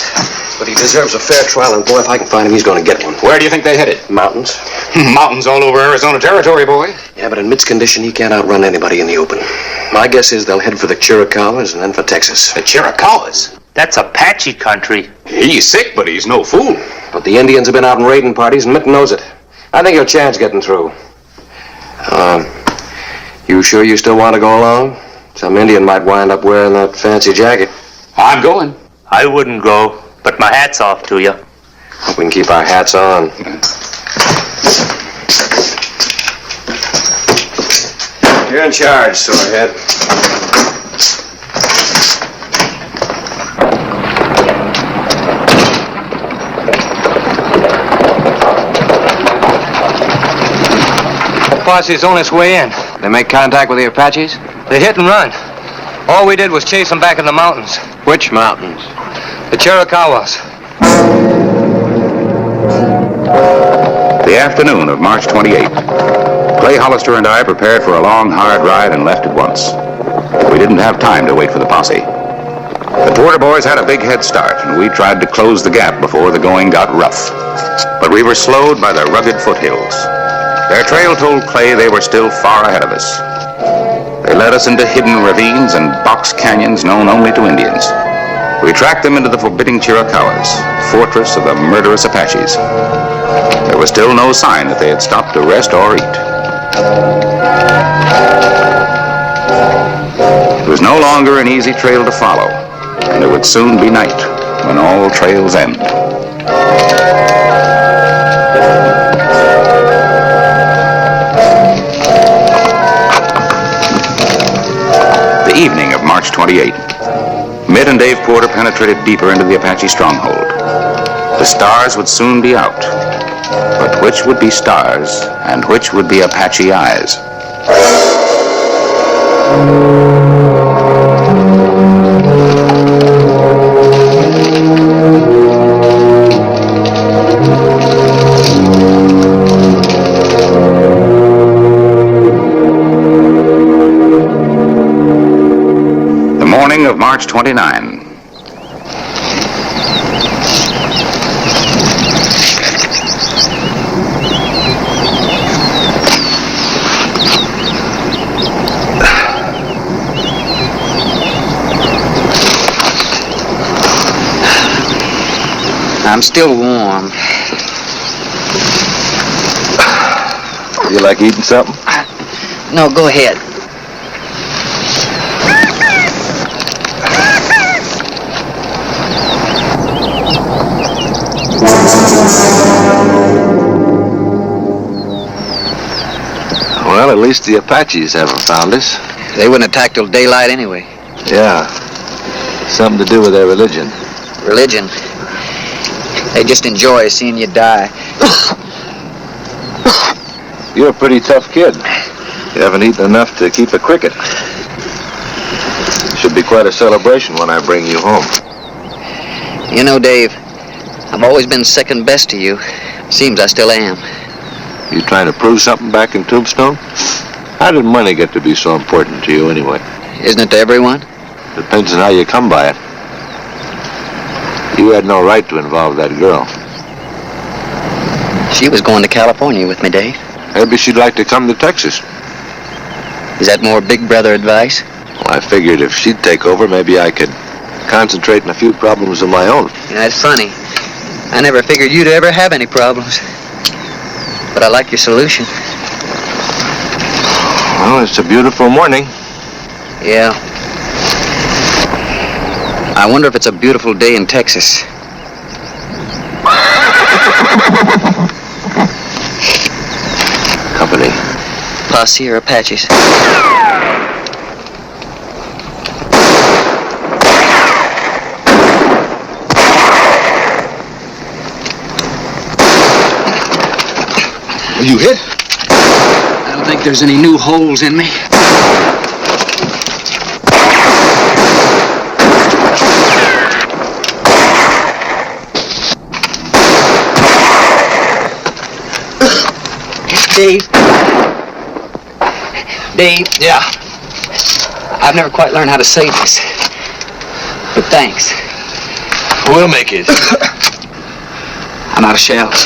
but he deserves a fair trial, and boy, if I can find him, he's going to get one. Where do you think they headed? Mountains. Mountains all over Arizona territory, boy. Yeah, but in Mitt's condition, he can't outrun anybody in the open. My guess is they'll head for the Chiricahuas and then for Texas. The Chiricahuas? That's Apache country. He's sick, but he's no fool. But the Indians have been out in raiding parties, and Mitt knows it. I think he'll chance getting through. You sure you still want to go along? Some Indian might wind up wearing that fancy jacket. I'm going. I wouldn't go, but my hat's off to you. Hope we can keep our hats on. You're in charge, Sorehead. The posse's on its way in. They make contact with the Apaches? They hit and run. All we did was chase them back in the mountains. Which mountains? The Chiricahuas. The afternoon of March 28th. Clay Hollister and I prepared for a long, hard ride and left at once. We didn't have time to wait for the posse. The Porter boys had a big head start, and we tried to close the gap before the going got rough. But we were slowed by the rugged foothills. Their trail told Clay they were still far ahead of us. They led us into hidden ravines and box canyons known only to Indians. We tracked them into the forbidding Chiricahuas, fortress of the murderous Apaches. There was still no sign that they had stopped to rest or eat. It was no longer an easy trail to follow, and it would soon be night when all trails end. The evening of March 28th. Mitt and Dave Porter penetrated deeper into the Apache stronghold. The stars would soon be out. But which would be stars and which would be Apache eyes? The morning of March 29. I'm still warm. You like eating something? No, go ahead. Well, at least the Apaches haven't found us. They wouldn't attack till daylight anyway. Yeah. Something to do with their religion. Religion. They just enjoy seeing you die. You're a pretty tough kid. You haven't eaten enough to keep a cricket. Should be quite a celebration when I bring you home. You know, Dave, I've always been second best to you. Seems I still am. You trying to prove something back in Tombstone? How did money get to be so important to you anyway? Isn't it to everyone? Depends on how you come by it. You had no right to involve that girl. She was going to California with me, Dave. Maybe she'd like to come to Texas. Is that more big brother advice? Well, I figured if she'd take over, maybe I could concentrate on a few problems of my own. Yeah, that's funny. I never figured you'd ever have any problems. But I like your solution. Well, it's a beautiful morning. Yeah. I wonder if it's a beautiful day in Texas. Company. Posse or Apaches? Are you hit? I don't think there's any new holes in me. Dave? Yeah? I've never quite learned how to say this. But thanks. We'll make it. I'm out of shells.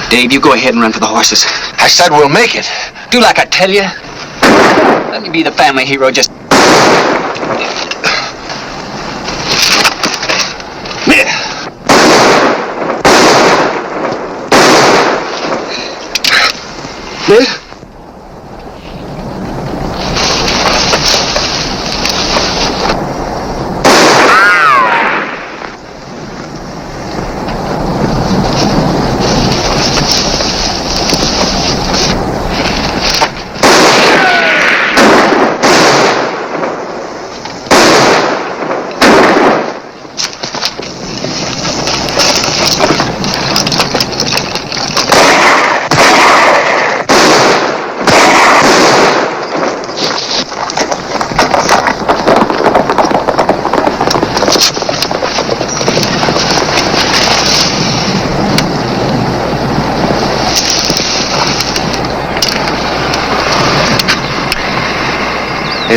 Dave, you go ahead and run for the horses. I said we'll make it. Do like I tell you. Let me be the family hero just...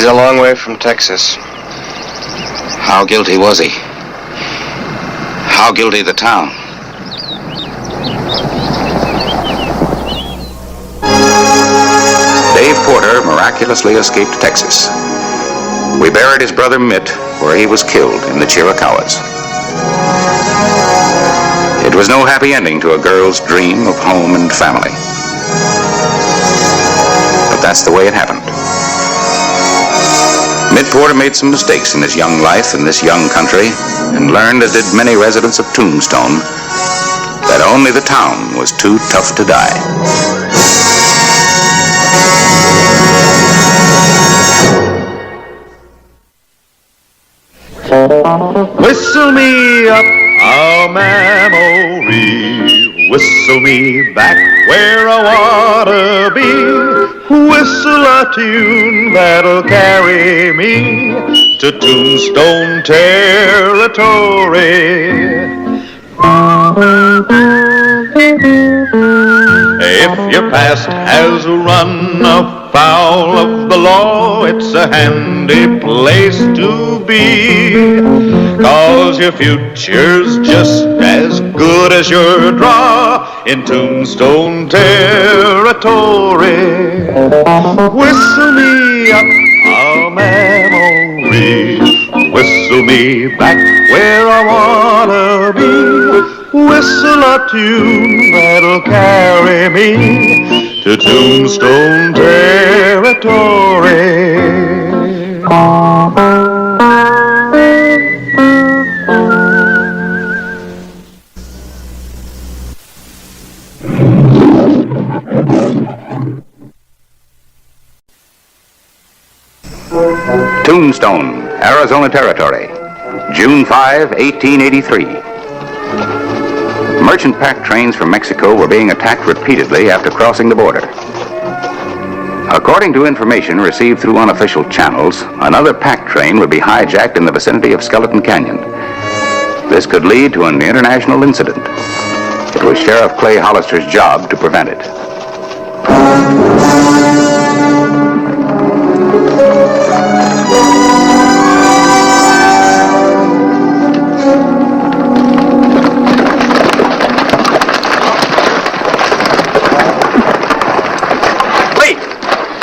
He's a long way from Texas. How guilty was he? How guilty the town? Dave Porter miraculously escaped Texas. We buried his brother Mitt where he was killed in the Chiricahuas. It was no happy ending to a girl's dream of home and family. But that's the way it happened. Mitt Porter made some mistakes in his young life in this young country and learned, as did many residents of Tombstone, that only the town was too tough to die. Whistle me up a memory, whistle me back where I wanna be, whistle a tune that'll carry me to Tombstone territory. If your past has run afoul of the law, it's a handy place to be, 'cause your future's just as good as your draw in Tombstone territory. Whistle me up a memory, whistle me back where I wanna be, whistle a tune that'll carry me to Tombstone territory. Tombstone, Arizona Territory, June 5, 1883. Merchant pack trains from Mexico were being attacked repeatedly after crossing the border. According to information received through unofficial channels, another pack train would be hijacked in the vicinity of Skeleton Canyon. This could lead to an international incident. It was Sheriff Clay Hollister's job to prevent it.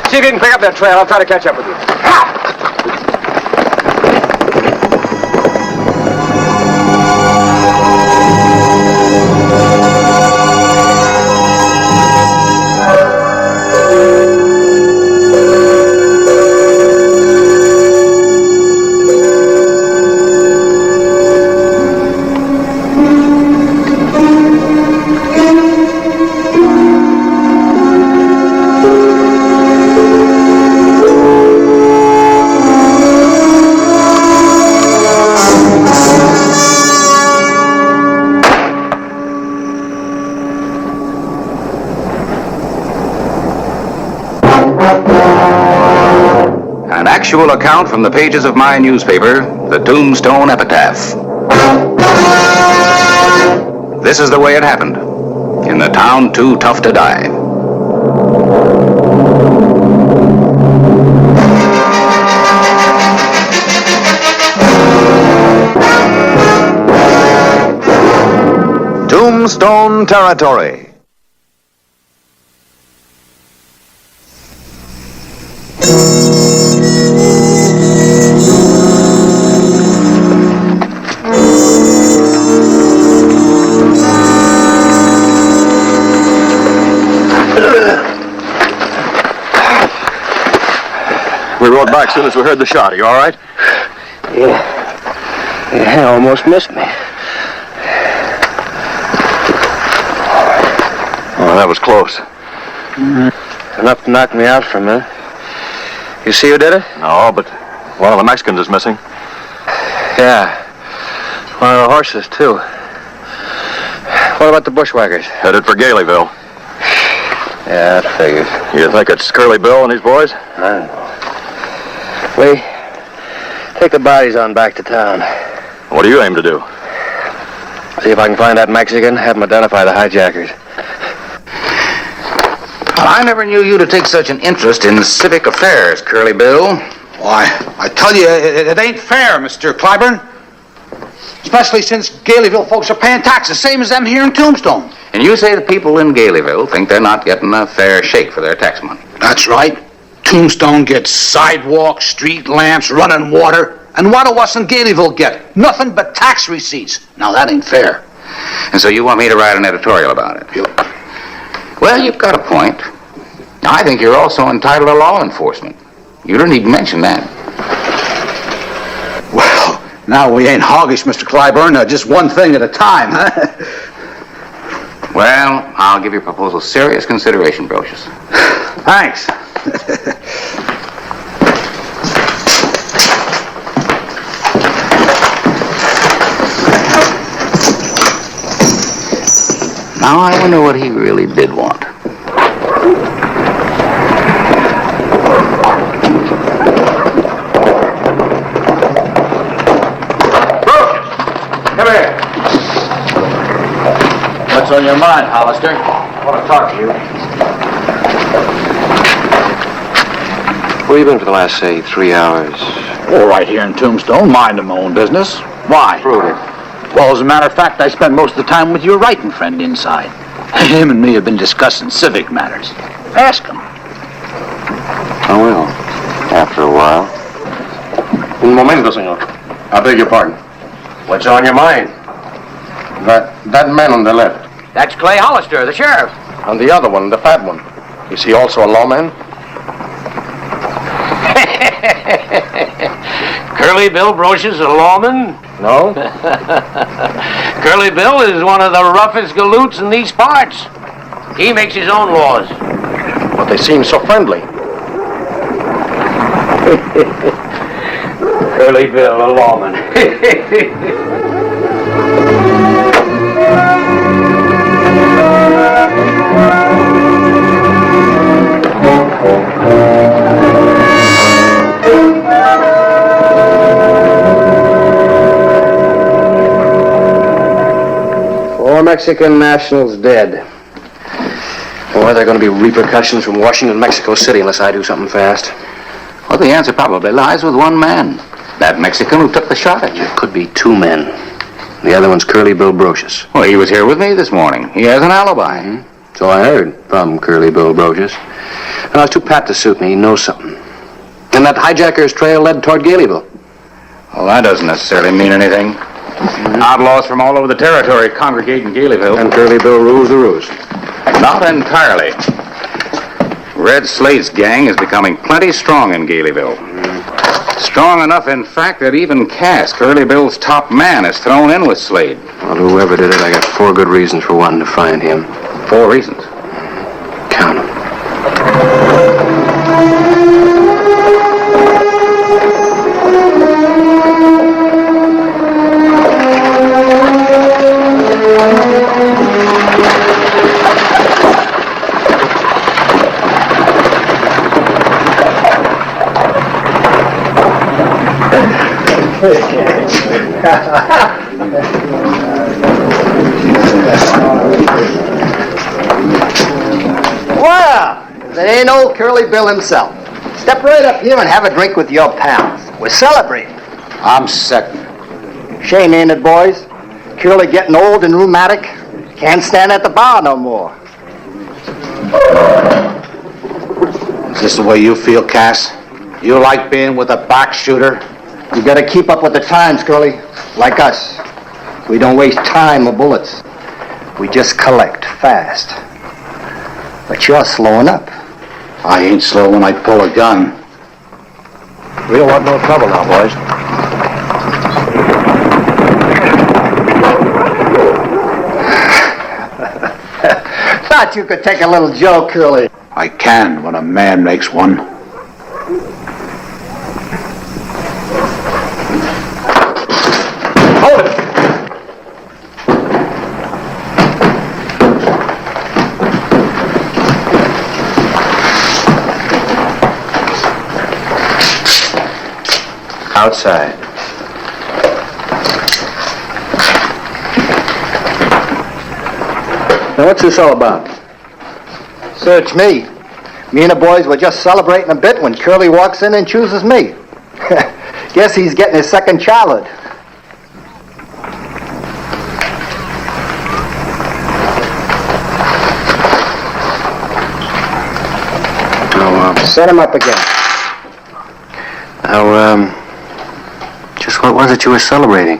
See if you can pick up that trail. I'll try to catch up with you. An actual account from the pages of my newspaper, the Tombstone Epitaph. This is the way it happened, in the town too tough to die. Tombstone Territory. We rode back as soon as we heard the shot. Are you all right? Yeah, almost missed me. Oh, that was close. Enough to knock me out for a minute. You see who did it? No, but one of the Mexicans is missing. Yeah. One of the horses, too. What about the bushwhackers? Headed for Galeyville. Yeah, that figures. You think it's Curly Bill and his boys? I don't know. Lee, take the bodies on back to town. What do you aim to do? See if I can find that Mexican, have him identify the hijackers. I never knew you to take such an interest in civic affairs, Curly Bill. Why, I tell you, it ain't fair, Mr. Clyburn. Especially since Galeyville folks are paying taxes, same as them here in Tombstone. And you say the people in Galeyville think they're not getting a fair shake for their tax money. That's right. Tombstone gets sidewalks, street lamps, running water. And what do us in Galeyville get? Nothing but tax receipts. Now, that ain't fair. And so you want me to write an editorial about it? Well, you've got a point. I think you're also entitled to law enforcement. You don't even mention that. Well, now we ain't hoggish, Mr. Clyburn. Just one thing at a time, huh? Well, I'll give your proposal serious consideration, Brocious. Thanks. Now I wonder what he really did want. Come here. What's on your mind, Hollister? I want to talk to you. Where you been for the last, say, 3 hours? Oh, right here in Tombstone, minding my own business. Why? Prove it. Well, as a matter of fact, I spent most of the time with your writing friend inside. Him and me have been discussing civic matters. Ask him. I will. After a while. Un momento, senor. I beg your pardon. What's on your mind? That man on the left. That's Clay Hollister, the sheriff. And the other one, the fat one. Is he also a lawman? Curly Bill Brocious, a lawman? No. Curly Bill is one of the roughest galoots in these parts. He makes his own laws. But they seem so friendly. Curly Bill, a lawman. Four Mexican nationals dead. Boy, there are going to be repercussions from Washington, Mexico City unless I do something fast. Well, the answer probably lies with one man. That Mexican who took the shot at you. It could be two men. The other one's Curly Bill Brocious. Well, he was here with me this morning. He has an alibi. Mm-hmm. So I heard from Curly Bill Brocious. And I was too pat to suit me. He knows something. And that hijacker's trail led toward Galeyville. Well, that doesn't necessarily mean anything. Mm-hmm. Outlaws from all over the territory congregate in Galeyville. And Curly Bill rules the roost. Not entirely. Red Slate's gang is becoming plenty strong in Galeyville. Strong enough, in fact, that even Cass, Curly Bill's top man, is thrown in with Slade. Well, whoever did it, I got 4 good reasons for wanting to find him. 4 reasons? Count 'em. Well, if it ain't old Curly Bill himself. Step right up here and have a drink with your pals. We're celebrating. I'm sick. Shame, ain't it, boys? Curly getting old and rheumatic. Can't stand at the bar no more. Is this the way you feel, Cass? You like being with a back shooter? You gotta keep up with the times, Curly. Like us. We don't waste time or bullets. We just collect fast. But you're slowing up. I ain't slow when I pull a gun. We don't want no trouble now, boys. Thought you could take a little joke, Curly. I can when a man makes one. Hold it! Outside. Now, what's this all about? Search me. Me and the boys were just celebrating a bit when Curly walks in and chooses me. Guess he's getting his second childhood. Set him up again. Now, just what was it you were celebrating?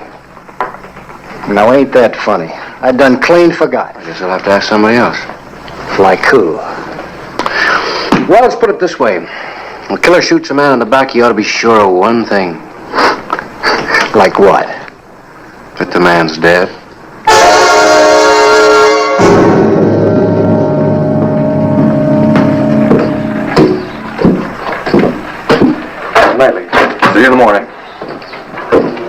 Now, ain't that funny? I done clean forgot. I guess I'll have to ask somebody else. Like who? Well, let's put it this way. When a killer shoots a man in the back, he ought to be sure of one thing. Like what? That the man's dead. Nightly. See you in the morning.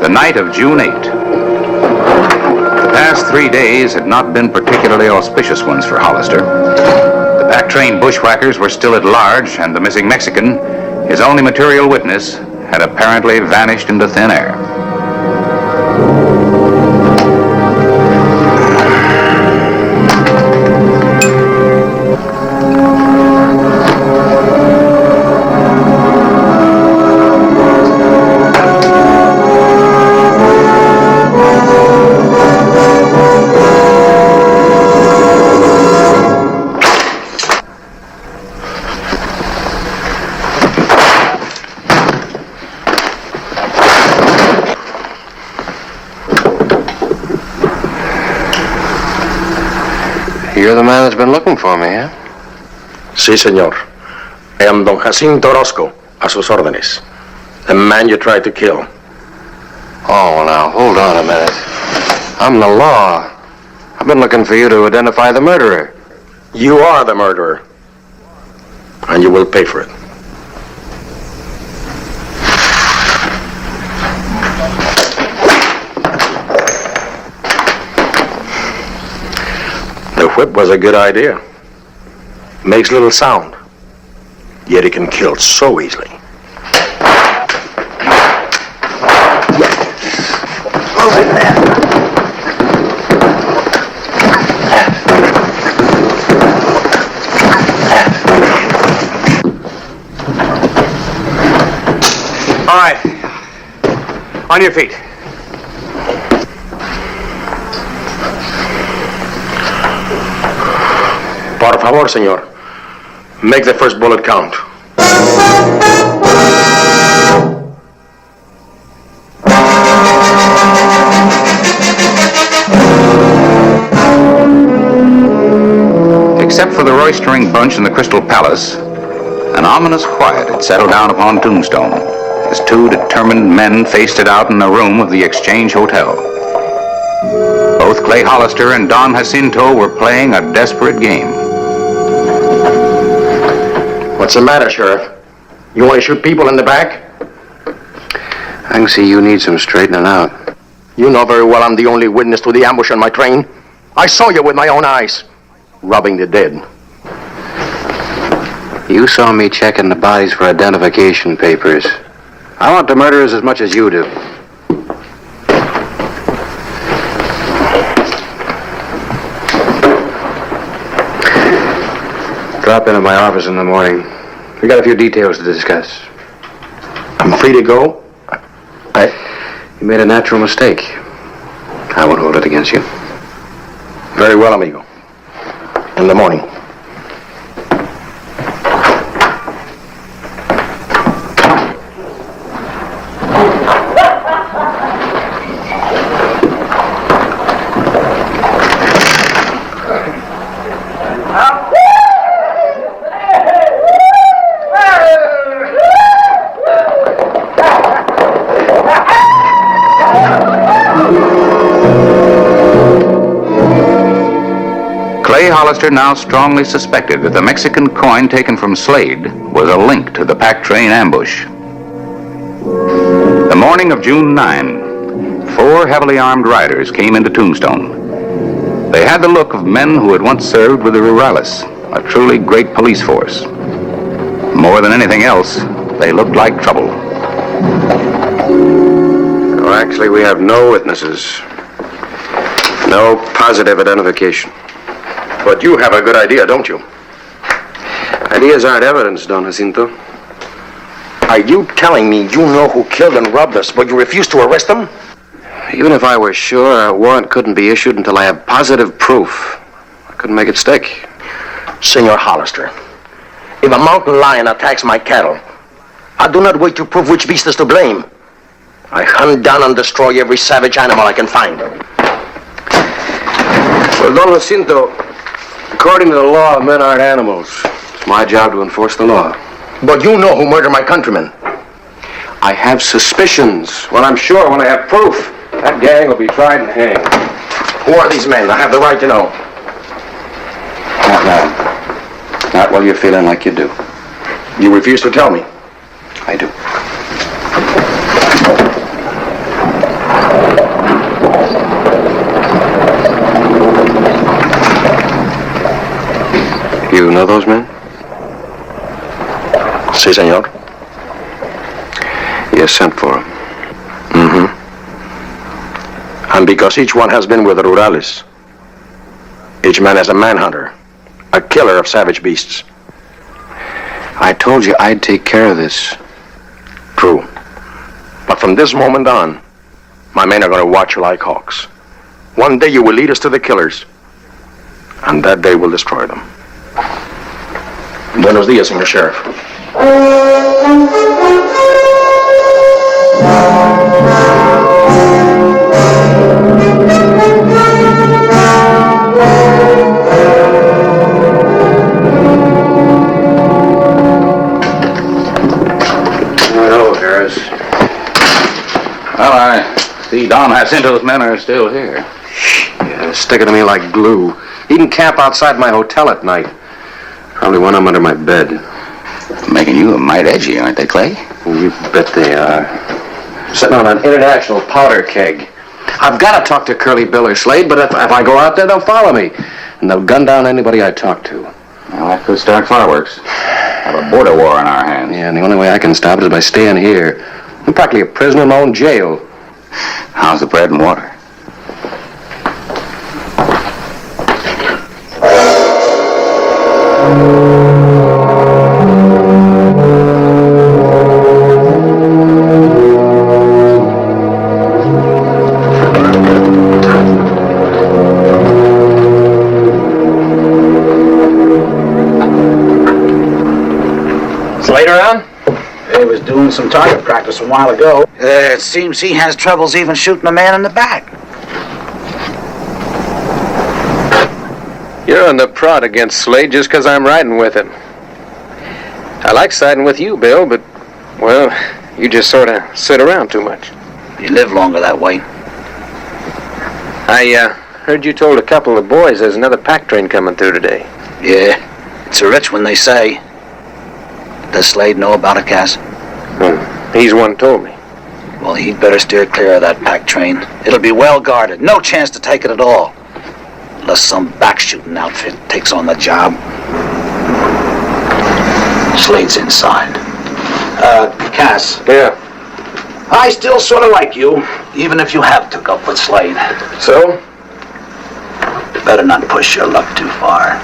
The night of June 8. The past 3 days had not been particularly auspicious ones for Hollister. The back-train bushwhackers were still at large, and the missing Mexican, his only material witness, had apparently vanished into thin air. You're the man that's been looking for me, huh? Sí, señor. I am Don Jacinto Orozco, a sus órdenes. The man you tried to kill. Oh, well, now, hold on a minute. I'm the law. I've been looking for you to identify the murderer. You are the murderer. And you will pay for it. The whip was a good idea. Makes little sound. Yet it can kill so easily. All right. On your feet. Por favor, señor. Make the first bullet count. Except for the roistering bunch in the Crystal Palace, an ominous quiet had settled down upon Tombstone as two determined men faced it out in a room of the Exchange Hotel. Both Clay Hollister and Don Jacinto were playing a desperate game. What's the matter, Sheriff? You want to shoot people in the back? I can see you need some straightening out. You know very well I'm the only witness to the ambush on my train. I saw you with my own eyes, robbing the dead. You saw me checking the bodies for identification papers. I want the murderers as much as you do. Drop in at my office in the morning. We got a few details to discuss. I'm free to go? You made a natural mistake. I won't hold it against you. Very well, amigo. In the morning. Clay Hollister now strongly suspected that the Mexican coin taken from Slade was a link to the pack train ambush. The morning of June 9, 4 heavily armed riders came into Tombstone. They had the look of men who had once served with the Rurales, a truly great police force. More than anything else, they looked like trouble. Well, actually, we have no witnesses. No positive identification. But you have a good idea, don't you? Ideas aren't evidence, Don Jacinto. Are you telling me you know who killed and robbed us, but you refuse to arrest them? Even if I were sure, a warrant couldn't be issued until I have positive proof. I couldn't make it stick. Senor Hollister, if a mountain lion attacks my cattle, I do not wait to prove which beast is to blame. I hunt down and destroy every savage animal I can find. Well, Don Jacinto, according to the law, men aren't animals. It's my job to enforce the law. But you know who murdered my countrymen. I have suspicions. When I'm sure, when I have proof, that gang will be tried and hanged. Who are these men? I have the right to know. Not now. Not while you're feeling like you do. You refuse to tell me. I do. You know those men? Si, senor. You sent for them. Mm-hmm. And because each one has been with the Rurales, each man is a manhunter, a killer of savage beasts. I told you I'd take care of this. True. But from this moment on, my men are going to watch you like hawks. One day you will lead us to the killers, and that day we'll destroy them. Buenos dias, Senor Sheriff. Hello, Harris. Well, I see Don Jacinto's men are still here. Yeah, sticking to me like glue. He can camp outside my hotel at night. Probably one of them under my bed. Making you a mite edgy, aren't they, Clay? You bet they are. Sitting on an international powder keg. I've got to talk to Curly Bill or Slade, but if I go out there, they'll follow me. And they'll gun down anybody I talk to. Well, that could start fireworks. Have a border war on our hands. Yeah, and the only way I can stop it is by staying here. I'm practically a prisoner in my own jail. How's the bread and water? Slade around? He was doing some target practice a while ago. It seems he has troubles even shooting a man in the back. You're on the prod against Slade just because I'm riding with him. I like siding with you, Bill, but, well, you just sort of sit around too much. You live longer that way. I heard you told a couple of boys there's another pack train coming through today. Yeah, it's a rich one, they say. Does Slade know about it, Cass? He's one told me. Well, he'd better steer clear of that pack train. It'll be well guarded. No chance to take it at all. Unless some back-shooting outfit takes on the job. Slade's inside. Cass. Yeah? I still sort of like you, even if you have took up with Slade. So? Better not push your luck too far.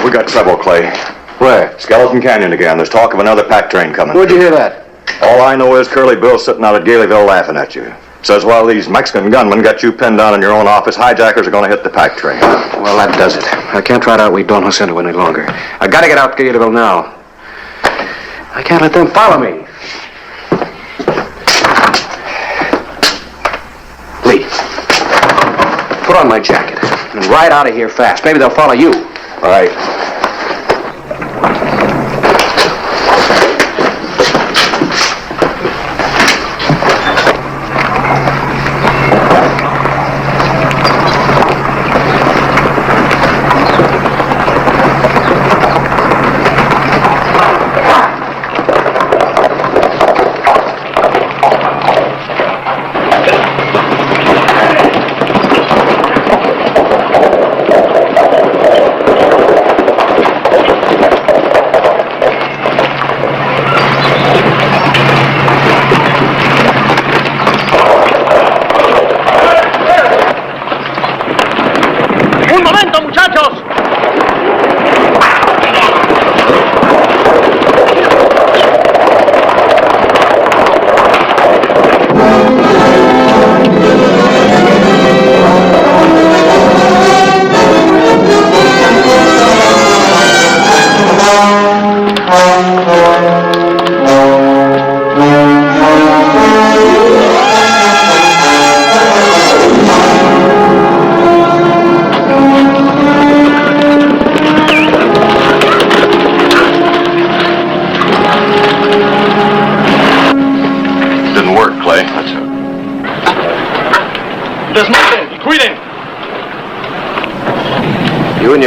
We got trouble, Clay. Where? Skeleton Canyon again. There's talk of another pack train coming. Where'd you hear that? All I know is Curly Bill's sitting out at Galeyville laughing at you. Says while these Mexican gunmen got you pinned down in your own office, hijackers are going to hit the pack train. Well, that does it. I can't try to outwait Don Jacinto any longer. I gotta get out to Galeyville now. I can't let them follow me. Lee, put on my jacket and ride out of here fast. Maybe they'll follow you. All right.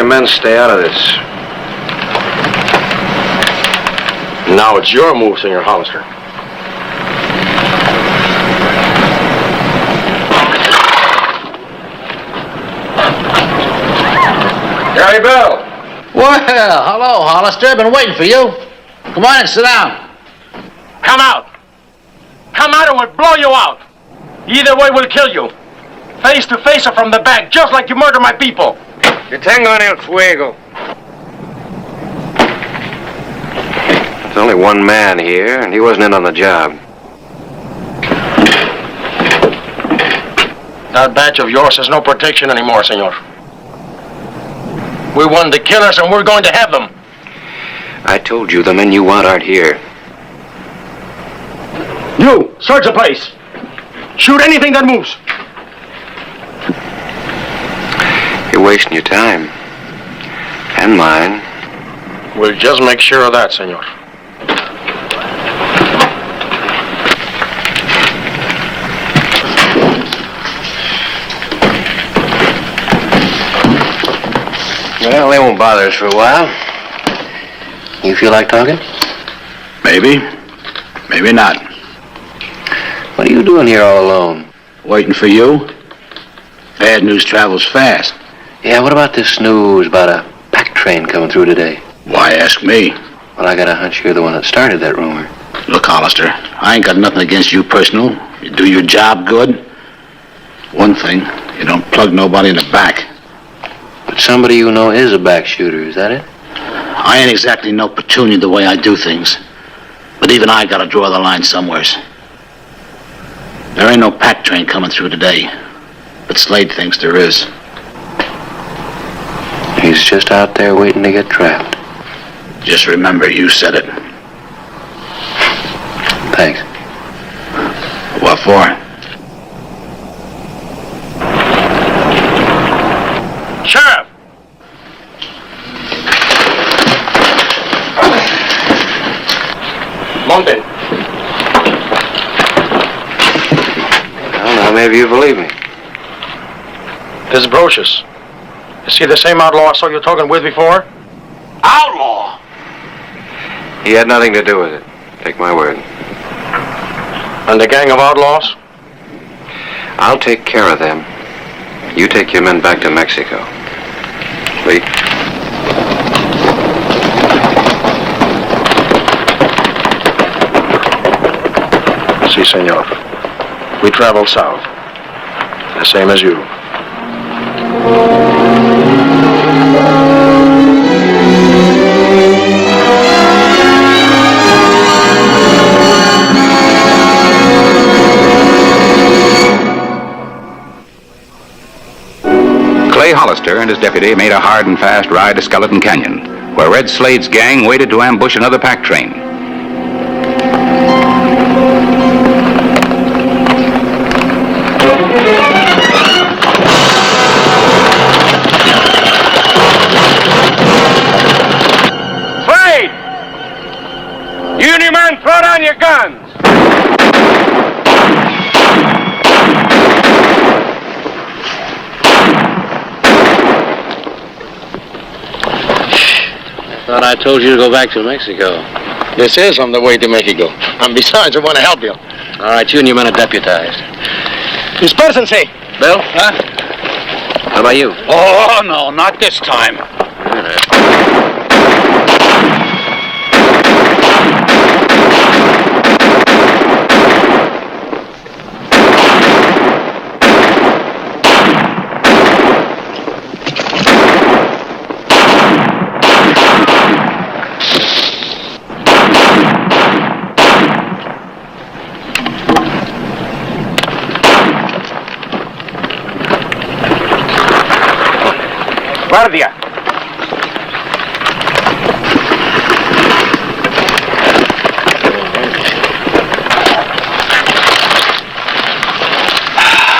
men stay out of this. Now it's your move, Senor Hollister. Gary Bill! Well, hello, Hollister. Been waiting for you. Come on and sit down. Come out! Come out or we'll blow you out! Either way, we'll kill you. Face to face or from the back, just like you murdered my people. Que tengo en el fuego. There's only one man here, and he wasn't in on the job. That batch of yours has no protection anymore, senor. We wanted the killers, and we're going to have them. I told you the men you want aren't here. You, search the place. Shoot anything that moves. You're wasting your time. And mine. We'll just make sure of that, senor. Well, they won't bother us for a while. You feel like talking? Maybe. Maybe not. What are you doing here all alone? Waiting for you. Bad news travels fast. Yeah, what about this news about a pack train coming through today? Why ask me? Well, I got a hunch you're the one that started that rumor. Look, Hollister, I ain't got nothing against you personal. You do your job good. One thing, you don't plug nobody in the back. But somebody you know is a back shooter, is that it? I ain't exactly no petunia the way I do things. But even I gotta draw the line somewheres. There ain't no pack train coming through today. But Slade thinks there is. He's just out there waiting to get trapped. Just remember, you said it. Thanks. What for? Sheriff! Monte. Well, now maybe you believe me. This is Brocious. Is he the same outlaw I saw you talking with before? Outlaw? He had nothing to do with it. Take my word. And the gang of outlaws? I'll take care of them. You take your men back to Mexico. Lee? Si, senor. We travel south. The same as you. Clay Hollister and his deputy made a hard and fast ride to Skeleton Canyon, where Red Slade's gang waited to ambush another pack train. Slade! You and your men, throw down your guns! Thought I told you to go back to Mexico. This is on the way to Mexico. And besides, I want to help you. All right, you and your men are deputized. Dispersense. Bill? Huh? How about you? Oh, no, not this time. All right. Guardia.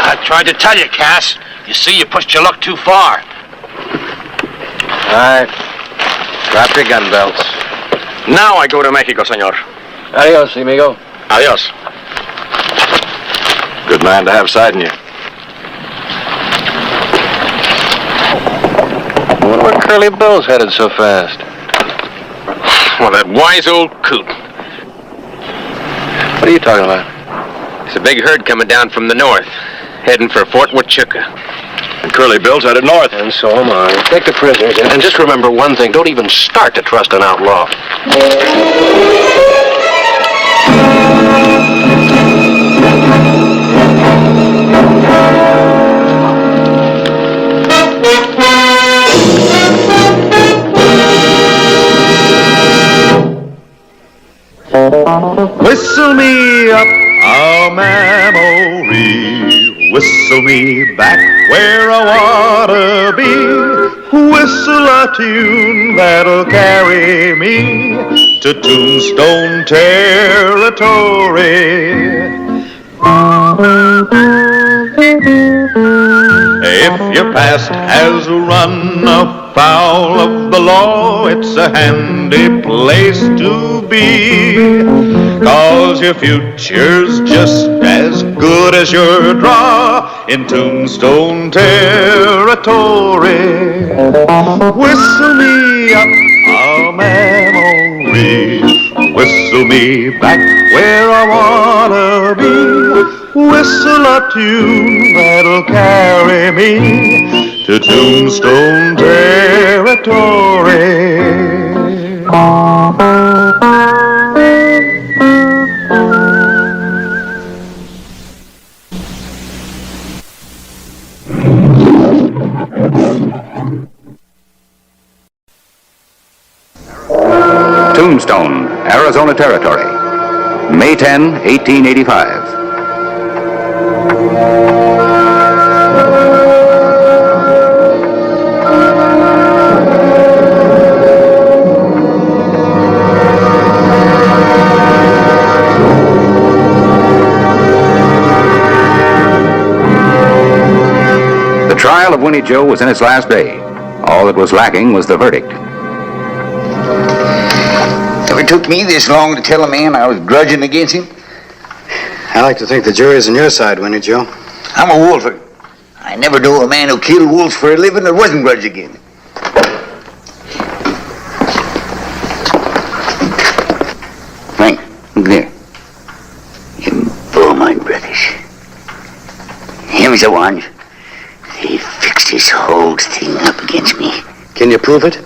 I tried to tell you, Cass. You see, you pushed your luck too far. All right. Drop your gun belts. Now I go to Mexico, senor. Adios, amigo. Adios. Good man to have siding you. I wonder where Curly Bill's headed so fast. Well, that wise old coot. What are you talking about? There's a big herd coming down from the north, heading for Fort Huachuca. And Curly Bill's headed north. And so am I. Take the prisoners, and just remember one thing. Don't even start to trust an outlaw. Whistle me up a memory, whistle me back where I wanna be, whistle a tune that'll carry me to Tombstone territory. If your past has run afoul of the law, it's a handy place to be, 'cause your future's just as good as your draw in Tombstone territory. Whistle me up a memory, whistle me back where I wanna be, whistle a tune that'll carry me to Tombstone territory. Tombstone, Arizona Territory, May 10, 1885. The trial of Winnie Joe was in its last day. All that was lacking was the verdict. Never took me this long to tell a man I was grudging against him. I like to think the jury's on your side, Winnie Joe. I'm a wolfer. I never knew a man who killed wolves for a living that wasn't grudge against him. Frank, look there. Them Beaumont brothers. Him's the one. They fixed this whole thing up against me. Can you prove it?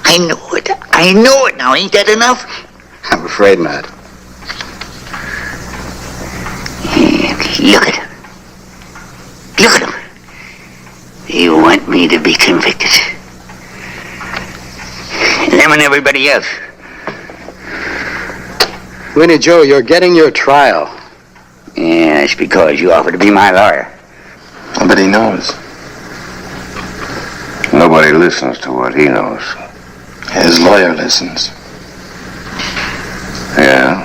I know it. I know it now. Ain't that enough? I'm afraid not. Look at him. Look at him. They want me to be convicted. Them and everybody else. Winnie Joe, you're getting your trial. Yeah, that's because you offered to be my lawyer. But he knows. Nobody listens to what he knows. His lawyer listens. Yeah,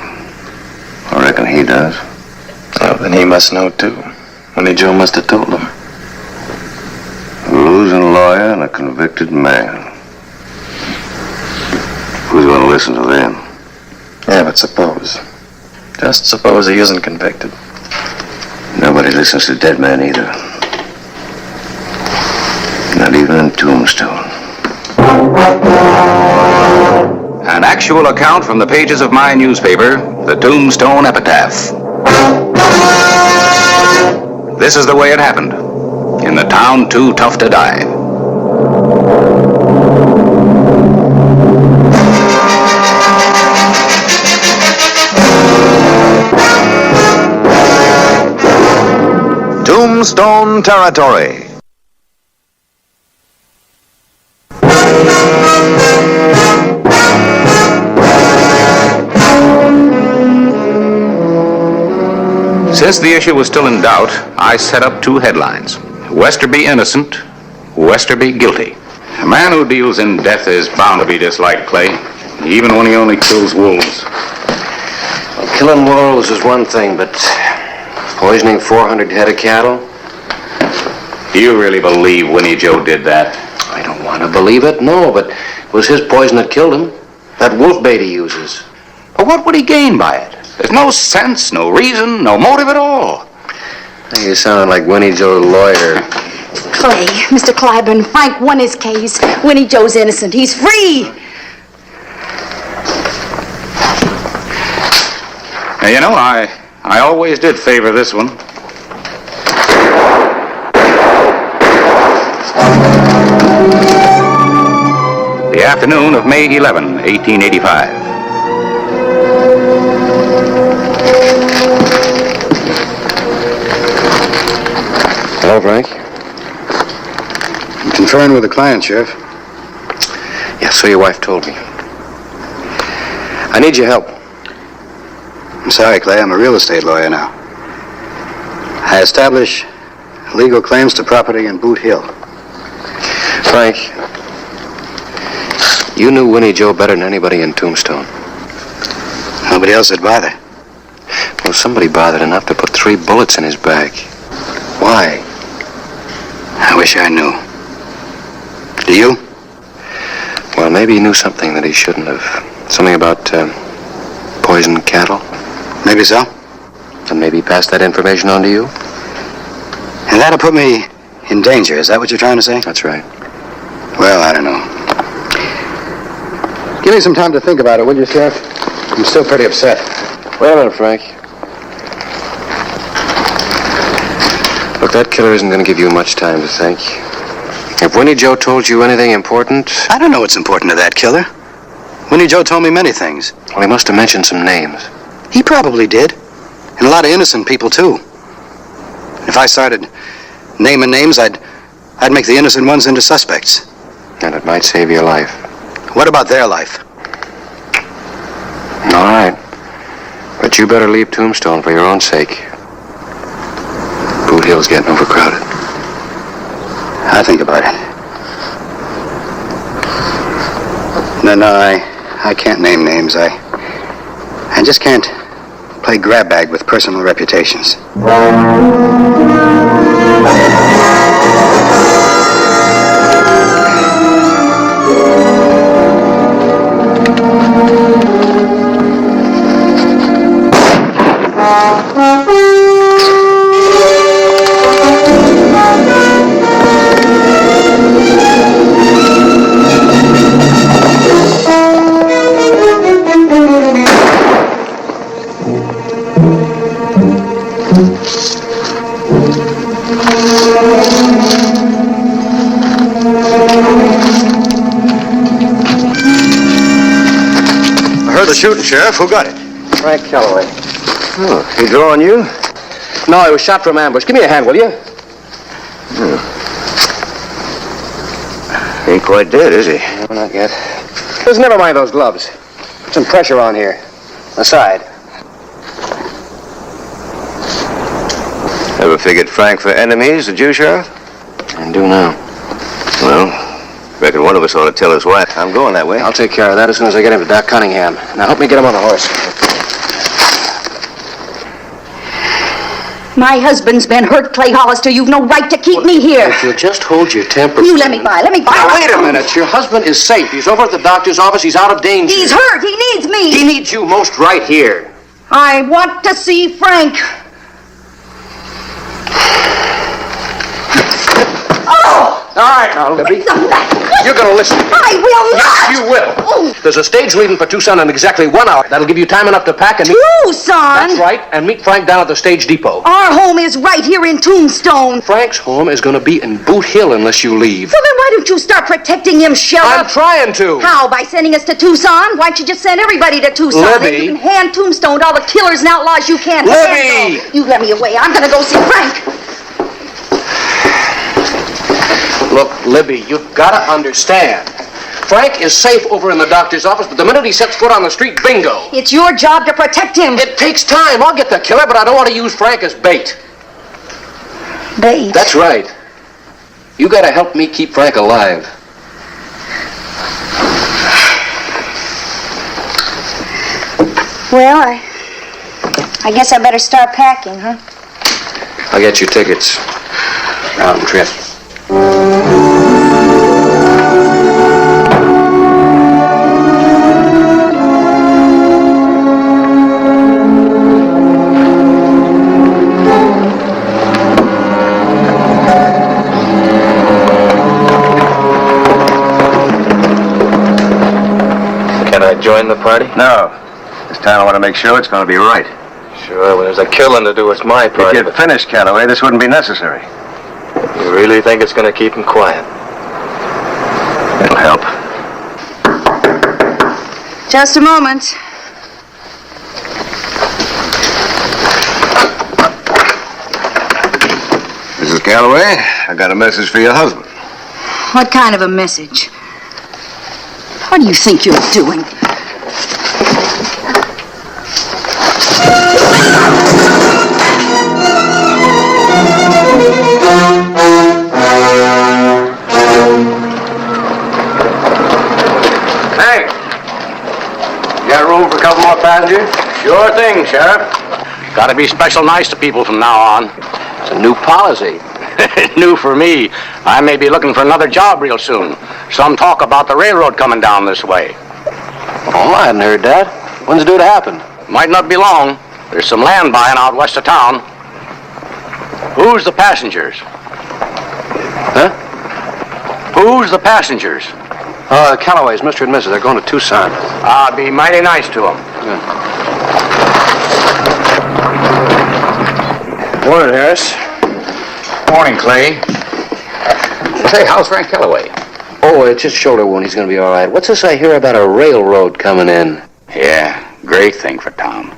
I reckon he does. Oh, then he must know too. Winnie Joe must have told him. A losing lawyer and a convicted man. Who's going to listen to them? Yeah, but suppose. Just suppose he isn't convicted. Nobody listens to dead men either. Not even in Tombstone. An actual account from the pages of my newspaper, the Tombstone Epitaph. This is the way it happened, in the town too tough to die. Tombstone Territory. Since the issue was still in doubt, I set up two headlines. Westerby innocent, Westerby guilty. A man who deals in death is bound to be disliked, Clay, even when he only kills wolves. Well, killing wolves is one thing, but poisoning 400 head of cattle? Do you really believe Winnie Joe did that? I don't want to believe it, no, but it was his poison that killed him. That wolf bait he uses. But what would he gain by it? There's no sense, no reason, no motive at all. You sound like Winnie Joe's lawyer. Clay, Mr. Clyburn, Frank won his case. Winnie Joe's innocent. He's free. Now, you know, I always did favor this one. The afternoon of May 11, 1885. Hello, Frank. I'm conferring with the client, Sheriff. Yeah, so your wife told me. I need your help. I'm sorry, Clay. I'm a real estate lawyer now. I establish legal claims to property in Boot Hill. Frank, you knew Winnie Joe better than anybody in Tombstone. Nobody else would bother. Well, somebody bothered enough to put 3 bullets in his back. Why? I wish I knew. Do you? Well, maybe he knew something that he shouldn't have. Something about poisoned cattle. Maybe so. And maybe he passed that information on to you? And that'll put me in danger. Is that what you're trying to say? That's right. Well, I don't know. Give me some time to think about it, will you, Sheriff? I'm still pretty upset. Wait a minute, Frank. Look, that killer isn't going to give you much time to think. If Winnie Joe told you anything important... I don't know what's important to that killer. Winnie Joe told me many things. Well, he must have mentioned some names. He probably did. And a lot of innocent people, too. If I started naming names, I'd make the innocent ones into suspects. And it might save your life. What about their life? All right. But you better leave Tombstone for your own sake. Boot Hill's getting overcrowded. I'll think about it. No, I can't name names. I just can't play grab bag with personal reputations. Shooting, Sheriff. Who got it? Frank Calloway. Oh, he drew on you? No, he was shot from ambush. Give me a hand, will you? Ain't quite dead, is he? No, not yet. Just never mind those gloves. Put some pressure on here. Aside. Ever figured Frank for enemies, did you, Sheriff? I do now. Well, reckon one of us ought to tell his wife. I'm going that way. I'll take care of that as soon as I get him to Doc Cunningham. Now help me get him on the horse. My husband's been hurt, Clay Hollister. You've no right to keep me here. If you'll just hold your temper... You let me by. Now, wait a minute. Your husband is safe. He's over at the doctor's office. He's out of danger. He's hurt. He needs me. He needs you most right here. I want to see Frank. Oh! All right, now, Libby. You're going to listen to me. I will not. Yes, you will. Oh. There's a stage leaving for Tucson in exactly 1 hour. That'll give you time enough to pack and... Tucson? That's right, and meet Frank down at the stage depot. Our home is right here in Tombstone. Frank's home is going to be in Boot Hill unless you leave. Well, then why don't you start protecting him, Sheriff? I'm trying to. How? By sending us to Tucson? Why don't you just send everybody to Tucson? Libby. And you can hand Tombstone to all the killers and outlaws you can't Libby. handle. You let me away. I'm going to go see Frank. Look, Libby, you've got to understand. Frank is safe over in the doctor's office, but the minute he sets foot on the street, bingo. It's your job to protect him. It takes time. I'll get the killer, but I don't want to use Frank as bait. Bait? That's right. You got to help me keep Frank alive. Well, I guess I better start packing, huh? I'll get you tickets. Round trip. I join the party? No. This time I want to make sure it's going to be right. Sure, when there's a killing to do, it's my party. If you'd finished, Calloway, this wouldn't be necessary. You really think it's going to keep him quiet? It'll help. Just a moment. Mrs. Calloway, I got a message for your husband. What kind of a message? What do you think you're doing? Hey! You got room for a couple more passengers? Sure thing, Sheriff. Gotta be special nice to people from now on. It's a new policy. New for me. I may be looking for another job real soon. Some talk about the railroad coming down this way. Oh, I hadn't heard that. When's it due to happen? Might not be long. There's some land buying out west of town. Who's the passengers? Huh? Who's the passengers? Calloway's, Mr. and Mrs. They're going to Tucson. I'll be mighty nice to them. Morning, Harris. Morning, Clay. Say, how's Frank Calloway? Oh, it's just shoulder wound. He's going to be all right. What's this I hear about a railroad coming in? Yeah, great thing for town.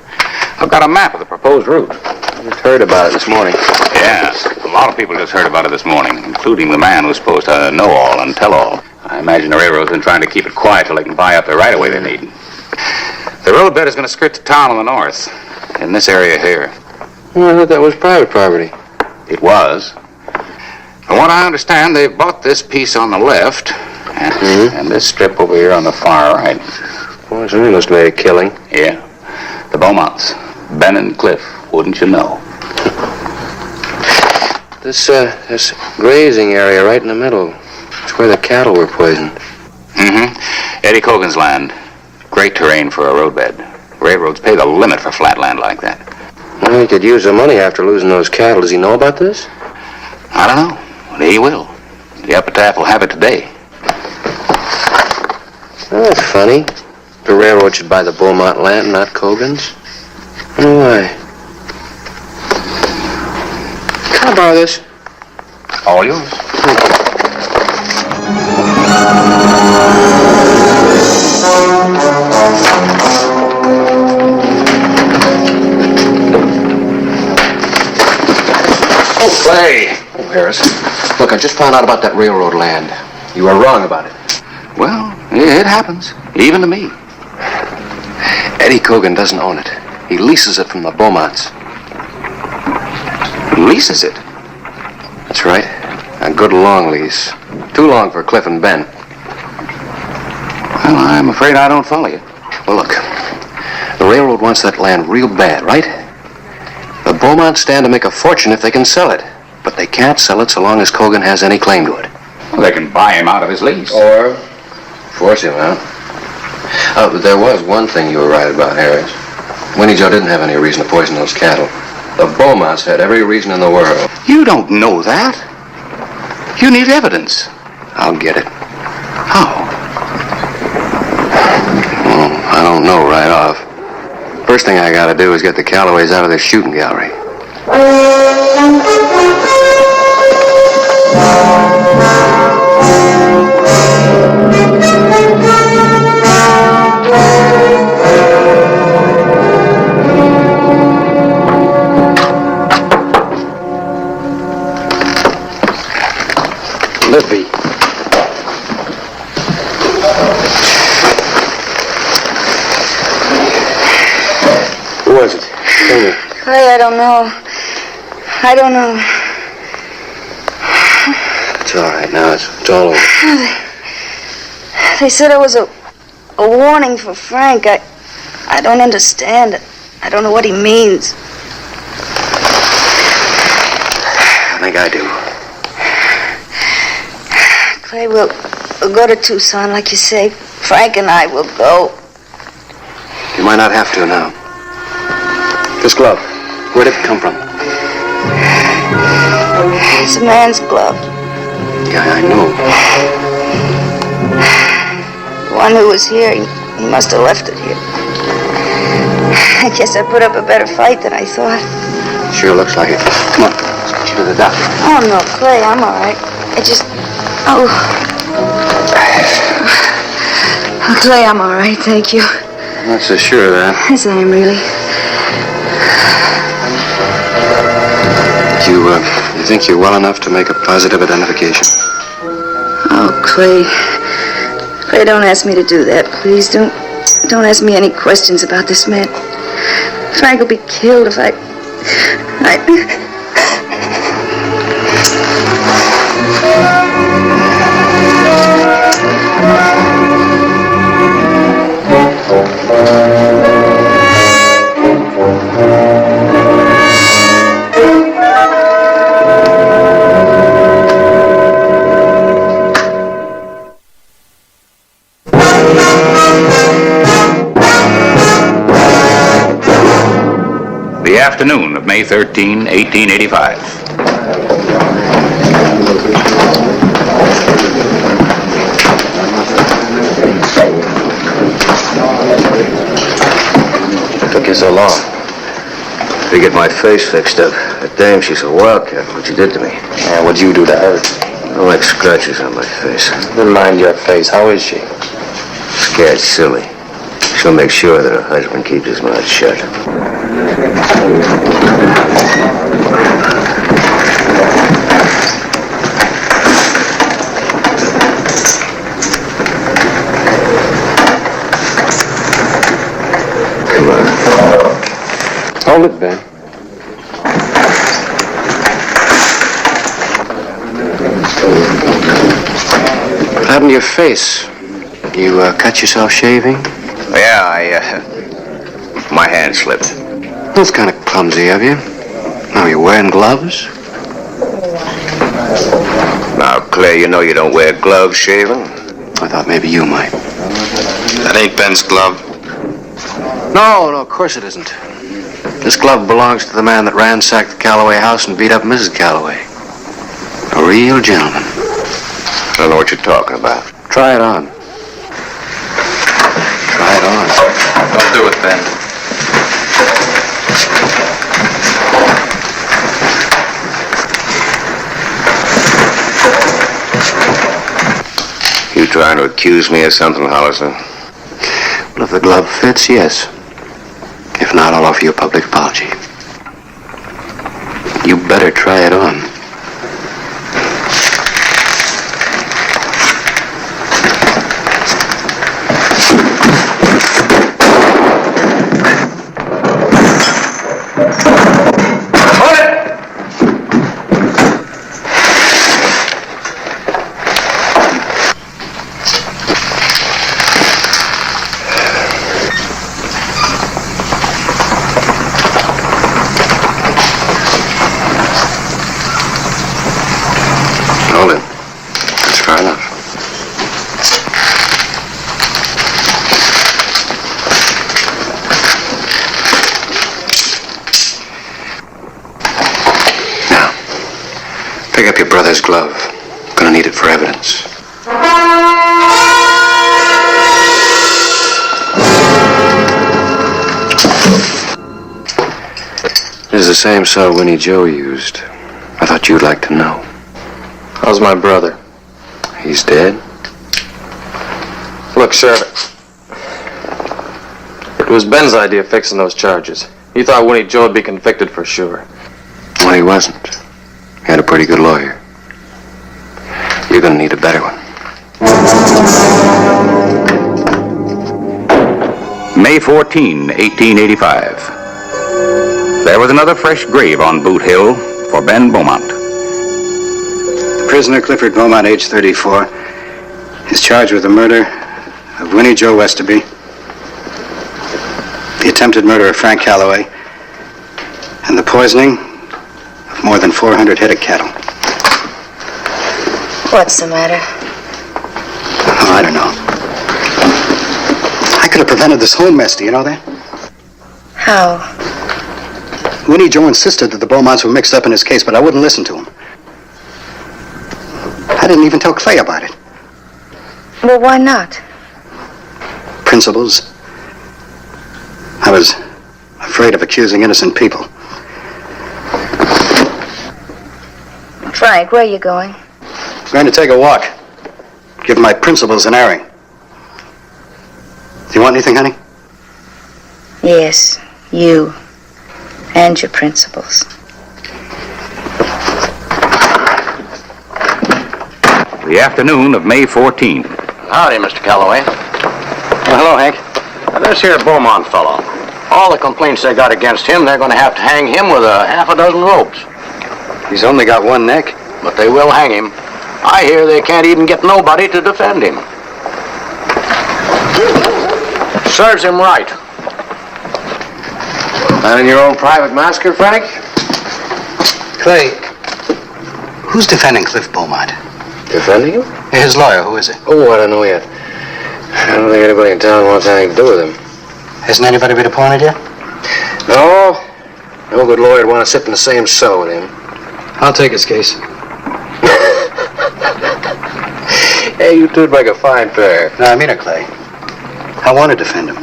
I've got a map of the proposed route. I just heard about it this morning. Yeah, a lot of people just heard about it this morning, including the man who's supposed to know all and tell all. I imagine the railroad's been trying to keep it quiet till they can buy up the right-of-way they need. The roadbed is going to skirt the town on the north, in this area here. Well, I thought that was private property. It was. From what I understand, they've bought this piece on the left, and this strip over here on the far right. Boy, somebody must have made a killing. Yeah. The Beaumonts. Ben and Cliff, wouldn't you know? This grazing area right in the middle. It's where the cattle were poisoned. Eddie Cogan's land. Great terrain for a roadbed. Railroads pay the limit for flat land like that. Well, he could use the money after losing those cattle. Does he know about this? I don't know. But he will. The epitaph will have it today. Oh, that's funny. The railroad should buy the Beaumont land, not Cogan's. I wonder why. Can I borrow this? All yours. Oh, Clay. Oh, Harris. Look, I just found out about that railroad land. You were wrong about it. Well, it happens. Even to me. Eddie Cogan doesn't own it. He leases it from the Beaumonts. Leases it? That's right. A good long lease. Too long for Cliff and Ben. Well, I'm afraid I don't follow you. Well, look. The railroad wants that land real bad, right? The Beaumonts stand to make a fortune if they can sell it. But they can't sell it so long as Cogan has any claim to it. Well, they can buy him out of his lease. Or force him out. But there was one thing you were right about, Harris. Winnie Joe didn't have any reason to poison those cattle. The Beaumonts had every reason in the world. You don't know that. You need evidence. I'll get it. How? Well, I don't know right off. First thing I gotta do is get the Callaways out of their shooting gallery. Lippy. Who was it? Tell me. I don't know. I don't know. It's all right now. It's all over. They said it was a warning for Frank. I don't understand it. I don't know what he means. I think I do. Clay, we'll go to Tucson, like you say. Frank and I will go. You might not have to now. This glove, where did it come from? It's a man's glove. Yeah, I know. The one who was here, He must have left it here. I guess I put up a better fight than I thought. Sure looks like it. Come on, let's get you to the doctor. Oh, no, Clay, I'm all right. Oh, Clay, I'm all right, thank you. I'm not so sure of that. Yes, I am, really. You think you're well enough to make a positive identification? Oh, Clay. Clay, don't ask me to do that, please. Don't ask me any questions about this man. Frank will be killed if I... The afternoon of May 13, 1885. Took you so long. To get my face fixed up. That dame, she's a wildcat. What you did to me. Yeah, what'd you do to her? I like scratches on my face. Never mind your face. How is she? Scared silly. She'll make sure that her husband keeps his mouth shut. Come on. Hold it, Ben. What happened to your face? You cut yourself shaving? Yeah, my hand slipped. That's kind of clumsy of you. Now, you're wearing gloves? Now, Clay, you know you don't wear gloves shaving. I thought maybe you might. That ain't Ben's glove. No, of course it isn't. This glove belongs to the man that ransacked the Calloway house and beat up Mrs. Calloway. A real gentleman. I don't know what you're talking about. Try it on. Try it on. Don't do it, Ben. You trying to accuse me of something, Hollister? Well, if the glove fits, yes. If not, I'll offer you a public apology. You better try it on. Pick up your brother's glove. Gonna need it for evidence. This is the same saw Winnie Joe used. I thought you'd like to know. How's my brother? He's dead? Look, Sheriff. It was Ben's idea fixing those charges. He thought Winnie Joe would be convicted for sure. Well, he wasn't. He had a pretty good lawyer. You're gonna need a better one. May 14, 1885. There was another fresh grave on Boot Hill for Ben Beaumont. The prisoner, Clifford Beaumont, age 34, is charged with the murder of Winnie Joe Westerby, the attempted murder of Frank Calloway, and the poisoning of more than 400 head of cattle. What's the matter? Oh, I don't know. I could have prevented this whole mess, do you know that? How? Winnie Joe insisted that the Beaumonts were mixed up in his case, but I wouldn't listen to him. I didn't even tell Clay about it. Well, why not? principles. I was afraid of accusing innocent people. Frank, where are you going? I'm going to take a walk. Give my principles an airing. Do you want anything, honey? Yes, you and your principles. The afternoon of May 14th. Howdy, Mr. Calloway. Well, hello, Hank. Now, this here Beaumont fellow, all the complaints they got against him, they're going to have to hang him with a half a dozen ropes. He's only got one neck. But they will hang him. I hear they can't even get nobody to defend him. Serves him right. Not in your own private masker, Frank? Clay, who's defending Cliff Beaumont? Defending him? His lawyer, who is it? Oh, I don't know yet. I don't think anybody in town wants anything to do with him. Hasn't anybody been appointed yet? No. No good lawyer would want to sit in the same cell with him. I'll take his case. Hey, you two'd make a fine pair. No, I mean it, Clay. I want to defend him.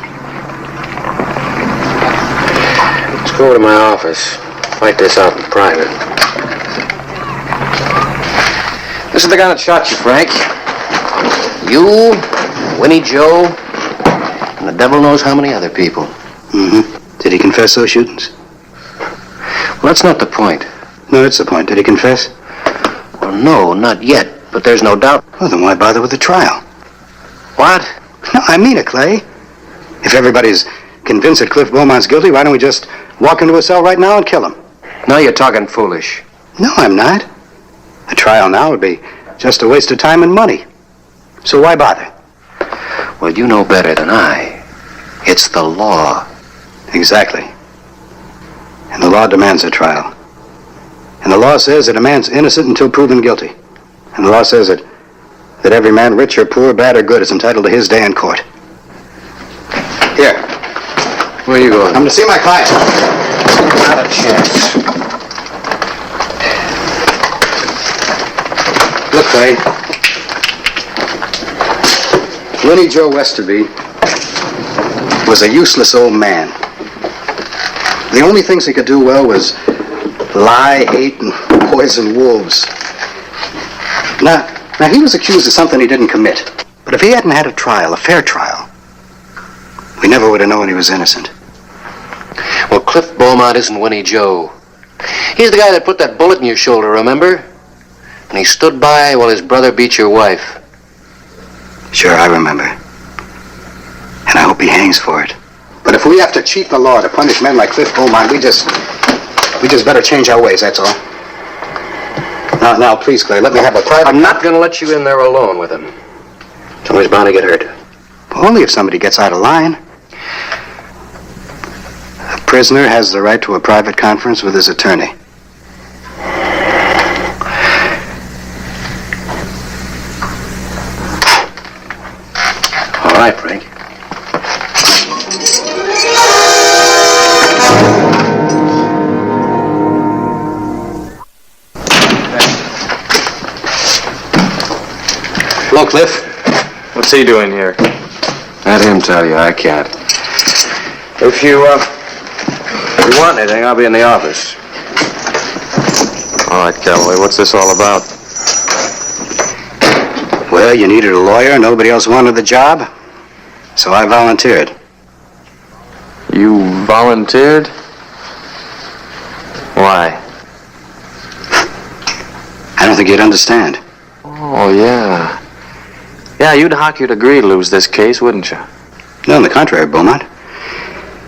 Let's go over to my office. Fight this out in private. This is the guy that shot you, Frank. You, Winnie Joe, and the devil knows how many other people. Mm-hmm. Did he confess those shootings? Well, that's not the point. No, it's the point. Did he confess? Well, no, not yet, but there's no doubt. Well, then why bother with the trial? What? No, I mean it, Clay. If everybody's convinced that Cliff Beaumont's guilty, why don't we just walk into a cell right now and kill him? Now you're talking foolish. No, I'm not. A trial now would be just a waste of time and money. So why bother? Well, you know better than I. It's the law. Exactly. And the law demands a trial. And the law says that a man's innocent until proven guilty. And the law says that every man, rich or poor, bad or good, is entitled to his day in court. Here. Where are you going? I'm to see my client. Not a chance. Look, Clay. Winnie Joe Westerby was a useless old man. The only things he could do well was lie, hate, and poison wolves. Now, he was accused of something he didn't commit. But if he hadn't had a trial, a fair trial, we never would have known he was innocent. Well, Cliff Beaumont isn't Winnie Joe. He's the guy that put that bullet in your shoulder, remember? And he stood by while his brother beat your wife. Sure, I remember. And I hope he hangs for it. But if we have to cheat the law to punish men like Cliff Beaumont, we just better change our ways, that's all. Now, please, Clay, let me have a private... I'm not going to let you in there alone with him. Somebody's bound to get hurt. Only if somebody gets out of line. A prisoner has the right to a private conference with his attorney. All right, Frank. Hello, Cliff. What's he doing here? Let him tell you. I can't. If you want anything, I'll be in the office. All right, Cowboy, what's this all about? Well, you needed a lawyer. Nobody else wanted the job. So I volunteered. You volunteered? Why? I don't think you'd understand. Oh, yeah. Yeah, you'd hock your degree to lose this case, wouldn't you? No, on the contrary, Beaumont.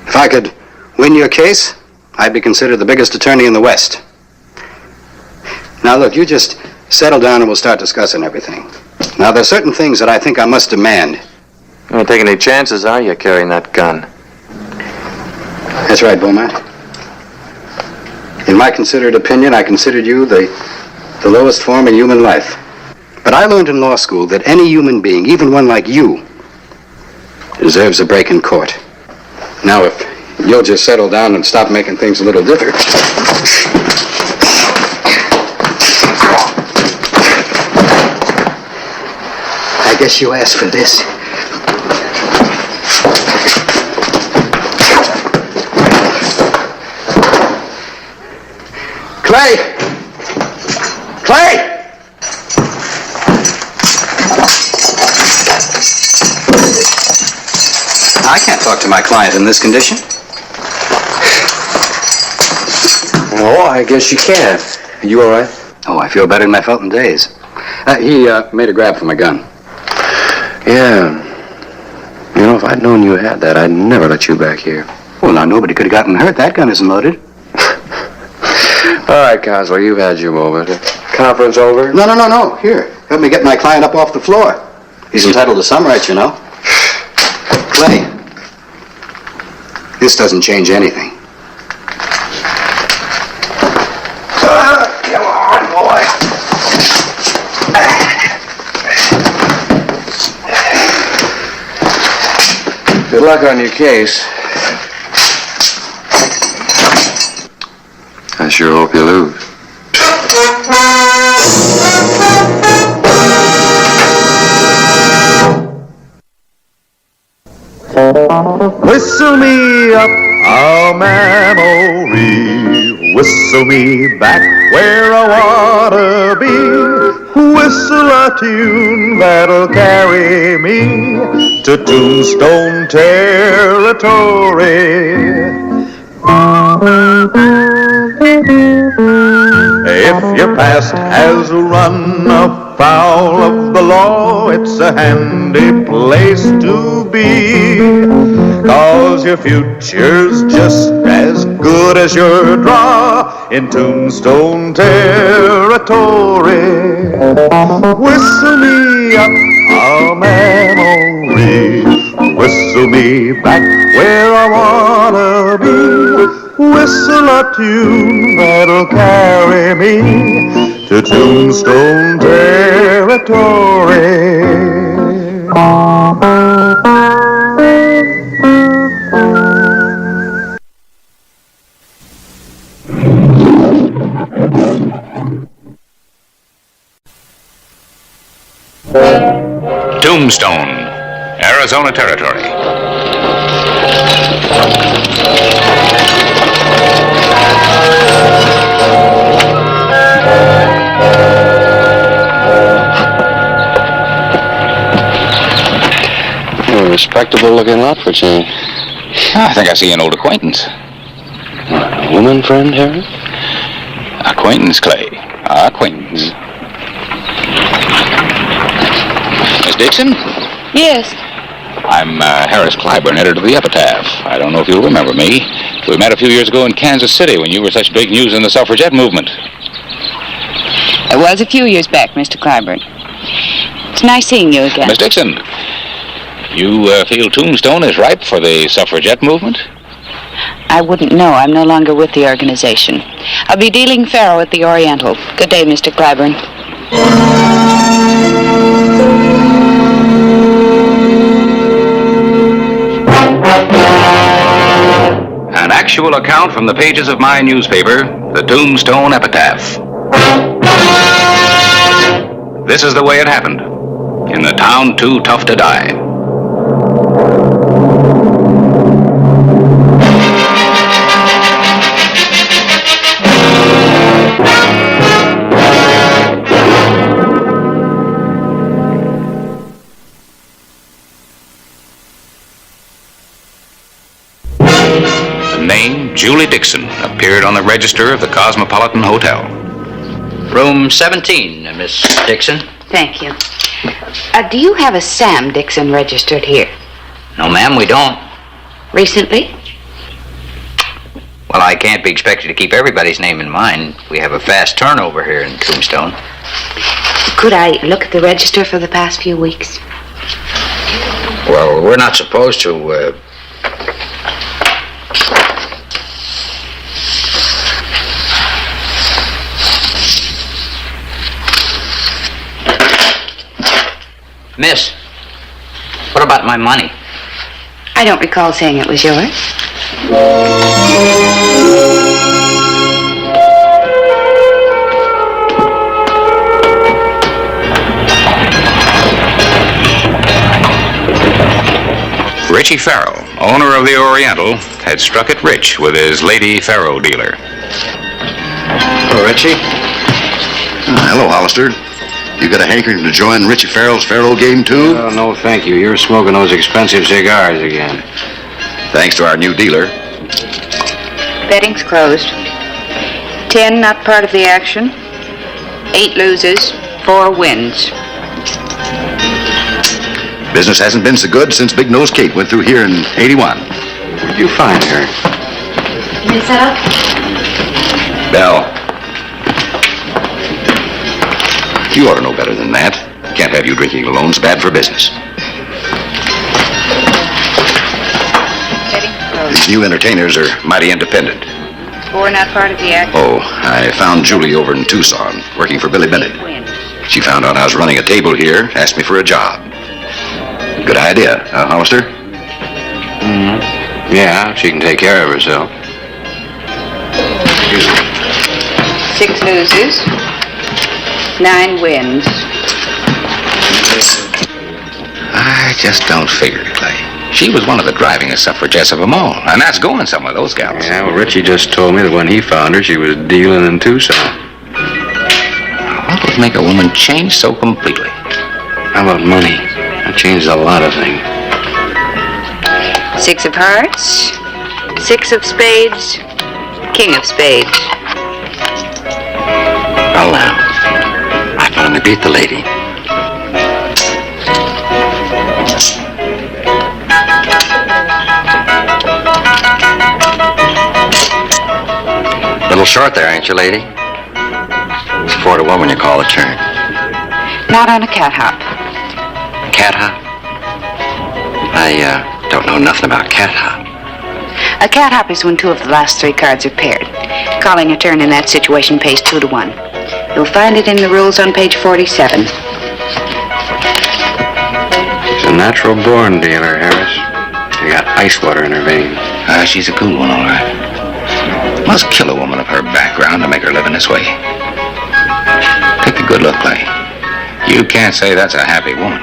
If I could win your case, I'd be considered the biggest attorney in the West. Now, look, you just settle down and we'll start discussing everything. Now, there's certain things that I think I must demand. You ain't taking any chances, are you, carrying that gun? That's right, Beaumont. In my considered opinion, I considered you the lowest form in human life. But I learned in law school that any human being, even one like you, deserves a break in court. Now, if you'll just settle down and stop making things a little different. I guess you asked for this. Clay! Clay! I can't talk to my client in this condition. Oh, I guess you can. Are you all right? Oh, I feel better than I felt in days. He made a grab for my gun. Yeah. You know, if I'd known you had that, I'd never let you back here. Well, now, nobody could have gotten hurt. That gun isn't loaded. All right, Counselor, you've had your moment. Conference over? No. Here, help me get my client up off the floor. He's entitled to some rights, you know. Clay, this doesn't change anything. Come on, boy. Good luck on your case. I sure hope you lose. Whistle me up a memory, whistle me back where I wanna be, whistle a tune that'll carry me to Tombstone territory. If your past has run afoul of the law, it's a handy place to be, 'cause your future's just as good as your draw in Tombstone territory. Whistle me up a memory, whistle me back where I wanna be, whistle a tune that'll carry me to Tombstone territory. Tombstone, Arizona Territory. A respectable-looking lot for change. I think I see an old acquaintance. A woman friend, Harry? Acquaintance, Clay. Acquaintance. Miss Dixon? Yes. I'm Harris Clyburn, editor of the Epitaph. I don't know if you'll remember me. We met a few years ago in Kansas City when you were such big news in the suffragette movement. It was a few years back, Mr. Clyburn. It's nice seeing you again. Miss Dixon, you feel Tombstone is ripe for the suffragette movement? I wouldn't know. I'm no longer with the organization. I'll be dealing faro at the Oriental. Good day, Mr. Clyburn. An actual account from the pages of my newspaper, the Tombstone Epitaph. This is the way it happened. In the town too tough to die. Name, Julie Dixon, appeared on the register of the Cosmopolitan Hotel. Room 17, Miss Dixon. Thank you. Do you have a Sam Dixon registered here? No, ma'am, we don't. Recently? Well, I can't be expected to keep everybody's name in mind. We have a fast turnover here in Tombstone. Could I look at the register for the past few weeks? Well, we're not supposed to, Miss, what about my money? I don't recall saying it was yours. Richie Farrow, owner of the Oriental, had struck it rich with his lady faro dealer. Hello, Richie. Hello, Hollister. You got a hankering to join Richie Farrell's Faro game, too? Oh, no, thank you. You're smoking those expensive cigars again. Thanks to our new dealer. Betting's closed. 10 not part of the action. 8 loses, 4 wins. Business hasn't been so good since Big Nose Kate went through here in 81. Where'd you find her? Can you set up? Belle. You ought to know better than that. Can't have you drinking alone. It's bad for business. These new entertainers are mighty independent. 4 not part of the action. Oh, I found Julie over in Tucson, working for Billy Bennett. She found out I was running a table here, asked me for a job. Good idea, huh, Hollister? Mm-hmm. Yeah, she can take care of herself. 6 loses, 9 wins. I just don't figure it, Clay. She was one of the drivingest suffragettes of them all, and that's going some of those gals. Yeah, well, Richie just told me that when he found her, she was dealing in Tucson. What would make a woman change so completely? How about money? That changes a lot of things. 6 of hearts, 6 of spades, king of spades. Well, now, I finally beat the lady. Little short there, ain't you, lady? It's 4 to 1 when you call the turn. Not on a cat hop. Cat hop? I don't know nothing about cat hop. A cat hop is when 2 of the last 3 cards are paired. Calling a turn in that situation pays 2 to 1. You'll find it in the rules on page 47. She's a natural-born dealer, Harris. She got ice water in her veins. She's a cool one, all right. Must kill a woman of her background to make her live in this way. Take a good look, Clay. You can't say that's a happy woman.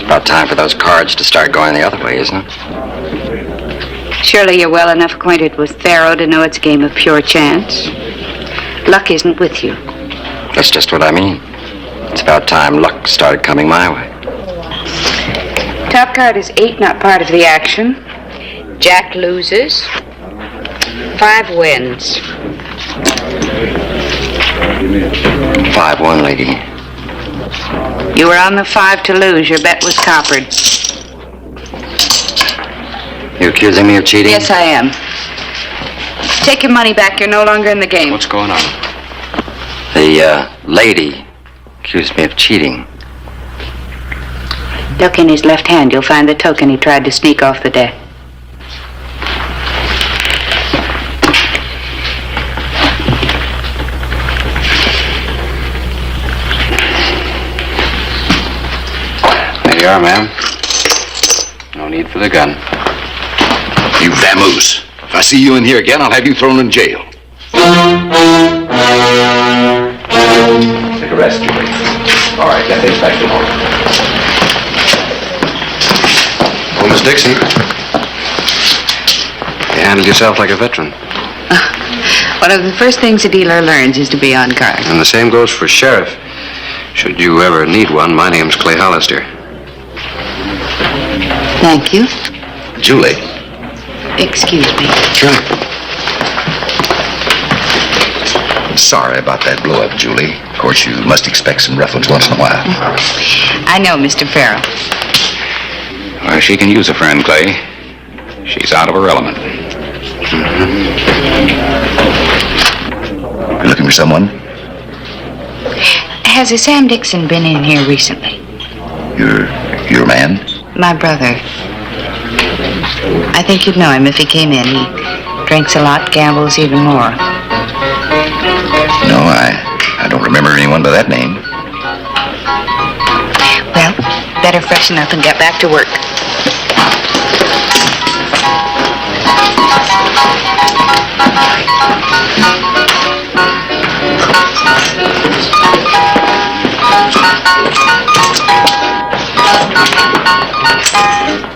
About time for those cards to start going the other way, isn't it? Surely you're well enough acquainted with Faro to know it's a game of pure chance. Luck isn't with you. That's just what I mean. It's about time luck started coming my way. Top card is 8 not part of the action. Jack loses. 5 wins. 5-1, lady. You were on the 5 to lose. Your bet was coppered. You accusing me of cheating? Yes, I am. Take your money back. You're no longer in the game. What's going on? The lady accused me of cheating. Look in his left hand. You'll find the token he tried to sneak off the deck. There you are, ma'am. No need for the gun. You vamoose. If I see you in here again, I'll have you thrown in jail. Take a rest, Julie. All right, that thing's back tomorrow. Oh, Miss Dixon. You handled yourself like a veteran. One of the first things a dealer learns is to be on guard. And the same goes for sheriff. Should you ever need one, my name's Clay Hollister. Thank you. Julie. Excuse me. Sure. Sorry about that blow-up, Julie. Of course, you must expect some rough ones once in a while. I know, Mr. Farrell. Well, she can use a friend, Clay. She's out of her element. You looking for someone? Has a Sam Dixon been in here recently? Your man? My brother. I think you'd know him if he came in. He drinks a lot, gambles even more. No, I don't remember anyone by that name. Well, better freshen up and get back to work.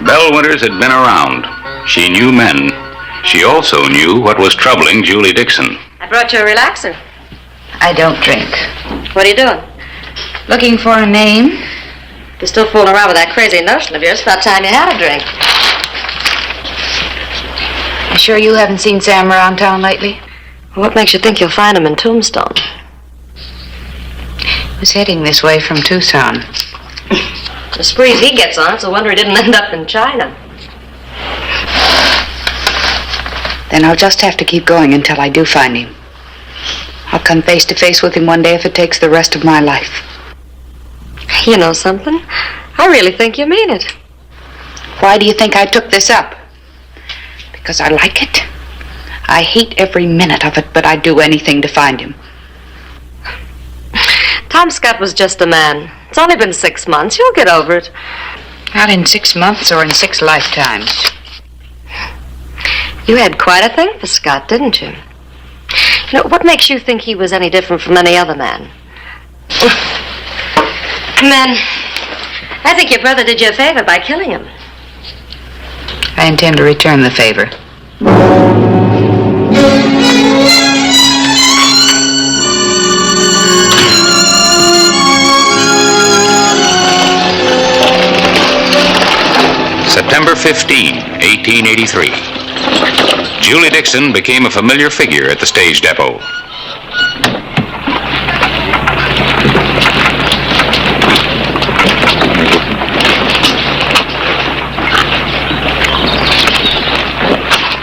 Bell Winters had been around. She knew men. She also knew what was troubling Julie Dixon. I brought you a relaxer. I don't drink. What are you doing? Looking for a name? You're still fooling around with that crazy notion of yours. It's about time you had a drink. You sure you haven't seen Sam around town lately? What makes you think you'll find him in Tombstone? He was heading this way from Tucson. The sprees he gets on, it's a wonder he didn't end up in China. Then I'll just have to keep going until I do find him. I'll come face to face with him one day if it takes the rest of my life. You know something? I really think you mean it. Why do you think I took this up? Because I like it. I hate every minute of it, but I'd do anything to find him. Tom Scott was just a man. It's only been 6 months. You'll get over it. Not in 6 months or in 6 lifetimes. You had quite a thing for Scott, didn't you? You know, what makes you think he was any different from any other man? Man, I think your brother did you a favor by killing him. I intend to return the favor. September 15, 1883. Julie Dixon became a familiar figure at the stage depot.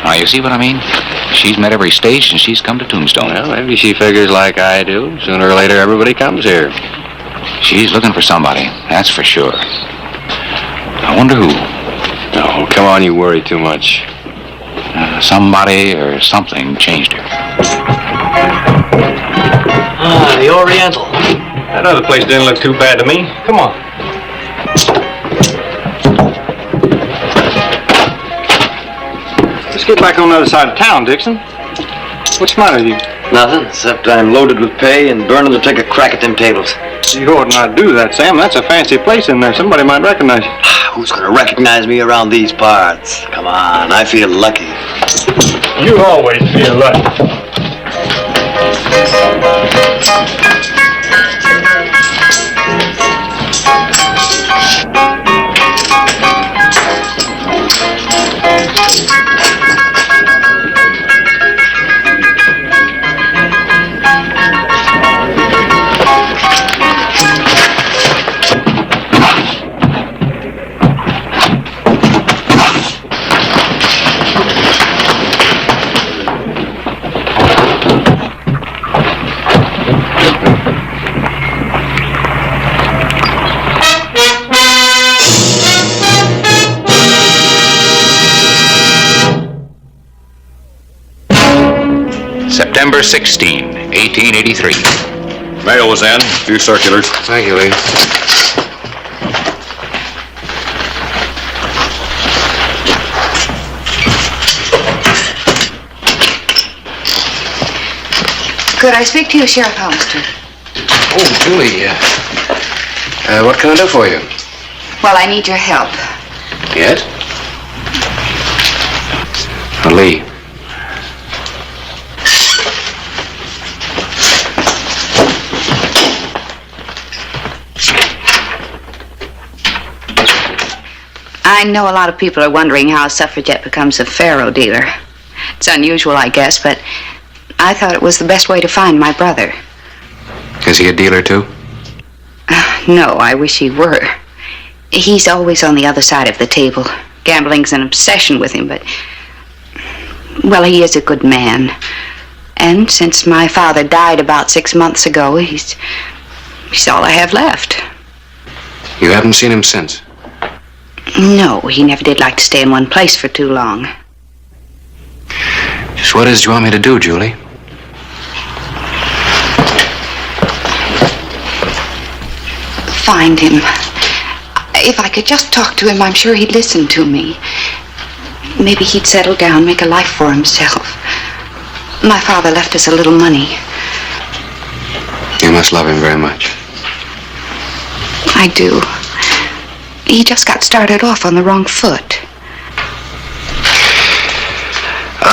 Now, you see what I mean? She's met every stage and she's come to Tombstone. Well, maybe she figures like I do. Sooner or later, everybody comes here. She's looking for somebody, that's for sure. I wonder who. Oh, come on, you worry too much. Somebody or something changed her. Ah, the Oriental. That other place didn't look too bad to me. Come on. Let's get back on the other side of town, Dixon. What's the matter with you? Nothing, except I'm loaded with pay and burning to take a crack at them tables. You ought not do that, Sam. That's a fancy place in there. Somebody might recognize you. Who's gonna recognize me around these parts? Come on, I feel lucky. You always feel lucky. September 16, 1883. Mail was in. A few circulars. Thank you, Lee. Could I speak to you, Sheriff Hollister? Oh, Julie, what can I do for you? Well, I need your help. Yes? Lee. I know a lot of people are wondering how a suffragette becomes a faro dealer. It's unusual, I guess, but I thought it was the best way to find my brother. Is he a dealer, too? No, I wish he were. He's always on the other side of the table. Gambling's an obsession with him, but... Well, he is a good man. And since my father died about 6 months ago, he's all I have left. You haven't seen him since? No, he never did like to stay in one place for too long. Just what is it you want me to do, Julie? Find him. If I could just talk to him, I'm sure he'd listen to me. Maybe he'd settle down, make a life for himself. My father left us a little money. You must love him very much. I do. He just got started off on the wrong foot.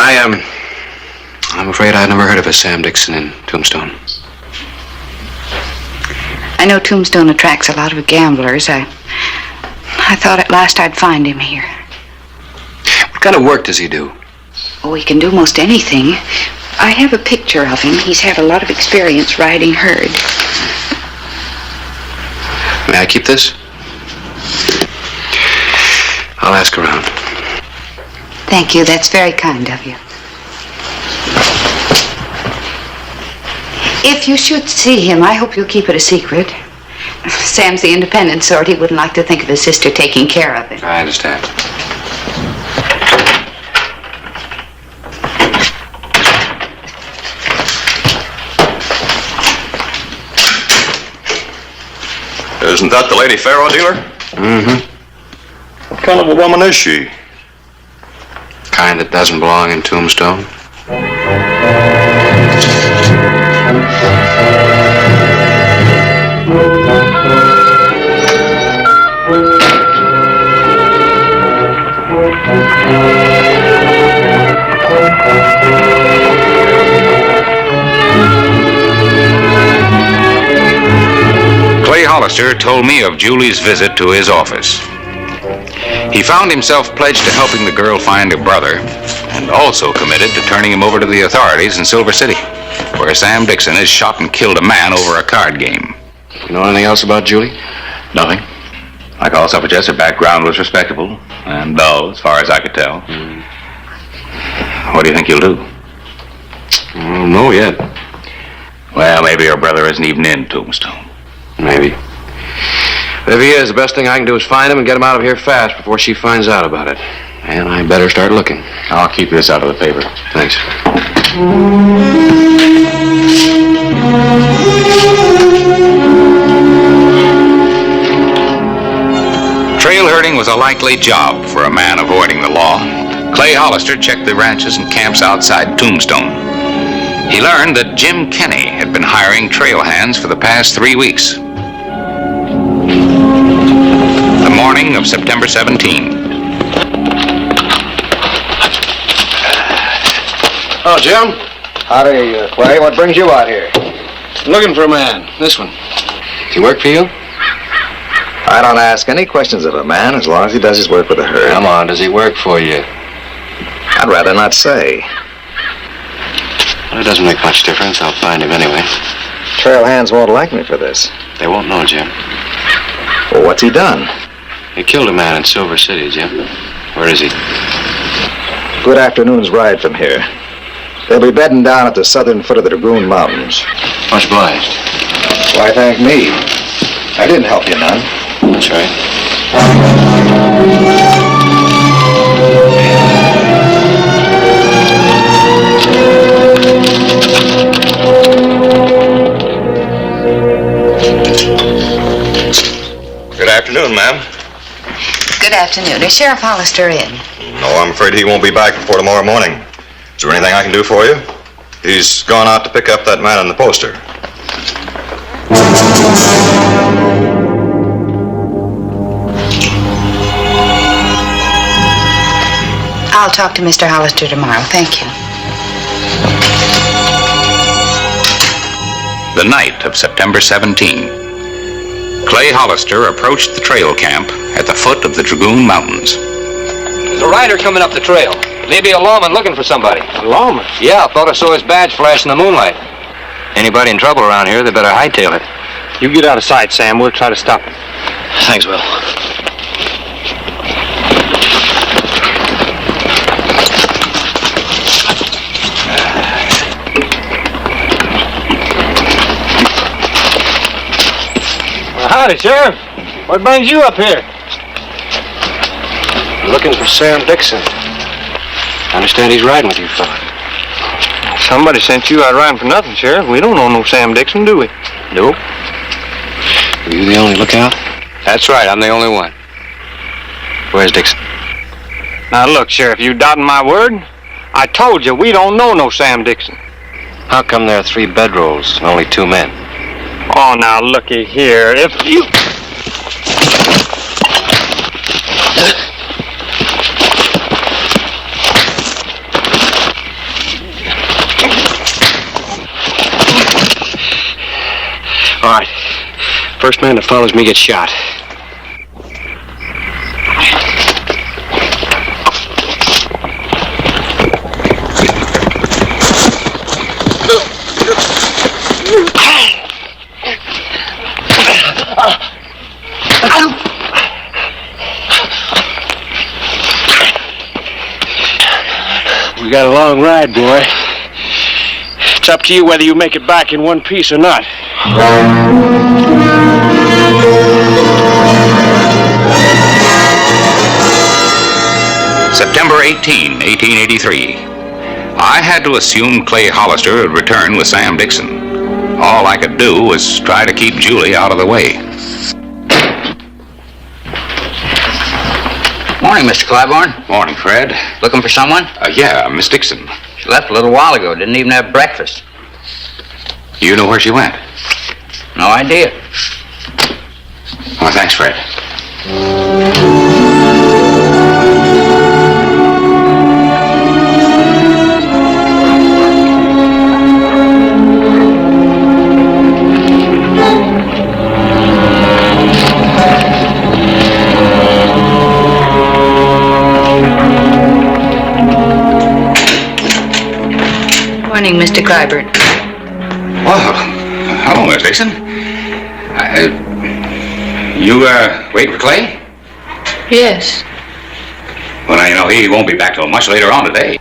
I'm afraid I'd never heard of a Sam Dixon in Tombstone. I know Tombstone attracts a lot of gamblers. I thought at last I'd find him here. What kind of work does he do? Oh, he can do most anything. I have a picture of him. He's had a lot of experience riding herd. May I keep this? I'll ask around. Thank you. That's very kind of you. If you should see him, I hope you'll keep it a secret. Sam's the independent sort. He wouldn't like to think of his sister taking care of him. I understand. Isn't that the Lady Faro dealer? Mm-hmm. What kind of a woman is she? Kind that doesn't belong in Tombstone. Clay Hollister told me of Julie's visit to his office. He found himself pledged to helping the girl find her brother, and also committed to turning him over to the authorities in Silver City, where Sam Dixon has shot and killed a man over a card game. You know anything else about Julie? Nothing. Like all suffragettes, her background was respectable and dull, as far as I could tell. What do you think you'll do? I don't know yet. Well, maybe her brother isn't even in Tombstone. Maybe. But if he is, the best thing I can do is find him and get him out of here fast before she finds out about it. And I better start looking. I'll keep this out of the paper. Thanks. Trail herding was a likely job for a man avoiding the law. Clay Hollister checked the ranches and camps outside Tombstone. He learned that Jim Kenny had been hiring trail hands for the past 3 weeks. The morning of September 17. Oh, Jim. Howdy, Clay. What brings you out here? Looking for a man. This one. Does he work for you? I don't ask any questions of a man as long as he does his work with the herd. Come on, does he work for you? I'd rather not say. Well, it doesn't make much difference. I'll find him anyway. Trail hands won't like me for this. They won't know, Jim. Well, what's he done? He killed a man in Silver City, Jim. Where is he? Good afternoon's ride from here. They'll be bedding down at the southern foot of the Dragoon Mountains. Much obliged. Why, thank me. I didn't help you none. That's right. Good afternoon, ma'am. Good afternoon. Is Sheriff Hollister in? No, I'm afraid he won't be back before tomorrow morning. Is there anything I can do for you? He's gone out to pick up that man in the poster. I'll talk to Mr. Hollister tomorrow. Thank you. The night of September 17. Clay Hollister approached the trail camp at the foot of the Dragoon Mountains. There's a rider coming up the trail. Maybe a lawman looking for somebody. A lawman? Yeah, I thought I saw his badge flash in the moonlight. Anybody in trouble around here, they better hightail it. You get out of sight, Sam. We'll try to stop him. Thanks, Will. Well, howdy, Sheriff. What brings you up here? Looking for Sam Dixon. I understand he's riding with you, fella. Somebody sent you out riding for nothing, Sheriff. We don't know no Sam Dixon, do we? Nope. Are you the only lookout? That's right, I'm the only one. Where's Dixon? Now, look, Sheriff, you doubting my word? I told you, we don't know no Sam Dixon. How come there are 3 bedrolls and only 2 men? Oh, now, looky here. If you... first man that follows me gets shot. We got a long ride, boy. It's up to you whether you make it back in one piece or not. September 18, 1883. I had to assume Clay Hollister would return with Sam Dixon. All I could do was try to keep Julie out of the way. Morning, Mr. Claiborne. Morning, Fred. Looking for someone? Yeah, Miss Dixon. She left a little while ago. Didn't even have breakfast. You know where she went? No idea. Oh, thanks, Fred. Morning, Mr. Clyburn. Well, hello, Miss Dixon. You, waiting for Clay? Yes. Well, now, you know, he won't be back till much later on today.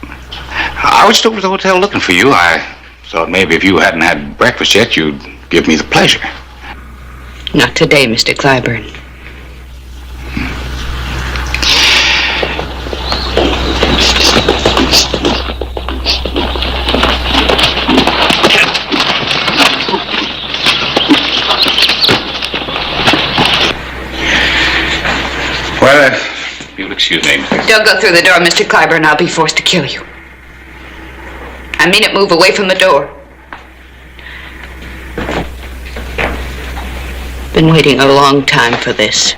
I was still at the hotel looking for you. I thought maybe if you hadn't had breakfast yet, you'd give me the pleasure. Not today, Mr. Clyburn. Well, if you'll excuse me. Don't go through the door, Mr. Clyburn. I'll be forced to kill you. I mean it. Move away from the door. Been waiting a long time for this.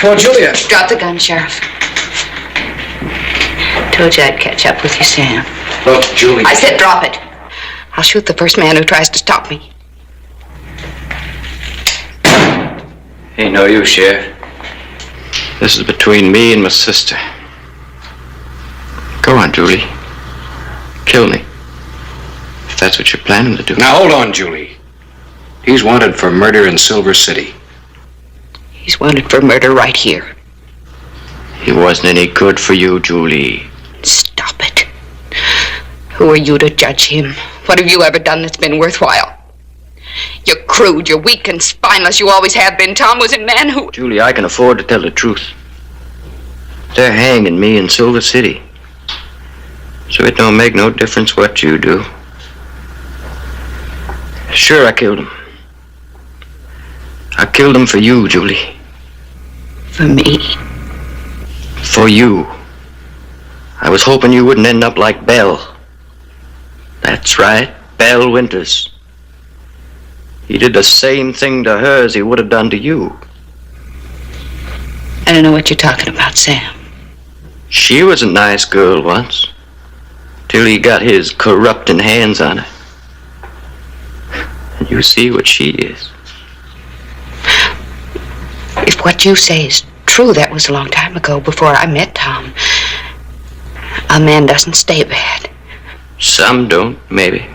Oh, Julia. Drop the gun, Sheriff. Told you I'd catch up with you, Sam. Look, Julia. I said drop it. I'll shoot the first man who tries to stop me. Ain't no use, Sheriff. This is between me and my sister. Go on, Julie. Kill me. If that's what you're planning to do. Now, hold on, Julie. He's wanted for murder in Silver City. He's wanted for murder right here. He wasn't any good for you, Julie. Stop it. Who are you to judge him? What have you ever done that's been worthwhile? You're crude, you're weak and spineless. You always have been. Tom was a man who... Julie, I can afford to tell the truth. They're hanging me in Silver City. So it don't make no difference what you do. Sure, I killed him. I killed him for you, Julie. For me? For you. I was hoping you wouldn't end up like Belle. That's right, Belle Winters. He did the same thing to her as he would have done to you. I don't know what you're talking about, Sam. She was a nice girl once, till he got his corrupting hands on her. And you see what she is. If what you say is true, that was a long time ago, before I met Tom. A man doesn't stay bad. Some don't, maybe.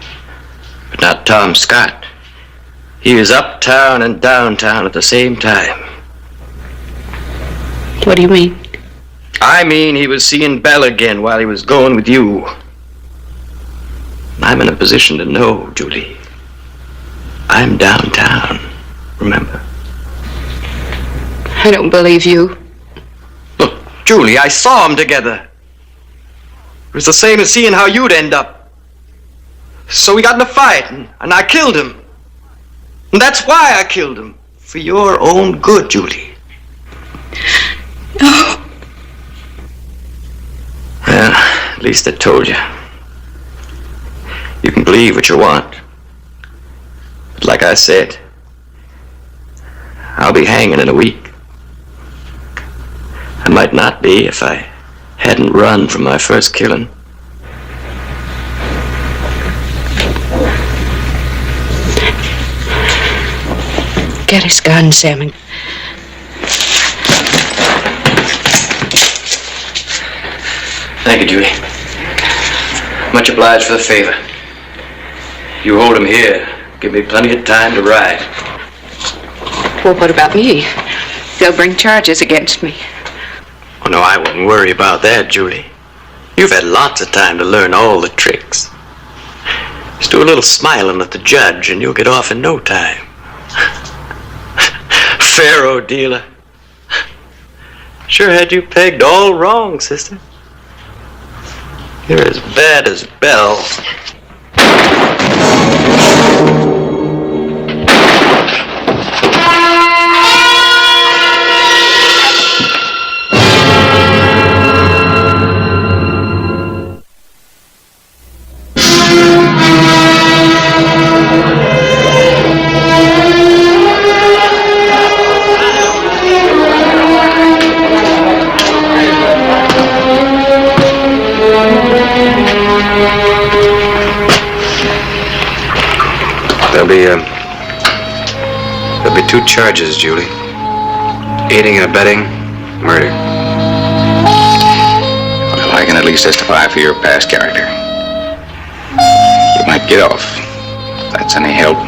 But not Tom Scott. He was uptown and downtown at the same time. What do you mean? I mean he was seeing Belle again while he was going with you. I'm in a position to know, Julie. I'm downtown, remember? I don't believe you. Look, Julie, I saw them together. It was the same as seeing how you'd end up. So we got in a fight, and I killed him. And that's why I killed him. For your own good, Julie. No. Well, at least I told you. You can believe what you want. But like I said, I'll be hanging in a week. I might not be if I hadn't run from my first killing. get his gun, Sam. Thank you, Julie. Much obliged for the favor. You hold him here. Give me plenty of time to ride. Well, what about me? They'll bring charges against me. Oh, no, I wouldn't worry about that, Julie. You've had lots of time to learn all the tricks. Just do a little smiling at the judge and you'll get off in no time. Faro dealer. Sure had you pegged all wrong, sister. You're as bad as Belle. There'll be 2 charges, Julie. Aiding and abetting, murder. Well, I can at least testify for your past character. You might get off, if that's any help.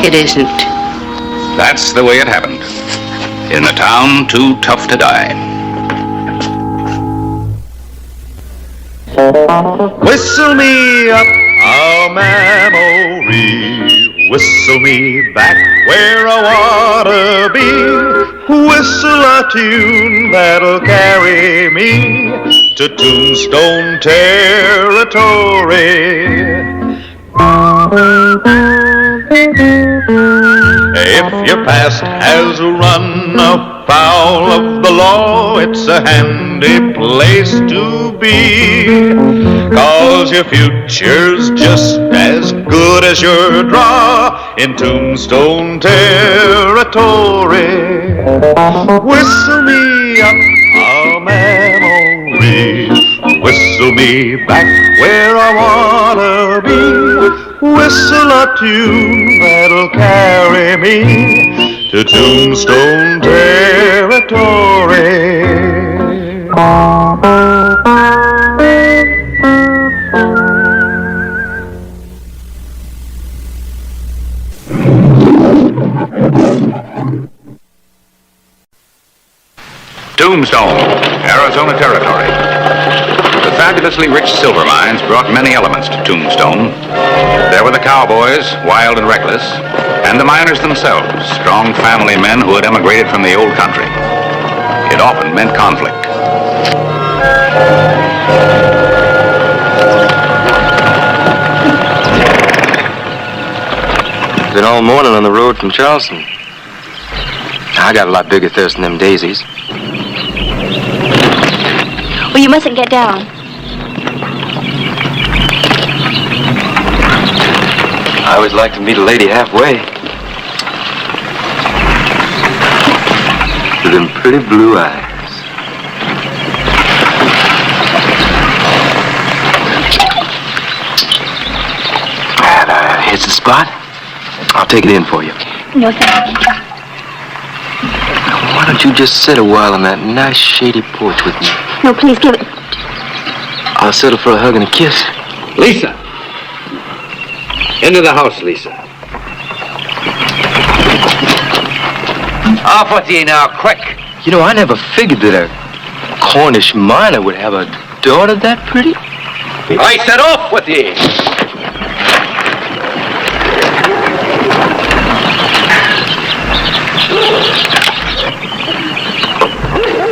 It isn't. That's the way it happened. In the town too tough to die. Whistle me up a memory, whistle me back where I wanna be, whistle a tune that'll carry me to Tombstone territory. If your past has run afoul of the law, it's a handy place to be, 'cause your future's just as good as your draw in Tombstone territory. Whistle me up a memory, whistle me back where I wanna be, whistle a tune that'll carry me to Tombstone territory. Tombstone, Arizona Territory. The fabulously rich silver mines brought many elements to Tombstone. There were the cowboys, wild and reckless, and the miners themselves, strong family men who had emigrated from the old country. It often meant conflict. Been all morning on the road from Charleston. I got a lot bigger thirst than them daisies. Well, you mustn't get down. I always like to meet a lady halfway. With them pretty blue eyes. That hits the spot. I'll take it in for you. No, thank you. Why don't you just sit a while on that nice shady porch with me? No, please give it. I'll settle for a hug and a kiss. Lisa! Into the house, Lisa. Off with you now, quick. You know, I never figured that a Cornish miner would have a daughter that pretty. I said off with you.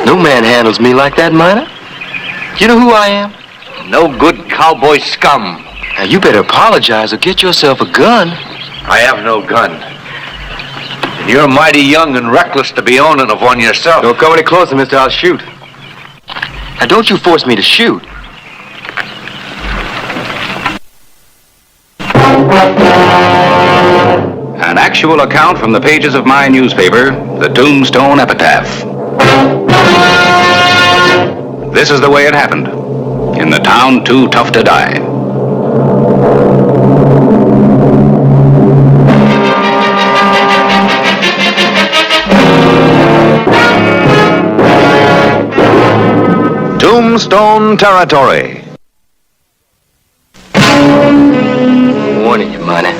No man handles me like that, miner. You know who I am? No good cowboy scum. Now, you better apologize or get yourself a gun. I have no gun. And you're mighty young and reckless to be owning of one yourself. Don't come any closer, mister. I'll shoot. Now, don't you force me to shoot. An actual account from the pages of my newspaper, the Tombstone Epitaph. This is the way it happened. In the town too tough to die. Tombstone territory. Warning you, Minor.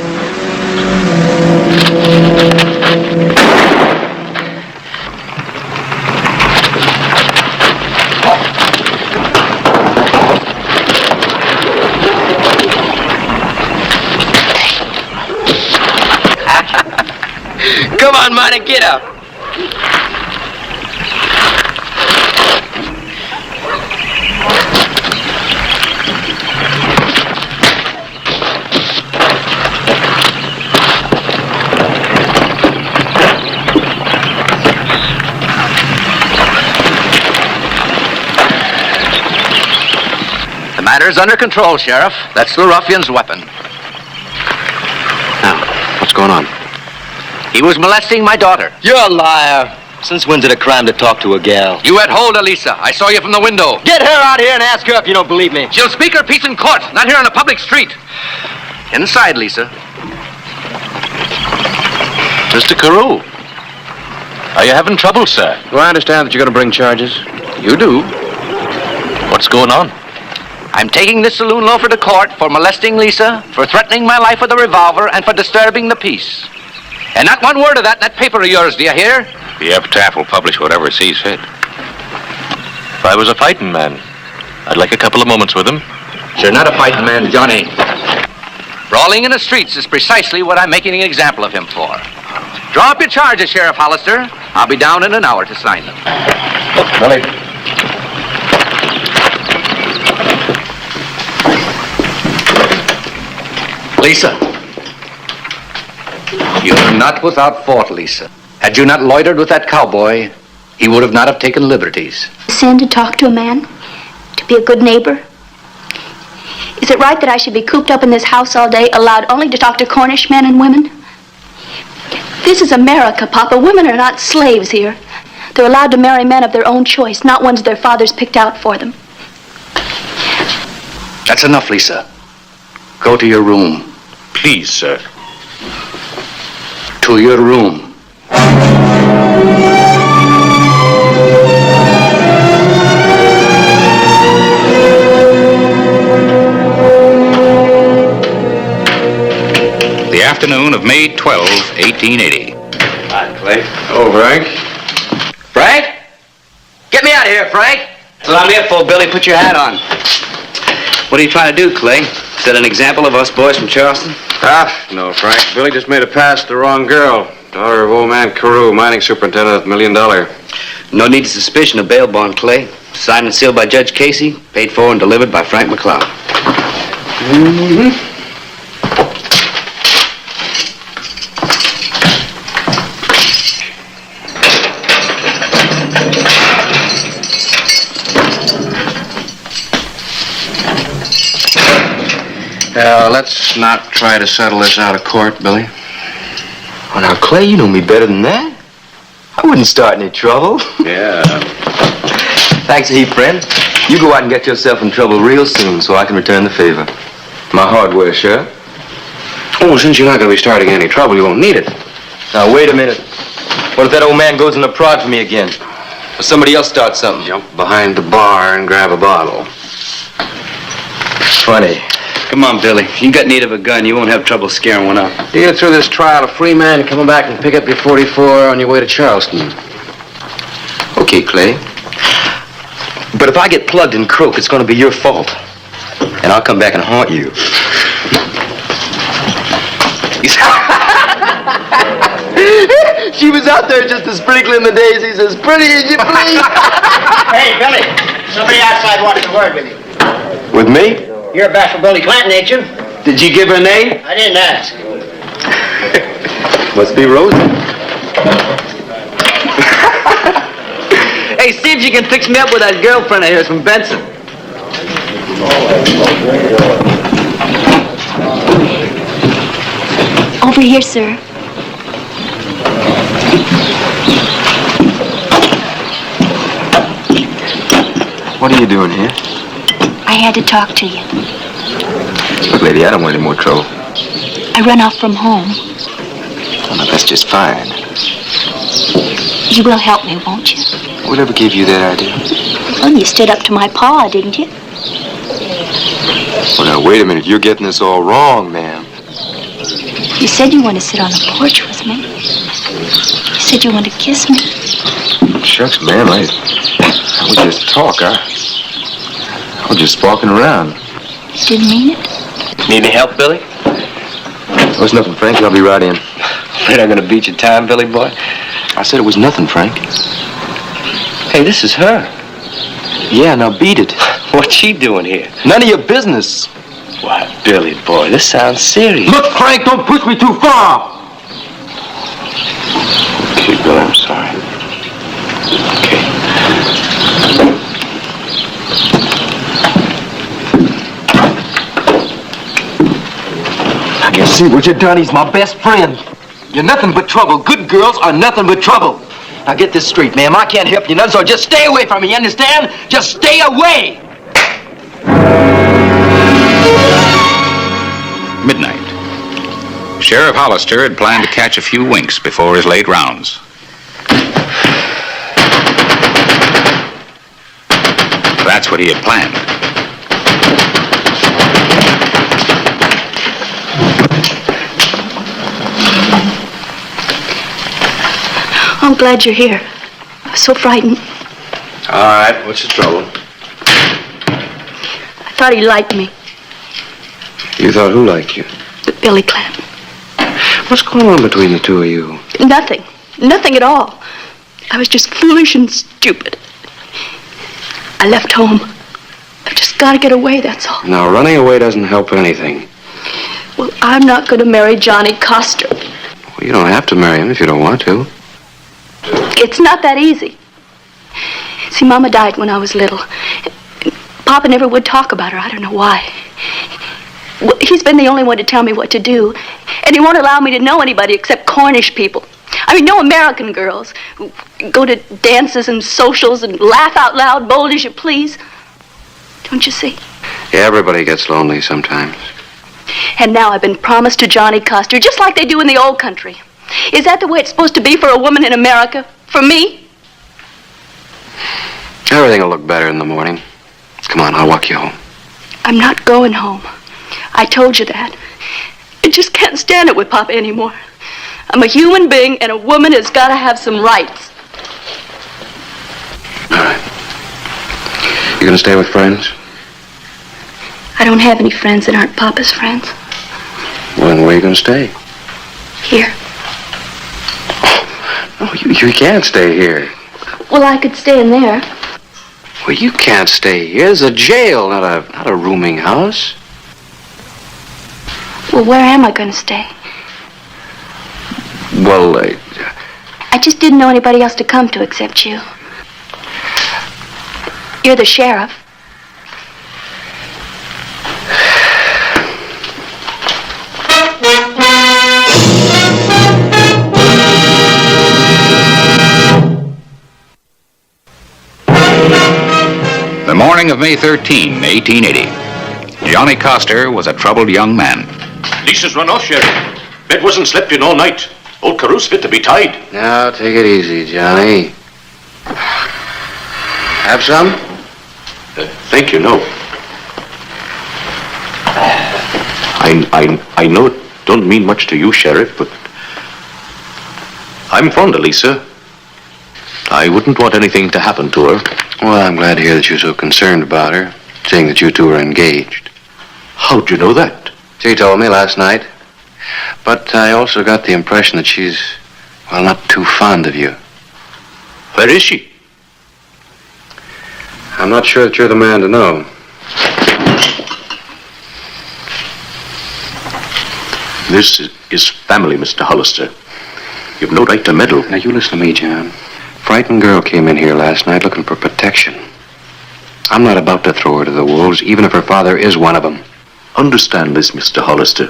Come on, Minor, get up. The matter's under control, Sheriff. That's the ruffian's weapon. Now, what's going on? He was molesting my daughter. You're a liar. Since when's it a crime to talk to a gal? You had hold of Lisa. I saw you from the window. Get her out here and ask her if you don't believe me. She'll speak her piece in court, not here on a public street. Inside, Lisa. Mr. Carew, are you having trouble, sir? Do I understand that you're going to bring charges? You do. What's going on? I'm taking this saloon loafer to court for molesting Lisa, for threatening my life with a revolver, and for disturbing the peace. And not one word of that in that paper of yours, do you hear? The epitaph will publish whatever it sees fit. If I was a fighting man, I'd like a couple of moments with him. You're not a fighting man, Johnny. Brawling in the streets is precisely what I'm making an example of him for. Draw up your charges, Sheriff Hollister. I'll be down in an hour to sign them. Billy. Lisa. You're not without fault, Lisa. Had you not loitered with that cowboy, he would not have taken liberties. Sin to talk to a man? To be a good neighbor? Is it right that I should be cooped up in this house all day, allowed only to talk to Cornish men and women? This is America, Papa. Women are not slaves here. They're allowed to marry men of their own choice, not ones their fathers picked out for them. That's enough, Lisa. Go to your room. Please, sir. To your room. The afternoon of May 12, 1880. Hi, Clay. Oh, Frank. Frank? Get me out of here, Frank. That's what I'm here for, Billy. Put your hat on. What are you trying to do, Clay? Set an example of us boys from Charleston? No, Frank. Billy just made a pass to the wrong girl. Daughter of old man Carew, mining superintendent at $1 million. No need of suspicion of bail bond, Clay. Signed and sealed by Judge Casey, paid for and delivered by Frank McLeod. Mm-hmm. Let's not try to settle this out of court, Billy. Oh, now, Clay, you know me better than that. I wouldn't start any trouble. Yeah. Thanks a heap, friend. You go out and get yourself in trouble real soon so I can return the favor. My hardware, sure. Oh, since you're not going to be starting any trouble, you won't need it. Now, wait a minute. What if that old man goes in the prod for me again? Or somebody else starts something? Jump behind the bar and grab a bottle. Funny. Come on, Billy. If you got need of a gun, you won't have trouble scaring one up. You get through this trial a free man, coming back and pick up your 44 on your way to Charleston. Okay, Clay. But if I get plugged and croak, it's going to be your fault. And I'll come back and haunt you. She was out there just a sprinkling the daisies, as pretty as you please. Hey, Billy, somebody outside wants a word with you. With me? You're Bashful Billy Clanton, ain't you? Did you give her a name? I didn't ask. Must be Rosie. Hey, see if you can fix me up with that girlfriend of yours from Benson. Over here, sir. What are you doing here? I had to talk to you. Look, lady, I don't want any more trouble. I run off from home. Oh, no, that's just fine. You will help me, won't you? Whatever gave you that idea? Well, you stood up to my pa, didn't you? Well, now, wait a minute. You're getting this all wrong, ma'am. You said you wanted to sit on the porch with me. You said you wanted to kiss me. Shucks, ma'am, I was just talk. I was just walking around. You didn't mean it? Need any help, Billy? It was nothing, Frank. I'll be right in. Afraid I'm gonna beat your time, Billy boy? I said it was nothing, Frank. Hey, this is her. Yeah, now beat it. What's she doing here? None of your business. Why, Billy boy, this sounds serious. Look, Frank, don't push me too far. Okay, Billy, I'm sorry. Okay. You see what you done? He's my best friend. You're nothing but trouble. Good girls are nothing but trouble. Now get this straight, ma'am. I can't help you none, so just stay away from me, you understand? Just stay away! Midnight. Sheriff Hollister had planned to catch a few winks before his late rounds. That's what he had planned. I'm glad you're here. I was so frightened. All right, what's the trouble? I thought he liked me, You thought who liked you? but Billy Clanton. What's going on between the two of you? Nothing. Nothing at all. I was just foolish and stupid. I left home. I've just got to get away, that's all. Now, running away doesn't help anything. Well, I'm not going to marry Johnny Coster. Well, you don't have to marry him if you don't want to. It's not that easy. See, Mama died when I was little. Papa never would talk about her. I don't know why. Well, he's been the only one to tell me what to do. And he won't allow me to know anybody except Cornish people. I mean, no American girls who go to dances and socials and laugh out loud, bold as you please. Don't you see? Yeah, everybody gets lonely sometimes. And now I've been promised to Johnny Coster, just like they do in the old country. Is that the way it's supposed to be for a woman in America? For me? Everything will look better in the morning. Come on, I'll walk you home. I'm not going home. I told you that. I just can't stand it with Papa anymore. I'm a human being, and a woman has got to have some rights. All right. You gonna stay with friends? I don't have any friends that aren't Papa's friends. Well, then where are you gonna stay? Here. Oh, you can't stay here. Well, I could stay in there. Well, you can't stay here. It's a jail, not a rooming house. Well, where am I going to stay? Well, I just didn't know anybody else to come to except you. You're the sheriff. The morning of May 13, 1880. Johnny Coster was a troubled young man. Lisa's run off, Sheriff. Bed wasn't slept in all night. Old Caruth's fit to be tied. Now, take it easy, Johnny. Have some? Thank you, no. I know it don't mean much to you, Sheriff, but I'm fond of Lisa. I wouldn't want anything to happen to her. Well, I'm glad to hear that you're so concerned about her, seeing that you two are engaged. How'd you know that? She told me last night. But I also got the impression that she's, well, not too fond of you. Where is she? I'm not sure that you're the man to know. This is family, Mr. Hollister. You've no right to meddle. Now, you listen to me, John. Frightened girl came in here last night looking for protection. I'm not about to throw her to the wolves, even if her father is one of them. Understand this, Mr. Hollister.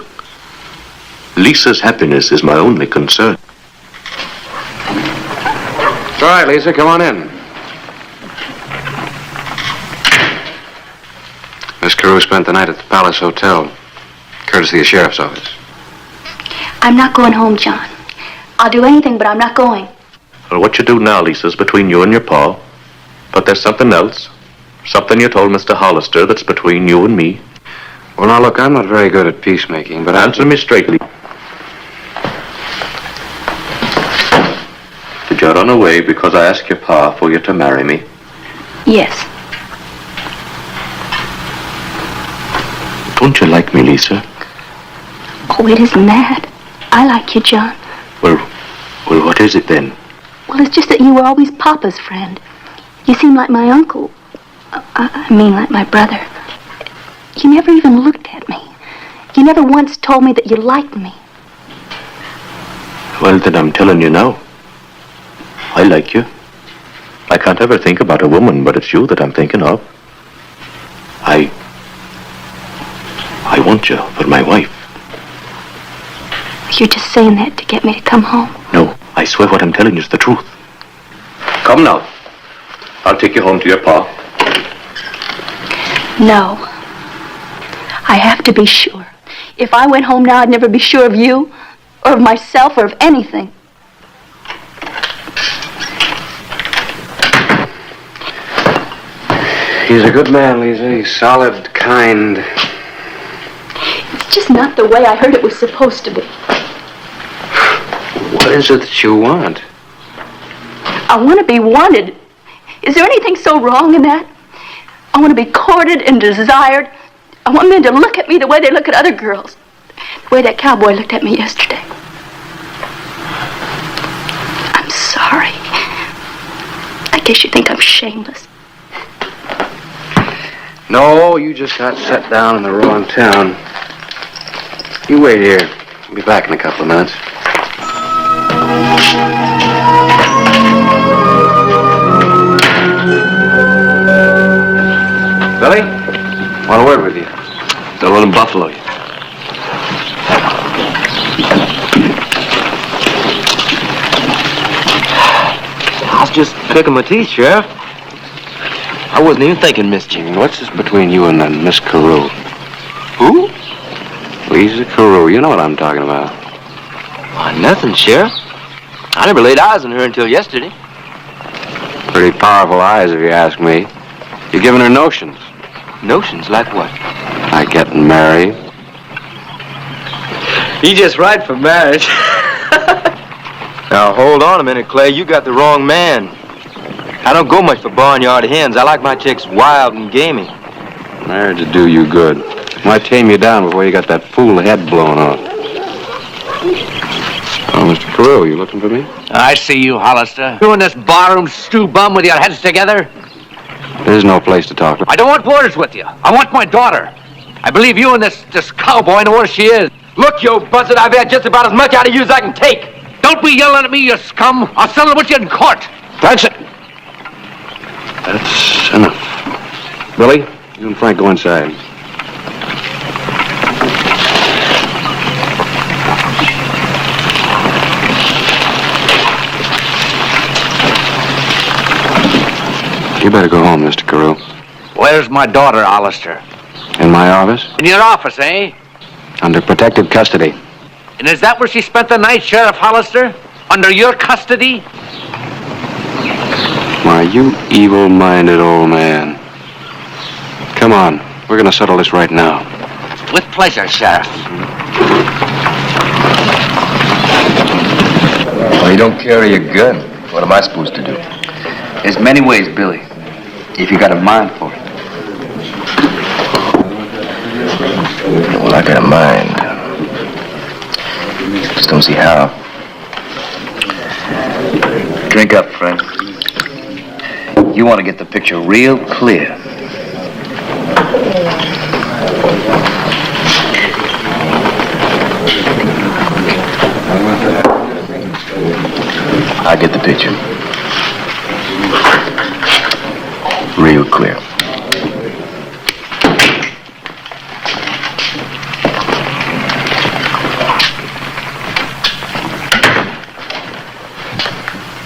Lisa's happiness is my only concern. It's all right, Lisa. Come on in. Miss Carew spent the night at the Palace Hotel, courtesy of the sheriff's office. I'm not going home, John. I'll do anything, but I'm not going. Well, what you do now, Lisa, is between you and your pa. But there's something else. Something you told Mr. Hollister that's between you and me. Well, now, look, I'm not very good at peacemaking, but Answer me straightly. Did you run away because I asked your pa for you to marry me? Yes. Don't you like me, Lisa? Oh, it isn't that. I like you, John. Well, what is it then? Well, it's just that you were always Papa's friend. You seem like my uncle. I mean, like my brother. You never even looked at me. You never once told me that you liked me. Well, then I'm telling you now. I like you. I can't ever think about a woman, but it's you that I'm thinking of. I want you for my wife. You're just saying that to get me to come home. No, I swear what I'm telling you is the truth. Come now. I'll take you home to your pa. No. I have to be sure. If I went home now, I'd never be sure of you, or of myself, or of anything. he's a good man, Lisa. He's solid, kind. It's just not the way I heard it was supposed to be. What is it that you want? I want to be wanted. Is there anything so wrong in that? I want to be courted and desired. I want men to look at me the way they look at other girls. The way that cowboy looked at me yesterday. I'm sorry. I guess you think I'm shameless. No, you just got set down in the wrong town. You wait here. I'll be back in a couple of minutes. Billy? Want a word with you. Don't let him buffalo you. I was just picking my teeth, Sheriff. I wasn't even thinking mischief. What's this between you and that Miss Carew? Who? Lisa Carew. You know what I'm talking about. Why, nothing, Sheriff. I never laid eyes on her until yesterday. Pretty powerful eyes, if you ask me. You're giving her notions. Notions? Like what? Like getting married. You just right for marriage. Now, hold on a minute, Clay. You got the wrong man. I don't go much for barnyard hens. I like my chicks wild and gamey. Marriage would do you good. Might tame you down before you got that fool head blown off. Oh, Mr. Carew, you looking for me? I see you, Hollister. You and this barroom stew bum with your heads together. There's no place to talk. I don't want words with you. I want my daughter. I believe you and this cowboy know where she is. Look, you buzzard, I've had just about as much out of you as I can take. Don't be yelling at me, you scum. I'll settle with you in court. That's it. That's enough. Billy, you and Frank go inside. You better go home, Mr. Carew. Where's my daughter, Hollister? In my office? In your office, eh? Under protective custody. And is that where she spent the night, Sheriff Hollister? Under your custody? Why, you evil-minded old man. Come on, we're gonna settle this right now. With pleasure, Sheriff. Well, you don't carry a gun. What am I supposed to do? There's many ways, Billy, if you got a mind for it. Well, I got a mind. Just don't see how. Drink up, friend. You want to get the picture real clear. I get the picture. Real clear.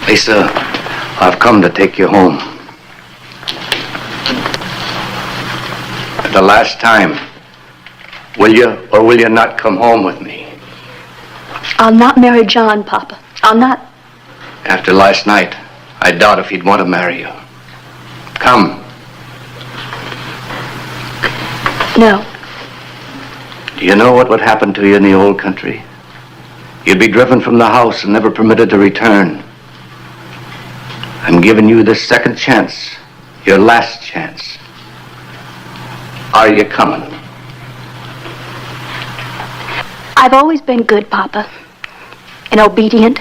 Lisa, I've come to take you home. The last time. Will you or will you not come home with me? I'll not marry John, Papa. I'll not. After last night, I doubt if he'd want to marry you. Come. No. Do you know what would happen to you in the old country? You'd be driven from the house and never permitted to return. I'm giving you this second chance, your last chance. Are you coming? I've always been good, Papa, and obedient.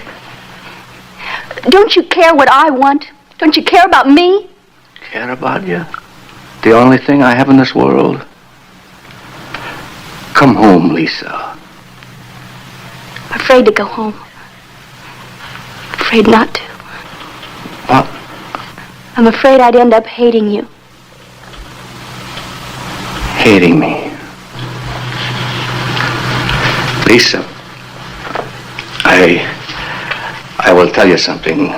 Don't you care what I want? Don't you care about me? Care about you? The only thing I have in this world. Come home, Lisa. I'm afraid to go home. Afraid not to. What? I'm afraid I'd end up hating you. Hating me. Lisa, I will tell you something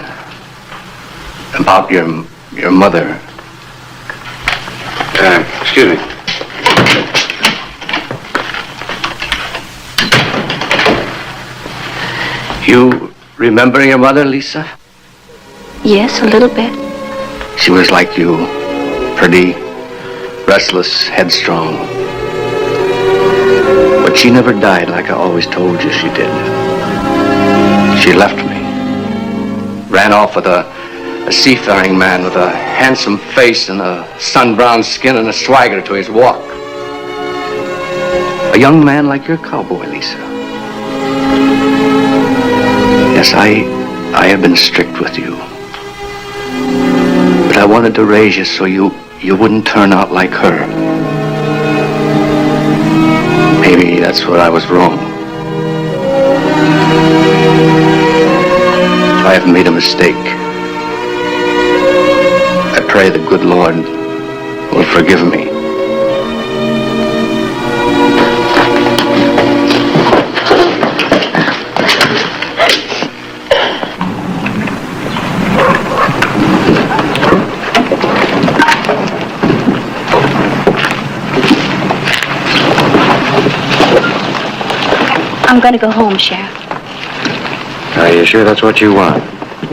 about your mother. Excuse me. You remember your mother, Lisa? Yes, a little bit. She was like you, pretty, restless, headstrong. But she never died like I always told you she did. She left me. Ran off with a seafaring man with a handsome face and a sun-browned skin and a swagger to his walk. A young man like your cowboy, Lisa. Yes, I have been strict with you. But I wanted to raise you so you wouldn't turn out like her. Maybe that's where I was wrong. If I have made a mistake, I pray the good Lord will forgive me. I'm going to go home, Sheriff. Are you sure that's what you want?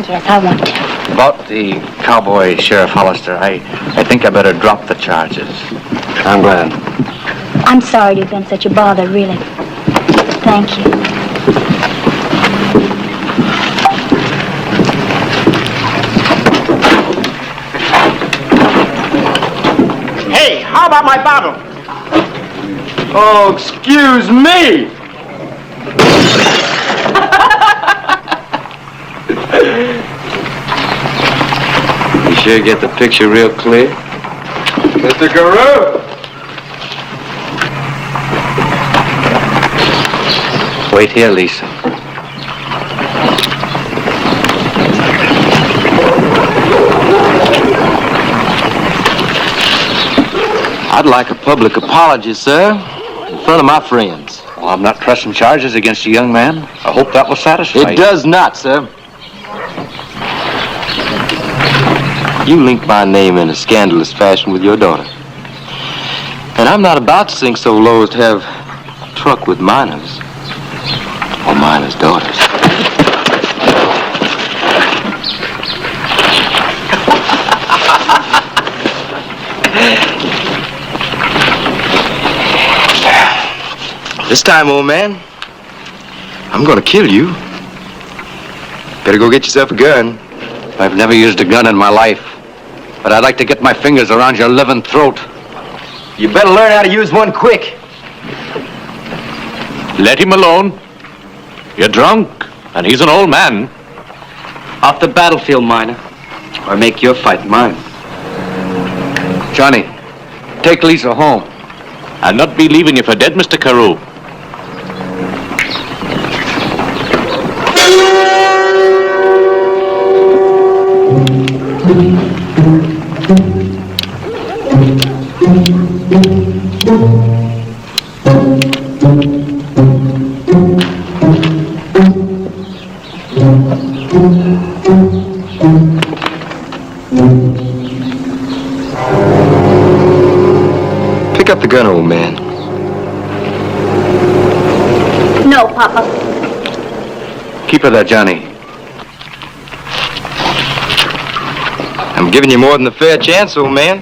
Yes, I want to. About the cowboy, Sheriff Hollister, I think I better drop the charges. I'm glad. I'm sorry to have been such a bother, really. Thank you. Hey, how about my bottle? Oh, excuse me! You sure get the picture real clear? Mr. Carew! Wait here, Lisa. I'd like a public apology, sir, in front of my friends. Well, I'm not pressing charges against you, young man. I hope that will satisfy you. It does not, sir. You linked my name in a scandalous fashion with your daughter. And I'm not about to sink so low as to have truck with minors. Or minors' daughters. This time, old man, I'm gonna kill you. Better go get yourself a gun. I've never used a gun in my life, but I'd like to get my fingers around your living throat. You better learn how to use one quick. Let him alone. You're drunk, and he's an old man. Off the battlefield, miner, or make your fight mine. Johnny, take Lisa home. I'll not be leaving you for dead, Mr. Carew. Pick up the gun, old man. No, Papa. Keep her there, Johnny. I'm giving you more than a fair chance, old man.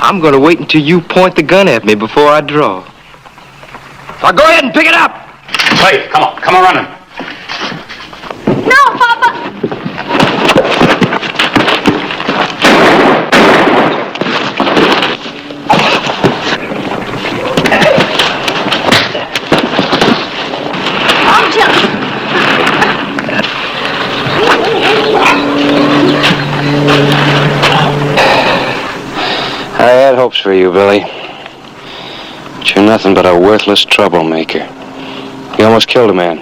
I'm gonna wait until you point the gun at me before I draw. Now go ahead and pick it up! Hey, come on running. No, Papa! I had hopes for you, Billy. But you're nothing but a worthless troublemaker. You almost killed a man.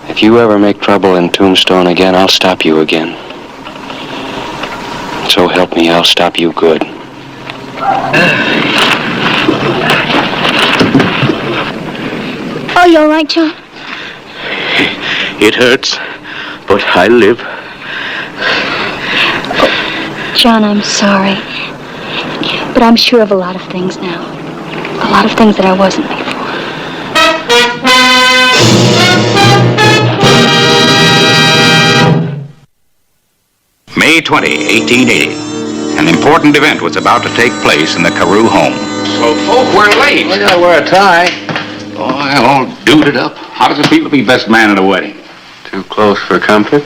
If you ever make trouble in Tombstone again, I'll stop you again. So help me, I'll stop you good. Oh, you all right, John? It hurts, but I live. John, I'm sorry. But I'm sure of a lot of things now. A lot of things that I wasn't before. May 20, 1880. An important event was about to take place in the Carew home. So, folk, we're late. I gotta wear a tie. Oh, all duded up. How does it feel to be best man at a wedding? Too close for comfort?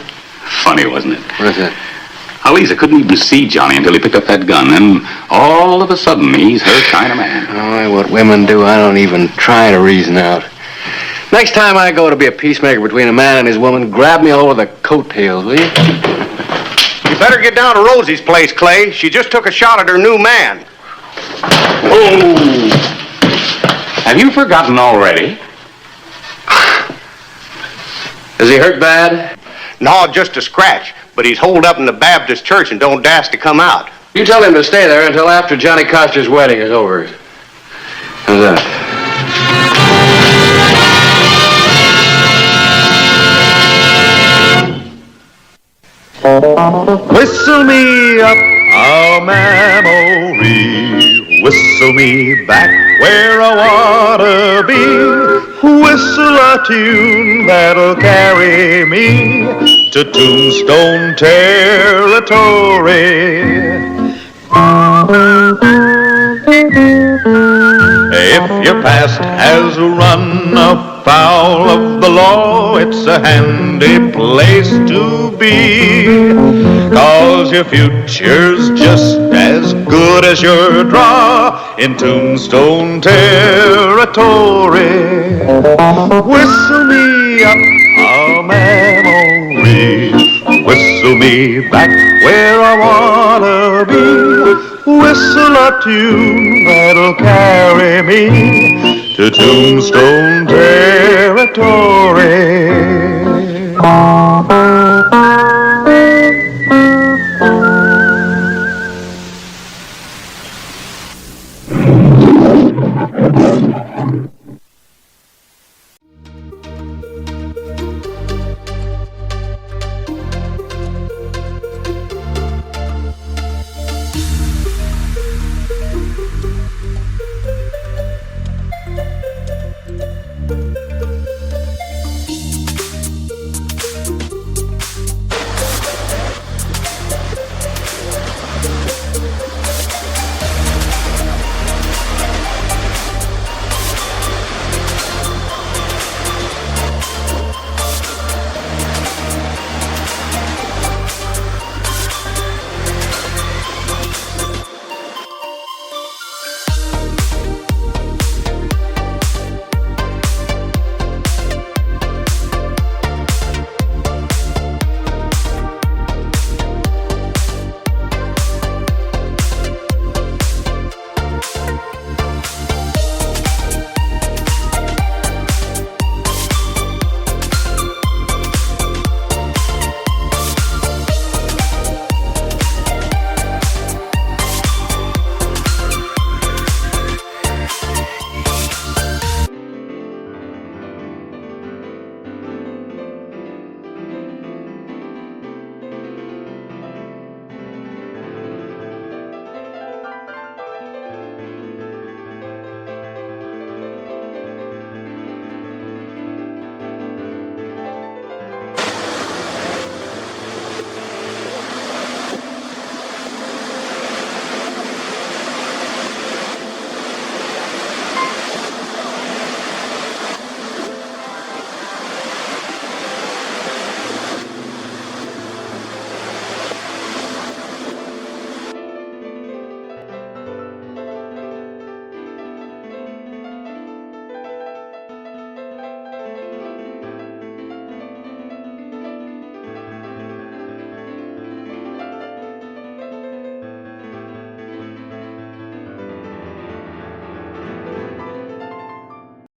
Funny, wasn't it? What is it? Lisa couldn't even see Johnny until he picked up that gun. Then, all of a sudden, he's her kind of man. Oh, what women do, I don't even try to reason out. Next time I go to be a peacemaker between a man and his woman, grab me over the coattails, will you? You better get down to Rosie's place, Clay. She just took a shot at her new man. Oh! Have you forgotten already? Is he hurt bad? No, just a scratch. But he's holed up in the Baptist church and don't dast to come out. You tell him to stay there until after Johnny Coster's wedding is over. How's that? Whistle me up a memory, whistle me back where I wanna be, whistle a tune that'll carry me to Tombstone territory. If your past has run afoul of the law, it's a handy place to be, 'cause your future's just as good as your draw in Tombstone territory. Whistle me up a memory, whistle me back where I wanna be, whistle a tune that'll carry me to Tombstone